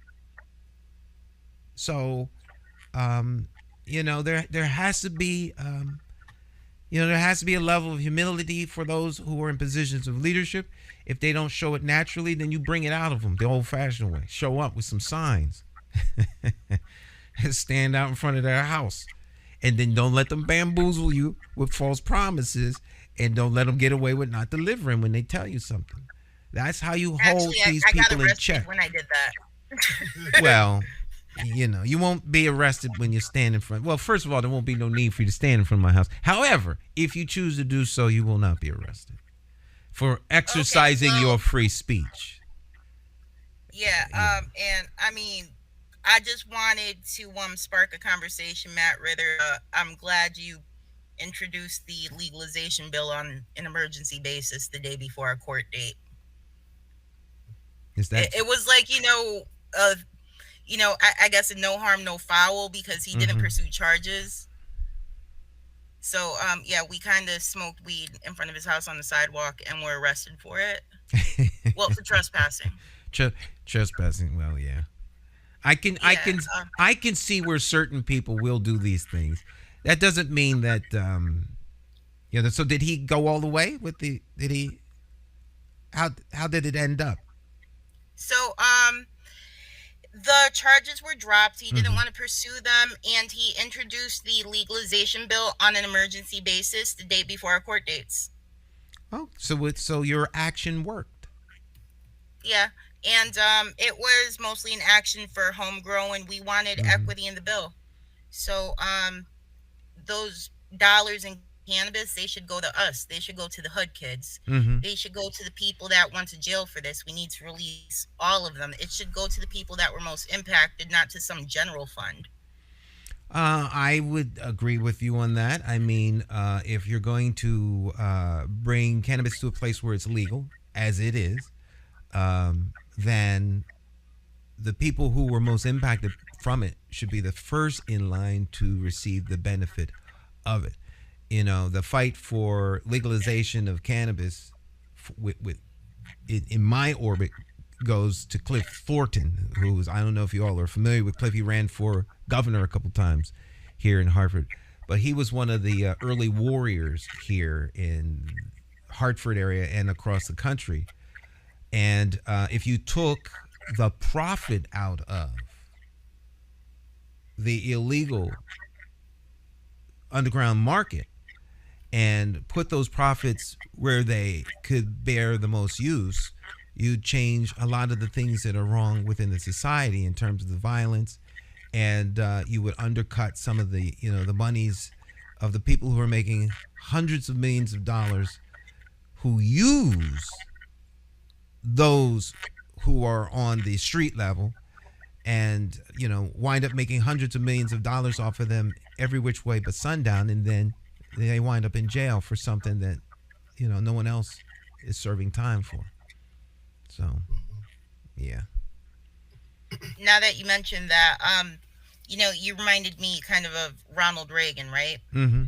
So, there has to be, there has to be a level of humility for those who are in positions of leadership. If they don't show it naturally, then you bring it out of them the old-fashioned way. Show up with some signs. stand out in front of their house, and then don't let them bamboozle you with false promises, and don't let them get away with not delivering when they tell you something. That's how you hold these people in check. When I did that. Well, you won't be arrested when you stand in front. Well, first of all, there won't be no need for you to stand in front of my house. However, if you choose to do so, you will not be arrested for exercising your free speech. Yeah, and I mean, I just wanted to spark a conversation, Matt Ritter. I'm glad you introduced the legalization bill on an emergency basis the day before our court date. Is that? It was like, I guess a no harm, no foul, because he didn't pursue charges. So, we kind of smoked weed in front of his house on the sidewalk and were arrested for it. Well, for trespassing. Trespassing. Well, yeah. I can see where certain people will do these things. That doesn't mean that. So did he go all the way with the? Did he? How did it end up? So, the charges were dropped. He didn't want to pursue them, and he introduced the legalization bill on an emergency basis the day before our court dates. Oh, so your action worked. Yeah, and it was mostly an action for homegrown, and we wanted equity in the bill. So, those dollars in cannabis, they should go to us. They should go to the hood kids. They should go to the people that went to jail for this. We need to release all of them. It should go to the people that were most impacted, not to some general fund. I would agree with you on that. I mean, if you're going to bring cannabis to a place where it's legal, as it is, then the people who were most impacted from it should be the first in line to receive the benefit of it. The fight for legalization of cannabis in my orbit goes to Cliff Thornton, who's, I don't know if you all are familiar with Cliff. He ran for governor a couple times here in Hartford, but he was one of the early warriors here in Hartford area and across the country. And if you took the profit out of the illegal underground market and put those profits where they could bear the most use, you'd change a lot of the things that are wrong within the society in terms of the violence, and you would undercut some of the the monies of the people who are making hundreds of millions of dollars, who use those who are on the street level, and wind up making hundreds of millions of dollars off of them every which way but sundown, and then they wind up in jail for something that no one else is serving time for. So yeah. Now that you mentioned that, you reminded me kind of Ronald Reagan, right?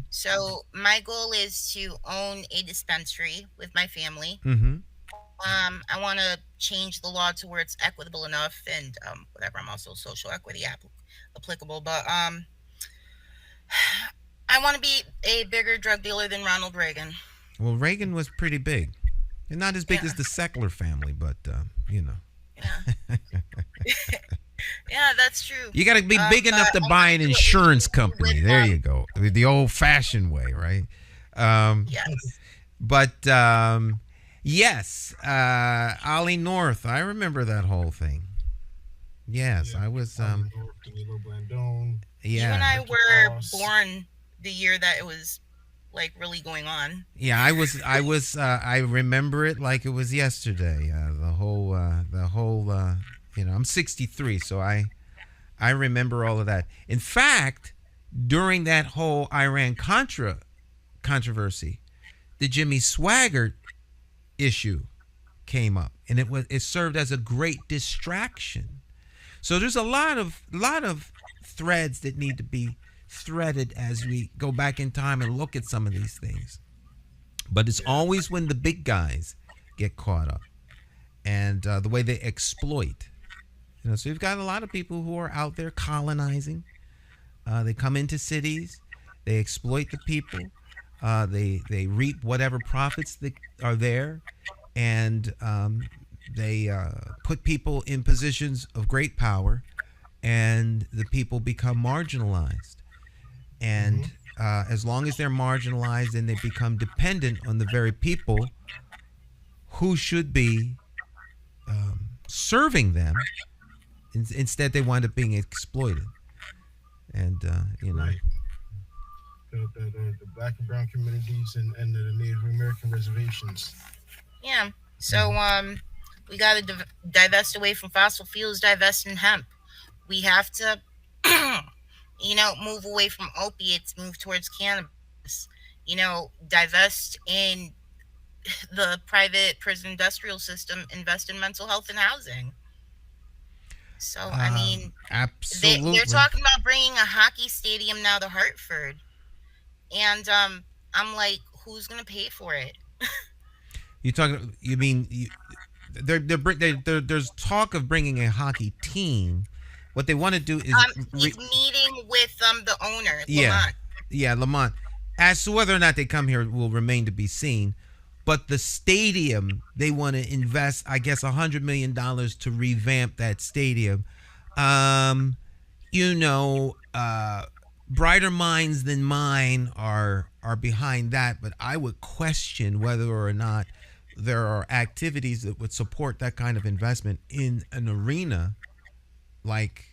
So my goal is to own a dispensary with my family. I want to change the law to where it's equitable enough, and whatever. I'm also social equity applicable, but I want to be a bigger drug dealer than Ronald Reagan. Well, Reagan was pretty big, and not as big as the Sackler family, but Yeah. Yeah, that's true. You got to be big enough to buy an insurance company. There you go, the old-fashioned way, right? Yes. But yes, Ollie North. I remember that whole thing. Yes, I was. You and I were born the year that it was like really going on. Yeah, I was. I remember it like it was yesterday. The whole. I'm 63, so I remember all of that. In fact, during that whole Iran-Contra controversy, the Jimmy Swaggart issue came up, and it served as a great distraction. So there's a lot of threads that need to be threaded as we go back in time and look at some of these things. But it's always when the big guys get caught up, and the way they exploit. So you've got a lot of people who are out there colonizing. They come into cities, they exploit the people, they reap whatever profits that are there, and they put people in positions of great power, and the people become marginalized. And as long as they're marginalized, then they become dependent on the very people who should be serving them. Instead, they wind up being exploited. And, you know. Right. The black and brown communities and the Native American reservations. Yeah. So we got to divest away from fossil fuels, divest in hemp. We have to, move away from opiates, move towards cannabis. Divest in the private prison industrial system, invest in mental health and housing. So, I mean, absolutely. They're talking about bringing a hockey stadium now to Hartford. And I'm like, who's going to pay for it? There's talk of bringing a hockey team. What they want to do is he's meeting with the owner, Lamont. Yeah, Lamont. As to whether or not they come here will remain to be seen. But the stadium, they want to invest, I guess, $100 million to revamp that stadium. Brighter minds than mine are behind that, but I would question whether or not there are activities that would support that kind of investment in an arena like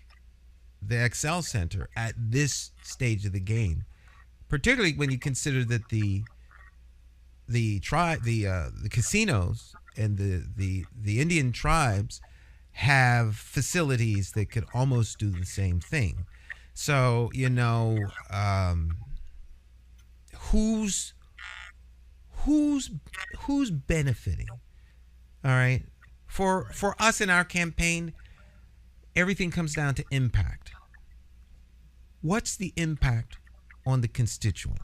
the Excel Center at this stage of the game, particularly when you consider that the casinos and the Indian tribes have facilities that could almost do the same thing. So, who's benefiting? All right. For us in our campaign, everything comes down to impact. What's the impact on the constituent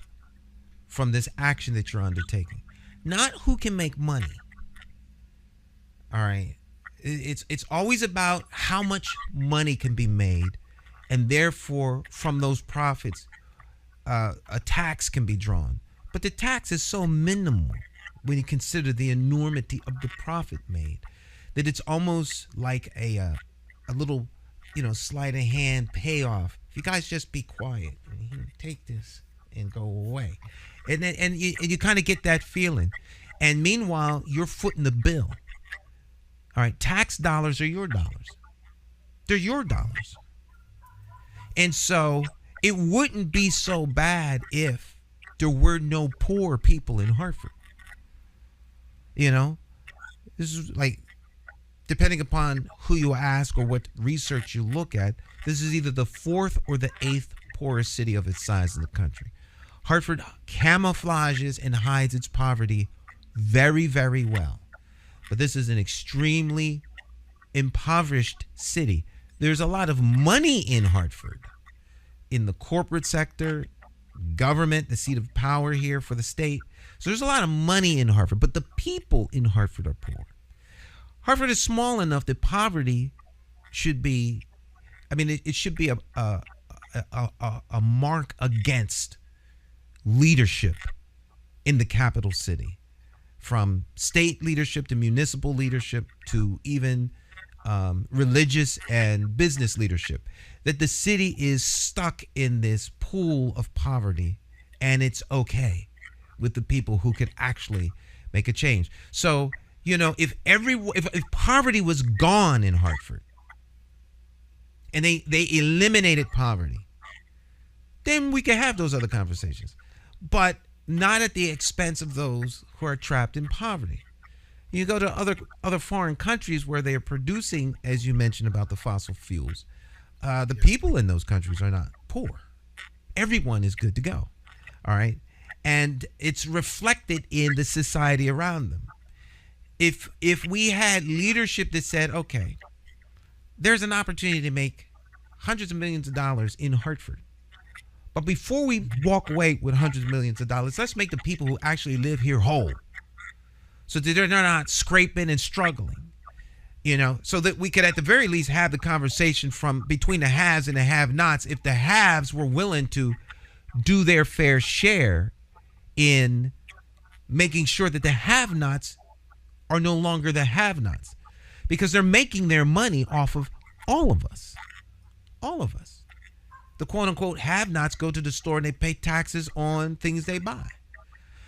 from this action that you're undertaking? Not who can make money. All right. It's always about how much money can be made, and therefore from those profits a tax can be drawn. But the tax is so minimal when you consider the enormity of the profit made that it's almost like a little, sleight of hand payoff. If you guys just be quiet, take this and go away. And you kind of get that feeling. And meanwhile, you're footing the bill. All right, tax dollars are your dollars. They're your dollars. And so it wouldn't be so bad if there were no poor people in Hartford. This is like, depending upon who you ask or what research you look at, this is either the 4th or the 8th poorest city of its size in the country. Hartford camouflages and hides its poverty very, very well. But this is an extremely impoverished city. There's a lot of money in Hartford, in the corporate sector, government, the seat of power here for the state. So there's a lot of money in Hartford, but the people in Hartford are poor. Hartford is small enough that poverty should be, it should be a mark against leadership in the capital city. From state leadership to municipal leadership to even religious and business leadership, that the city is stuck in this pool of poverty, and it's okay with the people who could actually make a change. So, if poverty was gone in Hartford and they eliminated poverty, then we could have those other conversations. But not at the expense of those who are trapped in poverty. You go to other foreign countries where they are producing, as you mentioned about the fossil fuels, the people in those countries are not poor. Everyone is good to go. All right. And it's reflected in the society around them. If we had leadership that said, okay, there's an opportunity to make hundreds of millions of dollars in Hartford, but before we walk away with hundreds of millions of dollars, let's make the people who actually live here whole, so that they're not scraping and struggling, so that we could at the very least have the conversation from between the haves and the have-nots. If the haves were willing to do their fair share in making sure that the have-nots are no longer the have-nots, because they're making their money off of all of us. All of us. The quote unquote have-nots go to the store and they pay taxes on things they buy.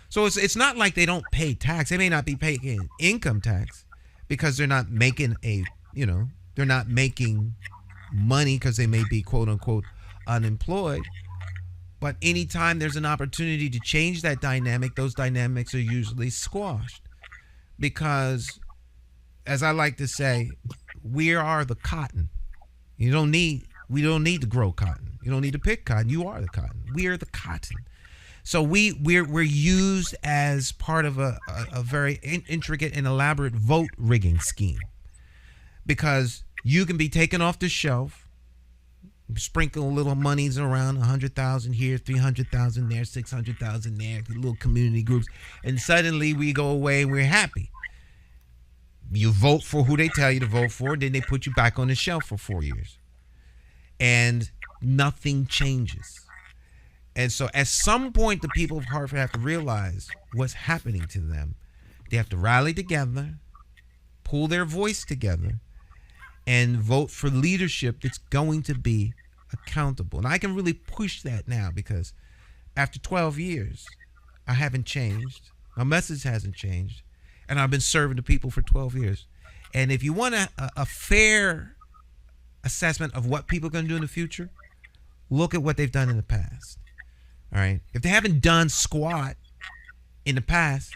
So it's not like they don't pay tax. They may not be paying income tax because they're not making they're not making money because they may be quote unquote unemployed. But anytime there's an opportunity to change that dynamic, those dynamics are usually squashed. Because, as I like to say, we are the cotton. We don't need to grow cotton. You don't need to pick cotton. You are the cotton. We are the cotton. So we're used as part of a very intricate and elaborate vote rigging scheme. Because you can be taken off the shelf, sprinkle little monies around, 100,000 here, 300,000 there, 600,000 there, little community groups, and suddenly we go away and we're happy. You vote for who they tell you to vote for, then they put you back on the shelf for 4 years. And nothing changes. And so at some point, the people of Hartford have to realize what's happening to them. They have to rally together, pull their voice together, and vote for leadership that's going to be accountable. And I can really push that now because after 12 years, I haven't changed. My message hasn't changed. And I've been serving the people for 12 years. And if you want a fair assessment of what people are going to do in the future, look at what they've done in the past. All right? If they haven't done squat in the past,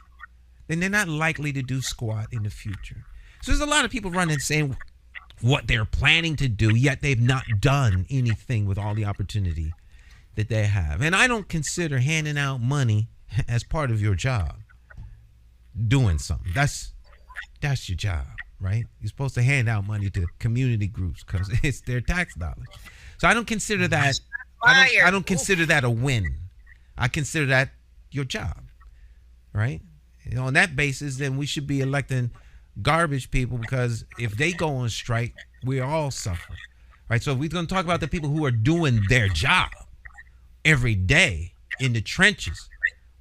then they're not likely to do squat in the future. So there's a lot of people running saying what they're planning to do, yet they've not done anything with all the opportunity that they have. And I don't consider handing out money as part of your job. Doing something. That's your job, right? You're supposed to hand out money to community groups because it's their tax dollars. So I don't consider that I don't consider that a win. I consider that your job. Right? On that basis, then we should be electing garbage people because if they go on strike, we all suffer. Right? So if we're going to talk about the people who are doing their job every day in the trenches,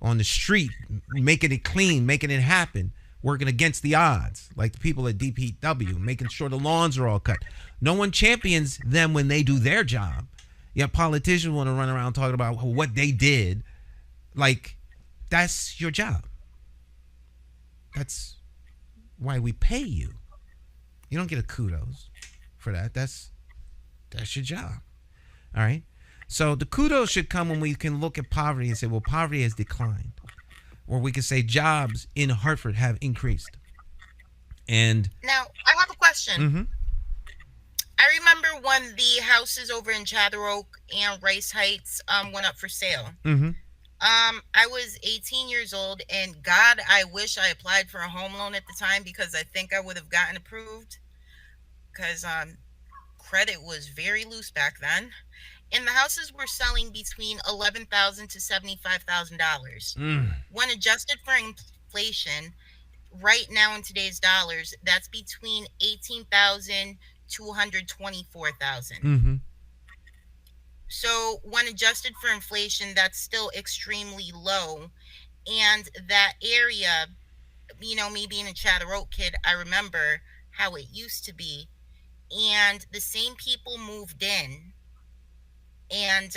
on the street, making it clean, making it happen, working against the odds, like the people at DPW, making sure the lawns are all cut. No one champions them when they do their job. Yet politicians want to run around talking about what they did. Like, that's your job. That's why we pay you. You don't get a kudos for that. That's your job. All right? So the kudos should come when we can look at poverty and say, well, poverty has declined. Or we can say jobs in Hartford have increased. And now, I have a question. Mm-hmm. I remember when the houses over in Chatham Oak and Rice Heights went up for sale. Mm-hmm. I was 18 years old, and God, I wish I applied for a home loan at the time because I think I would have gotten approved because credit was very loose back then. And the houses were selling between $11,000 to $75,000. When adjusted for inflation, right now in today's dollars, that's between $18,000 to $124,000. Mm-hmm. So when adjusted for inflation, that's still extremely low. And that area, me being a Chatham Oak kid, I remember how it used to be. And the same people moved in. And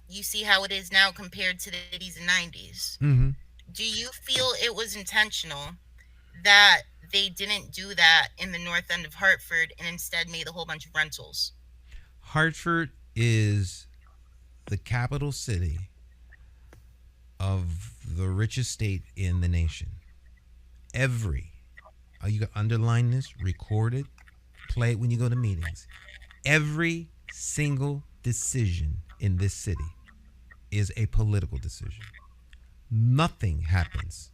you see how it is now compared to the 80s and 90s. Mm-hmm. Do you feel it was intentional that they didn't do that in the north end of Hartford and instead made a whole bunch of rentals? Hartford is the capital city of the richest state in the nation. You can underline this, record it, play it when you go to meetings. Every single decision in this city is a political decision. Nothing happens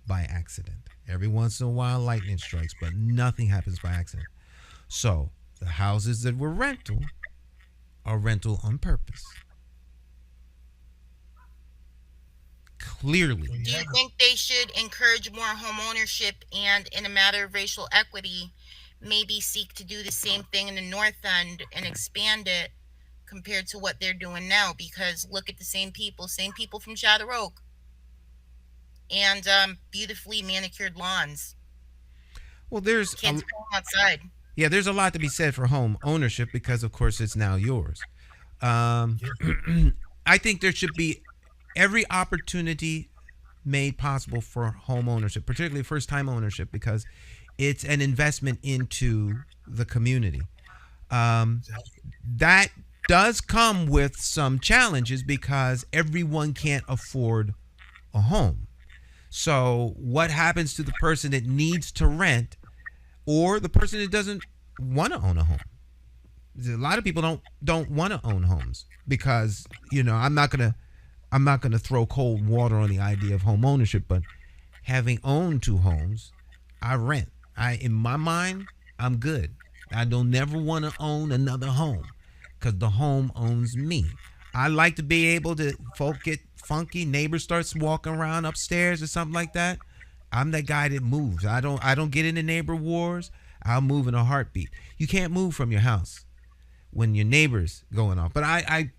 by accident. Every once in a while, lightning strikes, but nothing happens by accident. So the houses that were rental are rental on purpose. Clearly. Do you think they should encourage more home ownership and, in a matter of racial equity, maybe seek to do the same thing in the north end and expand it compared to what they're doing now? Because look at the same people from Chatham Oak, and beautifully manicured lawns. Well, there's kids playing outside. Yeah, there's a lot to be said for home ownership because, of course, it's now yours. I think there should be every opportunity made possible for home ownership, particularly first-time ownership, because it's an investment into the community. That does come with some challenges because everyone can't afford a home. So what happens to the person that needs to rent or the person that doesn't want to own a home? A lot of people don't want to own homes because, I'm not gonna throw cold water on the idea of home ownership, but having owned 2 homes, I rent. In my mind, I'm good. I don't never want to own another home because the home owns me. I like to be able to, folk get funky, neighbor starts walking around upstairs or something like that. I'm that guy that moves. I don't get into neighbor wars. I'll move in a heartbeat. You can't move from your house when your neighbor's going off. But I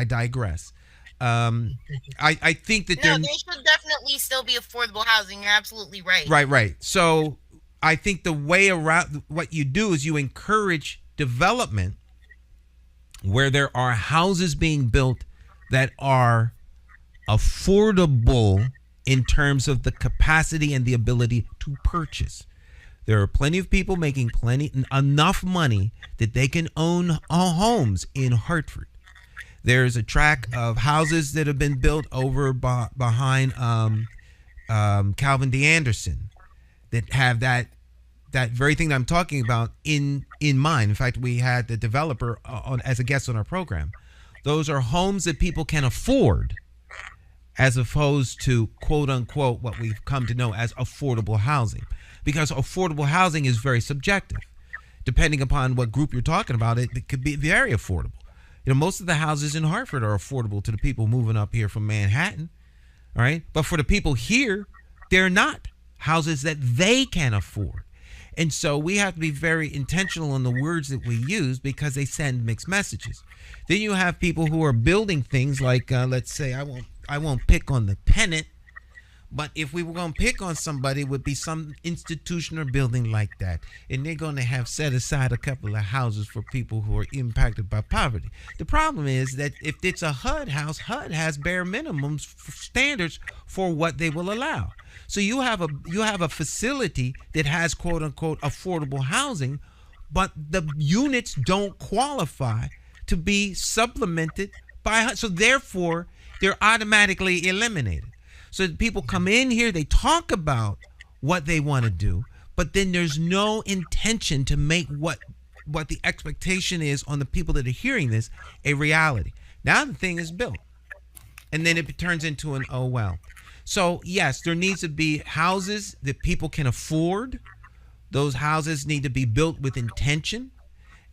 digress. I think that there should definitely still be affordable housing. You're absolutely right. Right. So I think the way around what you do is you encourage development where there are houses being built that are affordable in terms of the capacity and the ability to purchase. There are plenty of people making enough money that they can own homes in Hartford. There's a tract of houses that have been built over behind Calvin D. Anderson that have that very thing that I'm talking about in mind. In fact, we had the developer as a guest on our program. Those are homes that people can afford, as opposed to quote unquote what we've come to know as affordable housing, because affordable housing is very subjective. Depending upon what group you're talking about, it could be very affordable. Most of the houses in Hartford are affordable to the people moving up here from Manhattan. All right. But for the people here, they're not houses that they can afford. And so we have to be very intentional on the words that we use because they send mixed messages. Then you have people who are building things like, let's say, I won't pick on the tenant, but if we were going to pick on somebody, it would be some institution or building like that. And they're going to have set aside a couple of houses for people who are impacted by poverty. The problem is that if it's a HUD house, HUD has bare minimums standards for what they will allow. So you have a facility that has quote unquote affordable housing, but the units don't qualify to be supplemented by HUD. So therefore, they're automatically eliminated. So people come in here, they talk about what they want to do, but then there's no intention to make what the expectation is on the people that are hearing this a reality. Now the thing is built, and then it turns into an oh well. So yes, there needs to be houses that people can afford. Those houses need to be built with intention.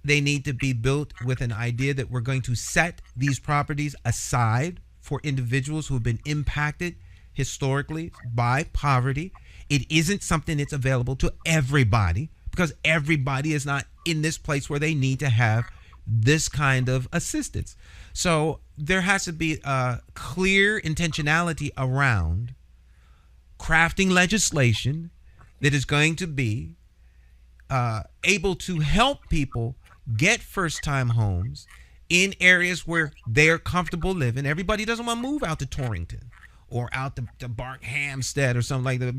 They need to be built with an idea that we're going to set these properties aside for individuals who have been impacted historically by poverty. It isn't something that's available to everybody because everybody is not in this place where they need to have this kind of assistance. So there has to be a clear intentionality around crafting legislation that is going to be able to help people get first-time homes in areas where they're comfortable living. Everybody doesn't want to move out to Torrington or out to Barkhamsted or something like that.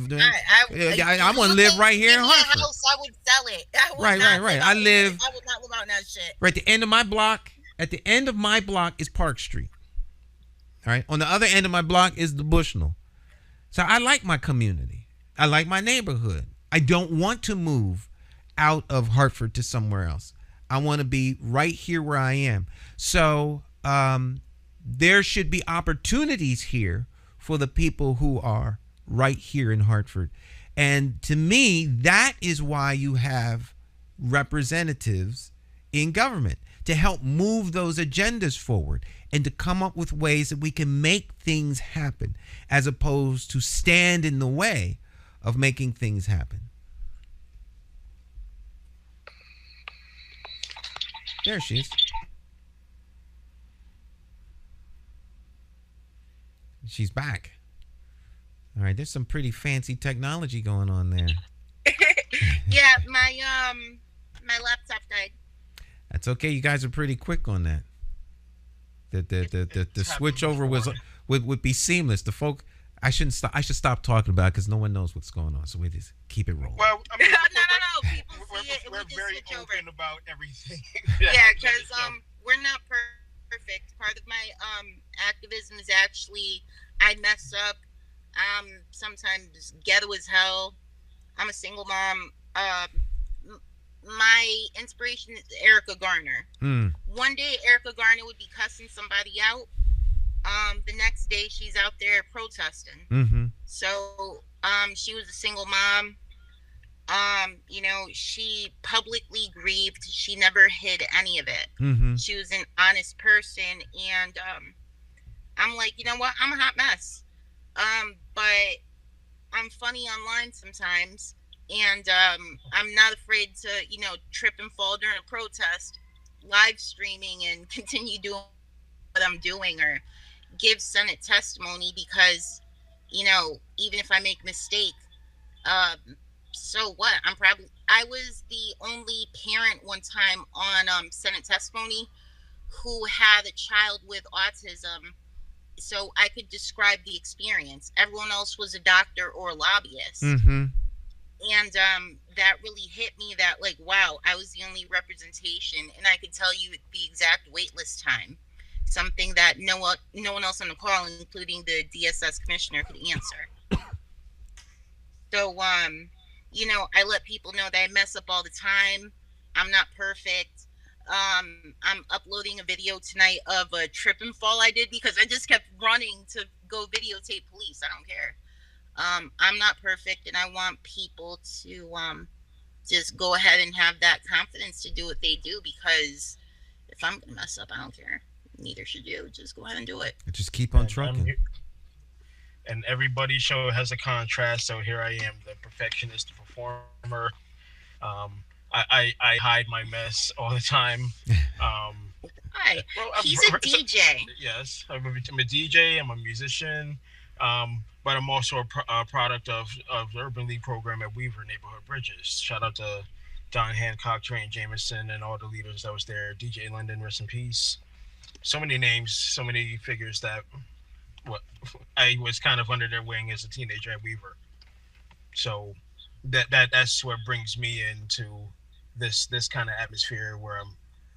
I want to live right here in Hartford. House, I would sell it. Right. I would not live out in that shit. Right, the end of my block. At the end of my block is Park Street. All right. On the other end of my block is the Bushnell. So I like my community. I like my neighborhood. I don't want to move out of Hartford to somewhere else. I want to be right here where I am. So there should be opportunities here for the people who are right here in Hartford. And to me, that is why you have representatives in government, to help move those agendas forward and to come up with ways that we can make things happen as opposed to stand in the way of making things happen. There she is. She's back. All right, there's some pretty fancy technology going on there. Yeah, My laptop died. That's okay. You guys are pretty quick on that. The switch over would be seamless. The folk, I should stop talking about it because no one knows what's going on. So we just keep it rolling. Well, I mean, no. People see it, and we're we just very switch over. open about everything. Yeah, because we're not perfect. Part of my activism is actually I mess up. Sometimes ghetto as hell. I'm a single mom. My inspiration is Erica Garner. One day Erica Garner would be cussing somebody out. The next day she's out there protesting. Mm-hmm. So she was a single mom. She publicly grieved. She never hid any of it. Mm-hmm. She was an honest person, and I'm like, you know what? I'm a hot mess. But I'm funny online sometimes, and I'm not afraid to, trip and fall during a protest, live streaming and continue doing what I'm doing, or give Senate testimony because, even if I make mistake, so what? I was the only parent one time on Senate testimony who had a child with autism, so I could describe the experience. Everyone else was a doctor or a lobbyist. Mm-hmm. And that really hit me that, like, wow, I was the only representation, and I could tell you the exact waitlist time, something that no one else on the call, including the DSS commissioner, could answer. So, I let people know that I mess up all the time. I'm not perfect. I'm uploading a video tonight of a trip and fall I did because I just kept running to go videotape police. I don't care. I'm not perfect, and I want people to just go ahead and have that confidence to do what they do, because if I'm gonna mess up, I don't care. Neither should you. Just go ahead and do it. Just keep on trucking. And everybody's show has a contrast, so here I am, the perfectionist, the performer. I hide my mess all the time. Hi. Well, he's a DJ. Yes, I'm a DJ. I'm a musician, but I'm also a product of the Urban League program at Weaver Neighborhood Bridges. Shout out to Don Hancock, Trey Jameson, and all the leaders that was there. DJ London, rest in peace. So many names, so many figures that I was kind of under their wing as a teenager at Weaver. So that's what brings me into this kind of atmosphere where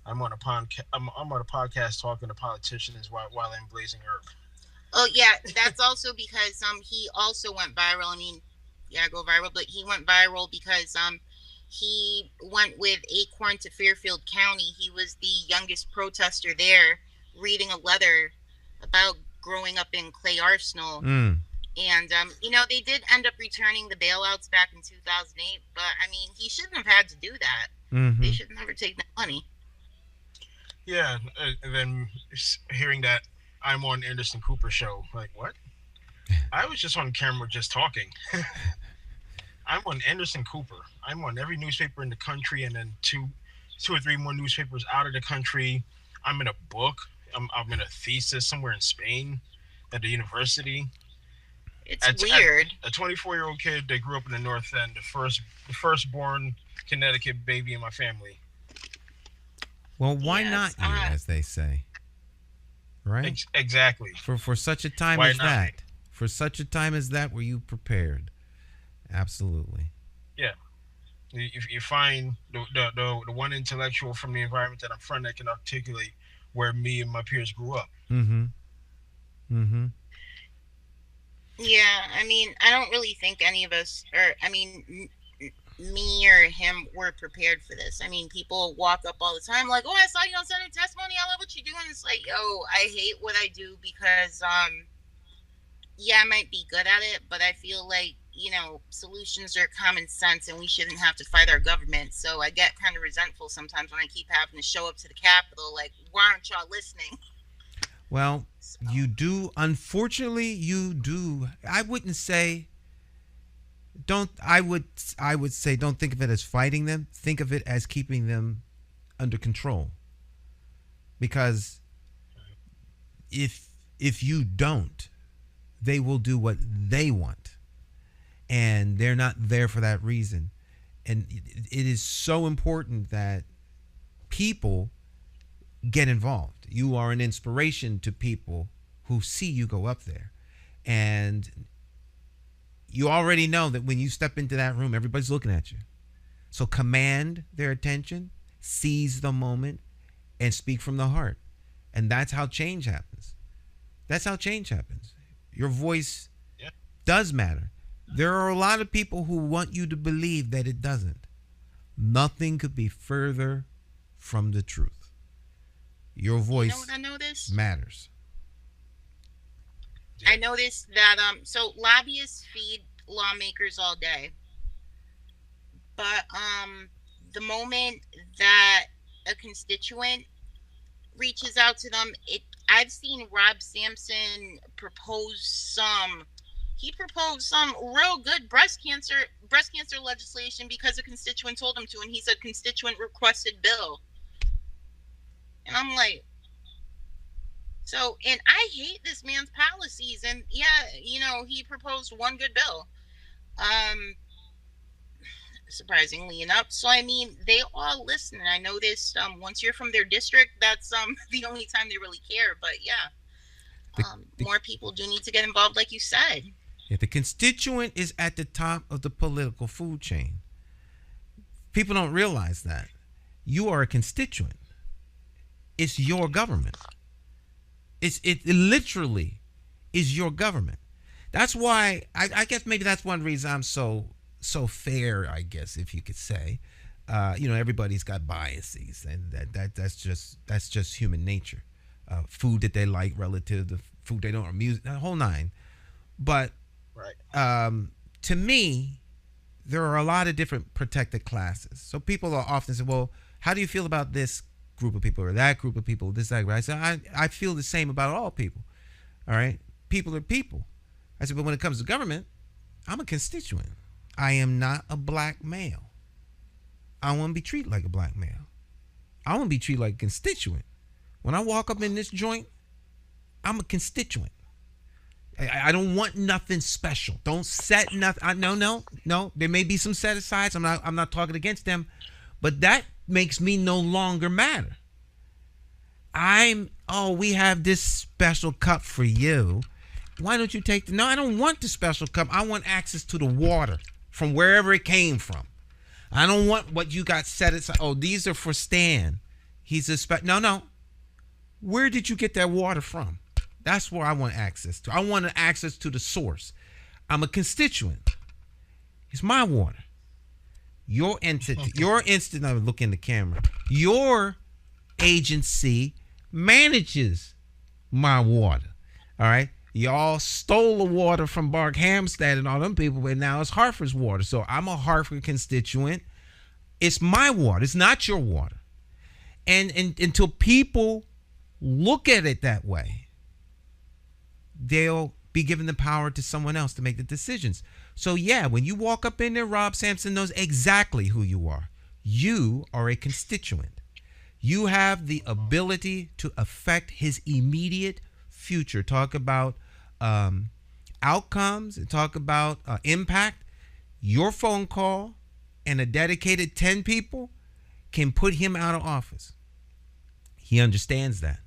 I'm on a podcast talking to politicians while I'm blazing herb. Oh yeah, that's also because he also went viral. I mean, yeah, go viral, but he went viral because he went with Acorn to Fairfield County. He was the youngest protester there, reading a letter about growing up in Clay Arsenal. And they did end up returning the bailouts back in 2008, but I mean, he shouldn't have had to do that. Mm-hmm. They should never take that money. Yeah, and then hearing that I'm on Anderson Cooper's show, like, what? I was just on camera just talking. I'm on Anderson Cooper. I'm on every newspaper in the country, and then two or three more newspapers out of the country. I'm in a book. I'm in a thesis somewhere in Spain at the university. It's weird. A 24-year-old kid that grew up in the North End, the firstborn Connecticut baby in my family. Well, why not you, as they say? Right? Exactly. For such a time Why as not? that. For such a time as that, were you prepared? Absolutely. Yeah. You find the one intellectual from the environment that I'm from that can articulate where me and my peers grew up. Mm-hmm. Mm-hmm. Yeah, I mean, I don't really think any of us, me or him, were prepared for this. I mean, people walk up all the time like, oh, I saw you on Senate testimony. I love what you're doing. It's like, yo, I hate what I do because, yeah, I might be good at it, but I feel like, solutions are common sense and we shouldn't have to fight our government. So I get kind of resentful sometimes when I keep having to show up to the Capitol like, why aren't y'all listening? Well, you do. Unfortunately, you do. I wouldn't say. I would say don't think of it as fighting them. Think of it as keeping them under control. Because if you don't, they will do what they want, and they're not there for that reason. And it is so important that people get involved. You are an inspiration to people who see you go up there. And you already know that when you step into that room, everybody's looking at you. So command their attention, seize the moment, and speak from the heart. And that's how change happens. That's how change happens. Your voice does matter. There are a lot of people who want you to believe that it doesn't. Nothing could be further from the truth. Your voice matters. I noticed that so lobbyists feed lawmakers all day. But the moment that a constituent reaches out to them, I've seen Rob Sampson propose some real good breast cancer legislation because a constituent told him to, and he said constituent requested bill. And I'm like, so, and I hate this man's policies, and he proposed one good bill. Surprisingly enough. So, I mean, they all listen. And I noticed once you're from their district, that's the only time they really care. But more people do need to get involved, like you said. Yeah, the constituent is at the top of the political food chain. People don't realize that. You are a constituent. It's your government. It literally is your government. That's why I guess maybe that's one reason I'm so fair, I guess, if you could say. Everybody's got biases, and that's just human nature. Food that they like relative to food they don't, or music, the whole nine. But to me, there are a lot of different protected classes. So people are often say, well, how do you feel about this group of people or that group of people, this, that, right? I said, I feel the same about all people. All right? People are people. I said, but when it comes to government, I'm a constituent. I am not a black male. I want to be treated like a black male. I want to be treated like a constituent. When I walk up in this joint, I'm a constituent. I don't want nothing special. Don't set nothing. No. There may be some set asides. I'm not talking against them, but that makes me no longer matter. We have this special cup for you. Why don't you take no, I don't want the special cup. I want access to the water from wherever it came from. I don't want what you got set aside. Oh, these are for Stan. He's a No. Where did you get that water from? That's where I want access to. I want access to the source. I'm a constituent. It's my water. Your entity, I would look in the camera. Your agency manages my water. All right. Y'all stole the water from Bark Hamstead and all them people, but now it's Hartford's water. So I'm a Hartford constituent. It's my water. It's not your water. And until people look at it that way, they'll be given the power to someone else to make the decisions. So yeah, when you walk up in there, Rob Sampson knows exactly who you are. You are a constituent. You have the ability to affect his immediate future. Talk about outcomes and talk about impact. Your phone call and a dedicated 10 people can put him out of office. He understands that.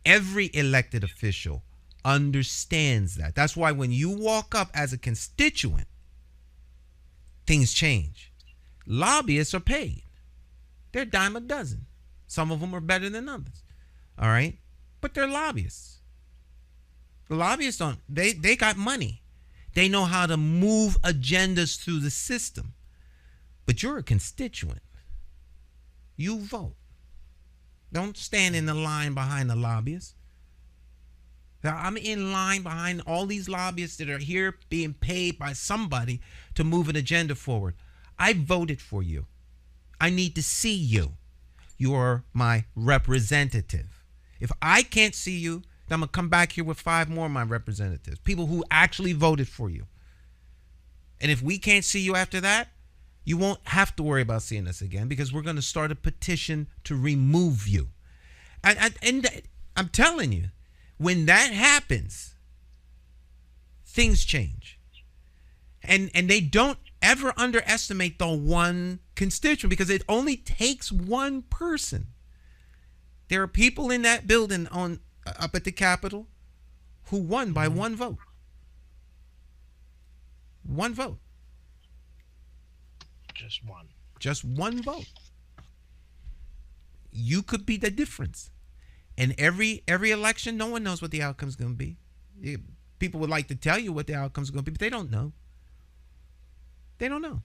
Every elected official understands that. That's why when you walk up as a constituent, things change. Lobbyists are paid. They're a dime a dozen. Some of them are better than others. All right? But they're lobbyists. The lobbyists they got money. They know how to move agendas through the system. But you're a constituent. You vote. Don't stand in the line behind the lobbyists. I'm in line behind all these lobbyists that are here being paid by somebody to move an agenda forward. I voted for you. I need to see you. You're my representative. If I can't see you, then I'm going to come back here with 5 more of my representatives, people who actually voted for you. And if we can't see you after that, you won't have to worry about seeing us again, because we're going to start a petition to remove you. And I'm telling you, when that happens, things change. And they don't ever underestimate the one constituent, because it only takes one person. There are people in that building up at the Capitol who won by one vote. One vote. Just one. Just one vote. You could be the difference. And every election, no one knows what the outcome's going to be. People would like to tell you what the outcome's going to be, but they don't know. They don't know.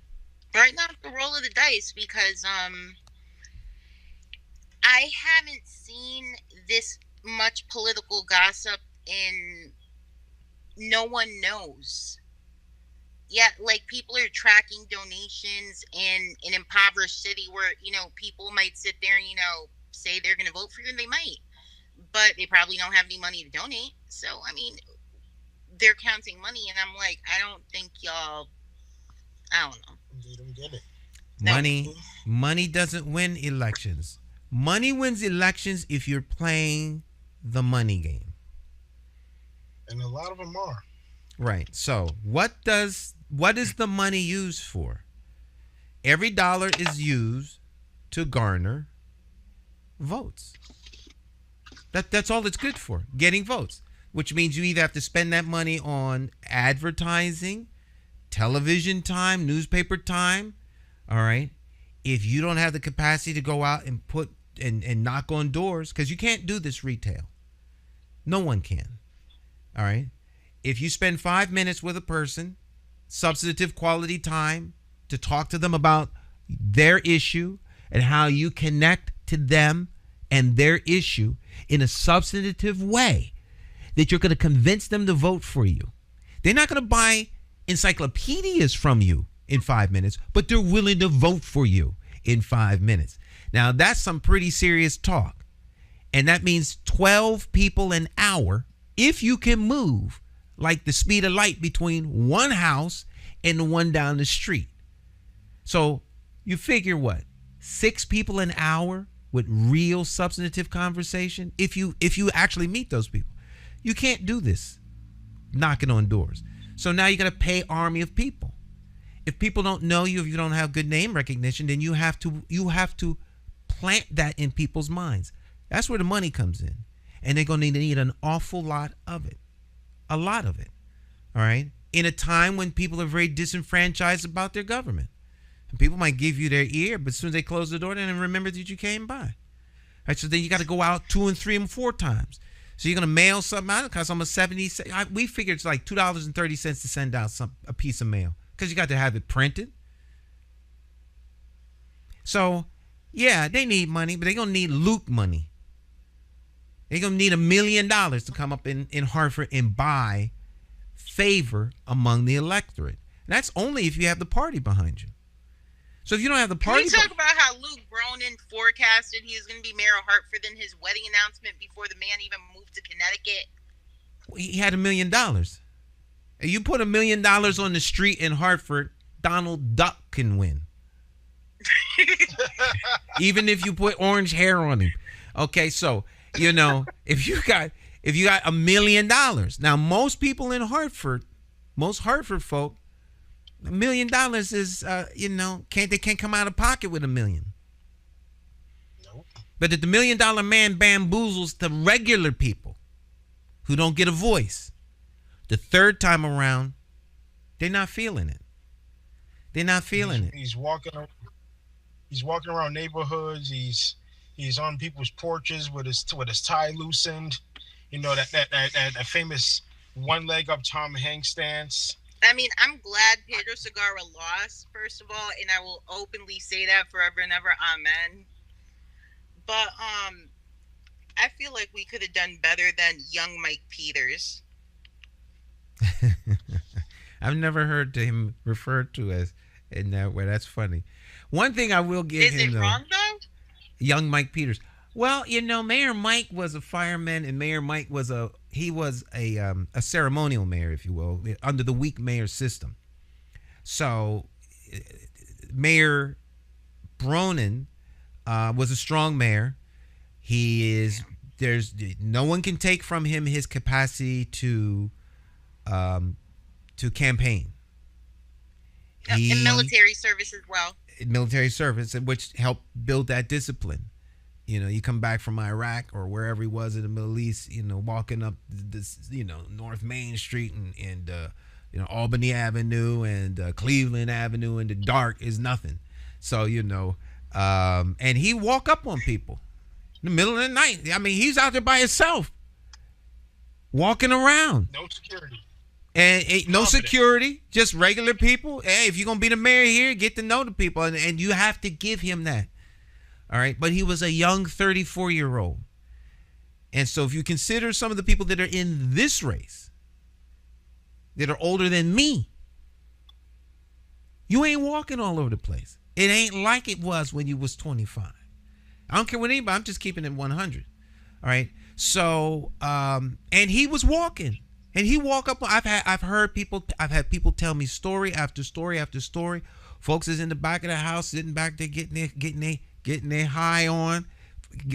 Right now, it's the roll of the dice, because I haven't seen this much political gossip, and no one knows. Yeah, like, people are tracking donations in an impoverished city where, people might sit there and, say they're going to vote for you, and they might. But they probably don't have any money to donate. So, I mean, they're counting money, and I'm like, I don't think y'all, I don't know. They don't get it. Money doesn't win elections. Money wins elections if you're playing the money game. And a lot of them are. Right. So what is the money used for? Every dollar is used to garner votes. That's all it's good for, getting votes, which means you either have to spend that money on advertising, television time, newspaper time. All right. If you don't have the capacity to go out and put and knock on doors, because you can't do this retail. No one can. All right. If you spend 5 minutes with a person, substantive quality time, to talk to them about their issue and how you connect to them and their issue in a substantive way, that you're going to convince them to vote for you. They're not going to buy encyclopedias from you in 5 minutes, but they're willing to vote for you in 5 minutes. Now, that's some pretty serious talk. And that means 12 people an hour if you can move like the speed of light between one house and the one down the street. So you figure what? 6 people an hour with real substantive conversation, if you actually meet those people. You can't do this knocking on doors. So now you got to pay army of people. If people don't know you, if you don't have good name recognition, then you have to plant that in people's minds. That's where the money comes in. And they're going to need an awful lot of it. A lot of it. All right? In a time when people are very disenfranchised about their government. And people might give you their ear, but as soon as they close the door, they don't remember that you came by. All right? So then you got to go out 2 and 3 and 4 times. So you're going to mail something out. It costs almost 70 cents. We figured it's like $2.30 to send out a piece of mail. Because you got to have it printed. So, yeah, they need money, but they're going to need Luke money. They're going to need $1 million to come up in Hartford and buy favor among the electorate. And that's only if you have the party behind you. So if you don't have the party... Can we talk about how Luke Bronin forecasted he was going to be mayor of Hartford in his wedding announcement before the man even moved to Connecticut? He had $1 million. You put $1 million on the street in Hartford, Donald Duck can win. Even if you put orange hair on him. Okay, so, if you got $1 million. Now, most people in Hartford, most Hartford folk, $1 million is, they can't come out of pocket with $1 million. Nope. But if the $1 million man bamboozles the regular people who don't get a voice, the third time around, they're not feeling it. They're not feeling it. He's walking around neighborhoods. He's on people's porches with his tie loosened. That famous one leg up Tom Hanks stance. I mean, I'm glad Pedro Segarra lost, first of all, and I will openly say that forever and ever. Amen. But I feel like we could have done better than young Mike Peters. I've never heard him referred to as in that way. That's funny. One thing I will give him, Is it wrong, though? Young Mike Peters. Well, Mayor Mike was a fireman, and Mayor Mike was a ceremonial mayor, if you will, under the weak mayor system. So Mayor Bronin was a strong mayor. There's no one can take from him his capacity to campaign. In military service as well. Military service, which helped build that discipline. You know, you come back from Iraq or wherever he was in the Middle East, you know, walking up this, you know, North Main Street and you know, Albany Avenue and Cleveland Avenue in the dark is nothing. So, you know, and he walk up on people in the middle of the night. I mean, he's out there by himself, walking around. No security. And no security, just regular people. Hey, if you're going to be the mayor here, get to know the people. And you have to give him that. All right. But he was a young 34-year-old. And so if you consider some of the people that are in this race that are older than me, you ain't walking all over the place. It ain't like it was when you was 25. I don't care what anybody, I'm just keeping it 100. All right. So, and he was walking. And he walk up. I've had people tell me story after story after story. Folks is in the back of the house, sitting back there, getting their high on,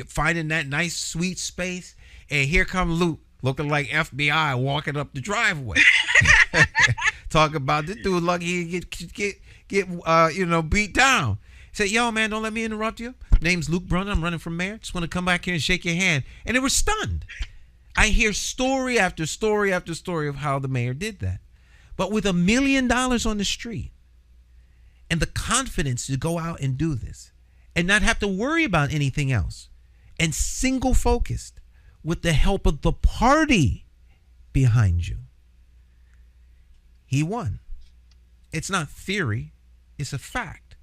finding that nice sweet space. And here come Luke, looking like FBI, walking up the driveway. Talk about this dude lucky he get beat down. He said, "Yo, man, don't let me interrupt you. Name's Luke Brunner. I'm running for mayor. Just want to come back here and shake your hand." And they were stunned. I hear story after story after story of how the mayor did that. But with $1 million on the street and the confidence to go out and do this and not have to worry about anything else and single focused with the help of the party behind you, he won. It's not theory. It's a fact.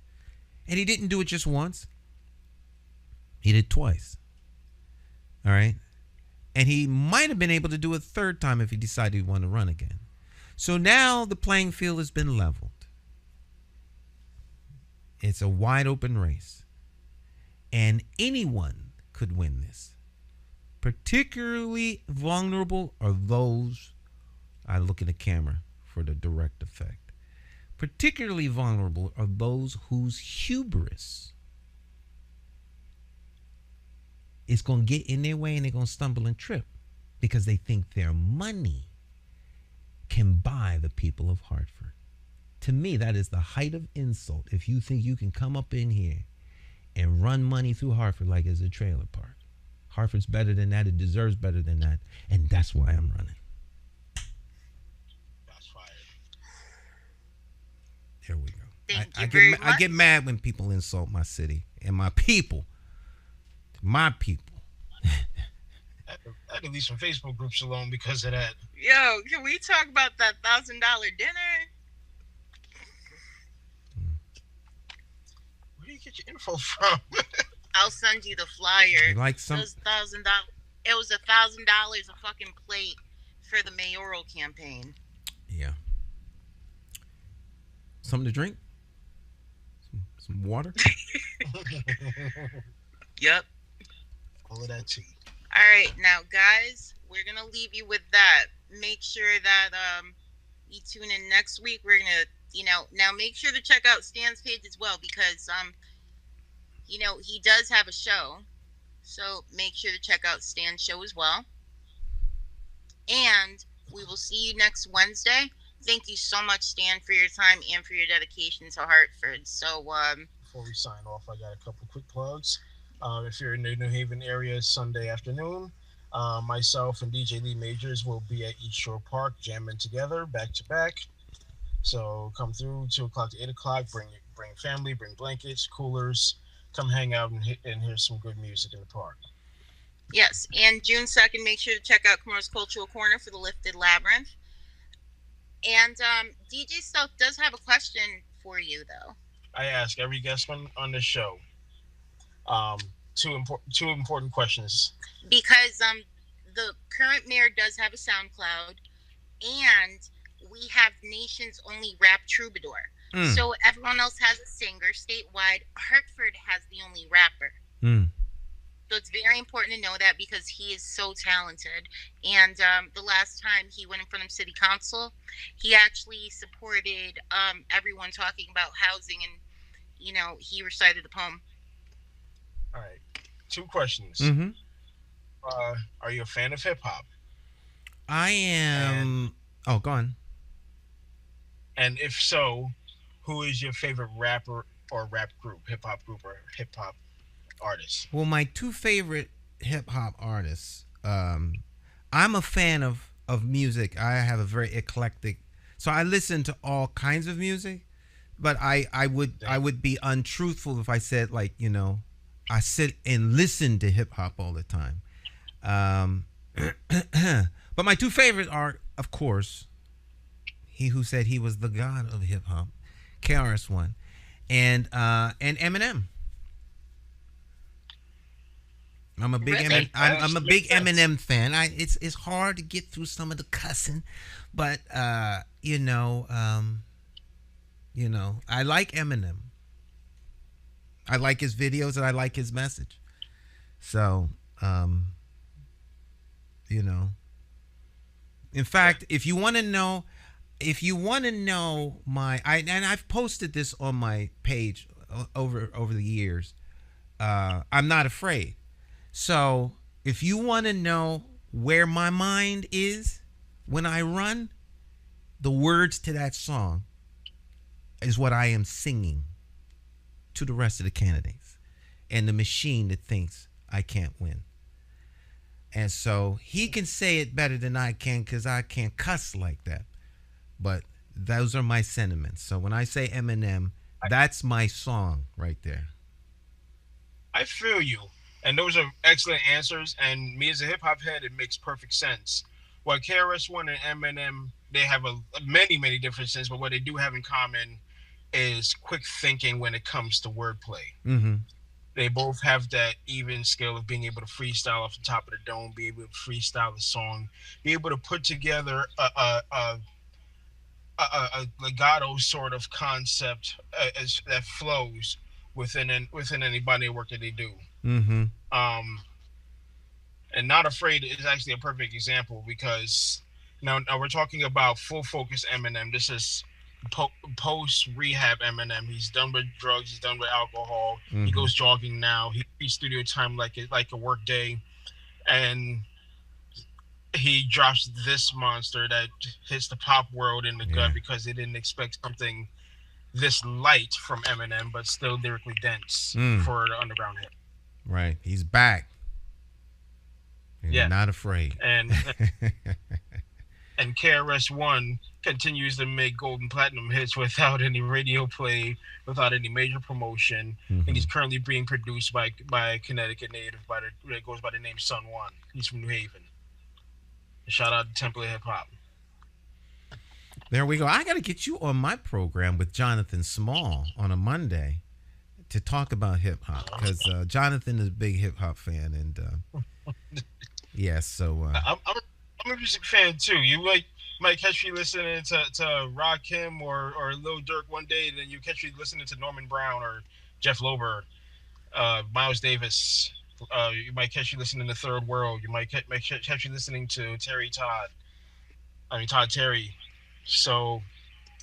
And he didn't do it just once. He did twice. All right. And he might have been able to do it a third time if he decided he wanted to run again. So now the playing field has been leveled. It's a wide open race. And anyone could win this. Particularly vulnerable are those, I look at the camera for the direct effect. Particularly vulnerable are those whose hubris is going to get in their way and they're going to stumble and trip because they think their money can buy the people of Hartford. To me, that is the height of insult if you think you can come up in here and run money through Hartford like it's a trailer park. Hartford's better than that. It deserves better than that. And that's why I'm running. That's fire. There we go. I get mad when people insult my city and my people. My people. I had to leave some Facebook groups alone because of that. Yo, can we talk about that $1,000 dinner? Where do you get your info from? I'll send you the flyer. You like some? It was $1,000. It was $1,000 a fucking plate for the mayoral campaign. Yeah. Something to drink? Some water? Yep. All of that tea. All right, now guys, we're gonna leave you with that. Make sure that you tune in next week. We're gonna, now make sure to check out Stan's page as well because he does have a show, so make sure to check out Stan's show as well. And we will see you next Wednesday. Thank you so much, Stan, for your time and for your dedication to Hartford. So before we sign off, I got a couple quick plugs. If you're in the New Haven area Sunday afternoon, myself and DJ Lee Majors will be at East Shore Park jamming together back to back. So come through 2 o'clock to 8 o'clock. Bring family, bring blankets, coolers. Come hang out and hear some good music in the park. Yes, and June 2nd, make sure to check out Kamara's Cultural Corner for the Lifted Labyrinth. And DJ Stuff does have a question for you, though. I ask every guest on the show two important questions. Because the current mayor does have a SoundCloud, and we have nation's only rap troubadour. So everyone else has a singer statewide. Hartford has the only rapper. So it's very important to know that because he is so talented. And the last time he went in front of city council, he actually supported everyone talking about housing, and he recited the poem. All right, 2 questions. Are you a fan of hip hop? I am. Go on. And if so, who is your favorite rapper or rap group, hip hop group or hip hop artist? Well, my two favorite hip hop artists. I'm a fan of music. I have a very eclectic, so I listen to all kinds of music. But I would be untruthful if I said, like, I sit and listen to hip hop all the time. But my two favorites are, of course, he who said he was the god of hip hop, KRS-One, and Eminem. I'm a big I'm a big Eminem fan. It's hard to get through some of the cussing, but I like Eminem. I like his videos and I like his message. So, in fact, if you want to know I've posted this on my page over the years. I'm not afraid. So if you want to know where my mind is when I run, the words to that song is what I am singing to the rest of the candidates and the machine that thinks I can't win. And so he can say it better than I can because I can't cuss like that. But those are my sentiments. So when I say Eminem, that's my song right there. I feel you. And those are excellent answers. And me as a hip hop head, it makes perfect sense. What KRS-One and Eminem, they have many, many differences, but what they do have in common is quick thinking when it comes to wordplay. Mm-hmm. They both have that even skill of being able to freestyle off the top of the dome, be able to freestyle a song, be able to put together a legato sort of concept that flows within any body of work that they do. Mm-hmm. And Not Afraid is actually a perfect example because now we're talking about full focus Eminem. This is post rehab Eminem. He's done with drugs. He's done with alcohol. Mm-hmm. He goes jogging now. He studio time like a work day, and he drops this monster that hits the pop world in the gut because they didn't expect something this light from Eminem, but still lyrically dense for the underground hit. Right. He's back. Not afraid. And KRS-One continues to make gold and platinum hits without any radio play, without any major promotion. Mm-hmm. And he's currently being produced by a Connecticut native that goes by the name Sun One. He's from New Haven. Shout out to Temple of Hip Hop. There we go. I got to get you on my program with Jonathan Small on a Monday to talk about hip hop because Jonathan is a big hip hop fan, and so I'm a music fan too. You might catch me listening to Rakim or Lil Durk one day, then you catch me listening to Norman Brown or Jeff Lober, Miles Davis. You might catch you listening to Third World. You might catch you listening to Todd Terry. So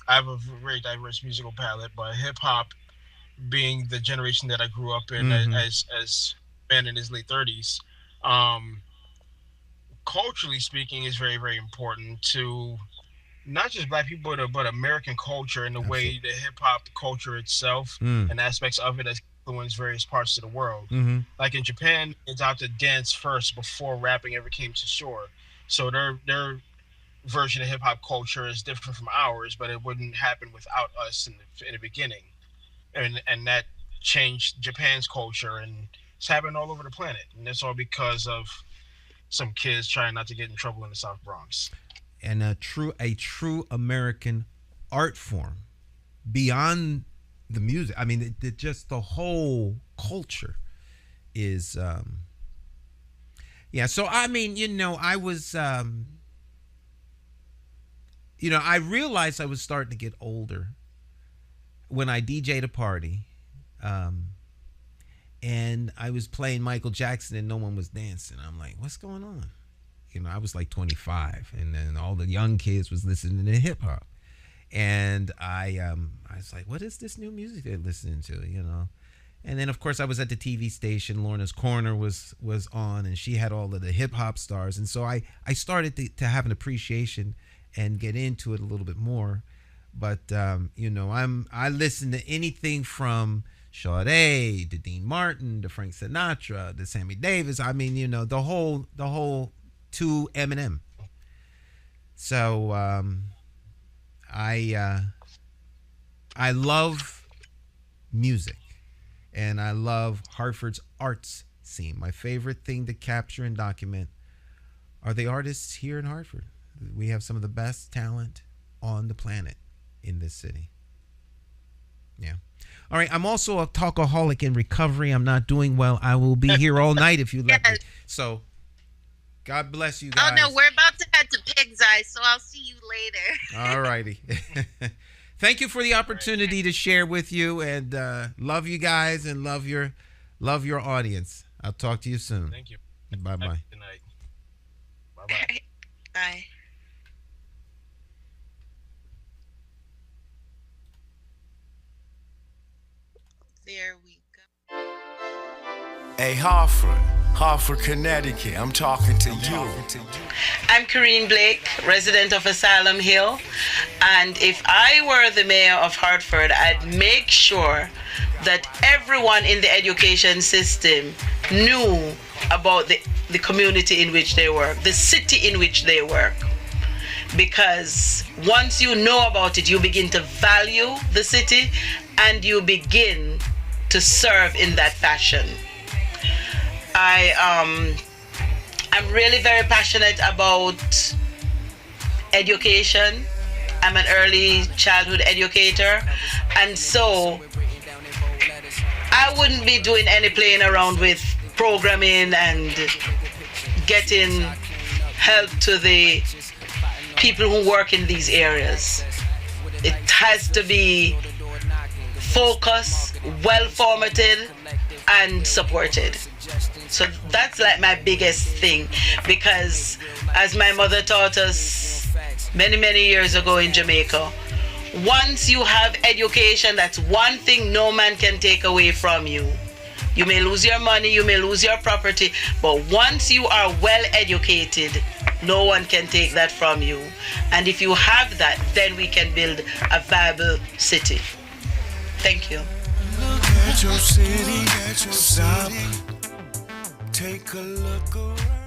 I have a very diverse musical palette, but hip hop being the generation that I grew up in as a man in his late 30s, culturally speaking, is very, very important to not just Black people, but American culture and the way the hip hop culture itself and aspects of it has influenced various parts of the world. Mm-hmm. Like in Japan, it's out to dance first before rapping ever came to shore. So their version of hip hop culture is different from ours, but it wouldn't happen without us in the beginning. And that changed Japan's culture, and it's happening all over the planet. And that's all because of some kids trying not to get in trouble in the South Bronx. And a true American art form beyond the music. I mean, just the whole culture is, So, I mean, I was, I realized I was starting to get older when I DJ'd a party, and I was playing Michael Jackson and no one was dancing. I'm like, what's going on? I was like 25, and then all the young kids was listening to hip hop, and I was like, what is this new music they're listening to? And then of course I was at the TV station. Lorna's Corner was on, and she had all of the hip hop stars, and so I started to have an appreciation and get into it a little bit more. But I listen to anything from Sade to Dean Martin to Frank Sinatra to Sammy Davis. I mean, the whole to Eminem. So I love music, and I love Hartford's arts scene. My favorite thing to capture and document are the artists here in Hartford. We have some of the best talent on the planet in this city. Yeah. All right. I'm also a talkaholic in recovery. I'm not doing well. I will be here all night if you let me. So, God bless you guys. Oh, no, we're about to head to Pig's Eye, so I'll see you later. All righty. Thank you for the opportunity to share with you, and love you guys and love your audience. I'll talk to you soon. Thank you. Bye-bye. Good night. Bye-bye. Bye. There we go. Hey, Hartford, Connecticut. I'm talking to you. I'm Corrine Blake, resident of Asylum Hill, and if I were the mayor of Hartford, I'd make sure that everyone in the education system knew about the community in which they work, the city in which they work. Because once you know about it, you begin to value the city and you begin to serve in that fashion. I'm really very passionate about education. I'm an early childhood educator, and so I wouldn't be doing any playing around with programming and getting help to the people who work in these areas. It has to be focused, well formatted, and supported. So that's like my biggest thing, because as my mother taught us many, many years ago in Jamaica, once you have education, that's one thing no man can take away from you. You may lose your money, you may lose your property, but once you are well educated, no one can take that from you. And if you have that, then we can build a viable city. Thank you. Look at your city, stop. Take a look around.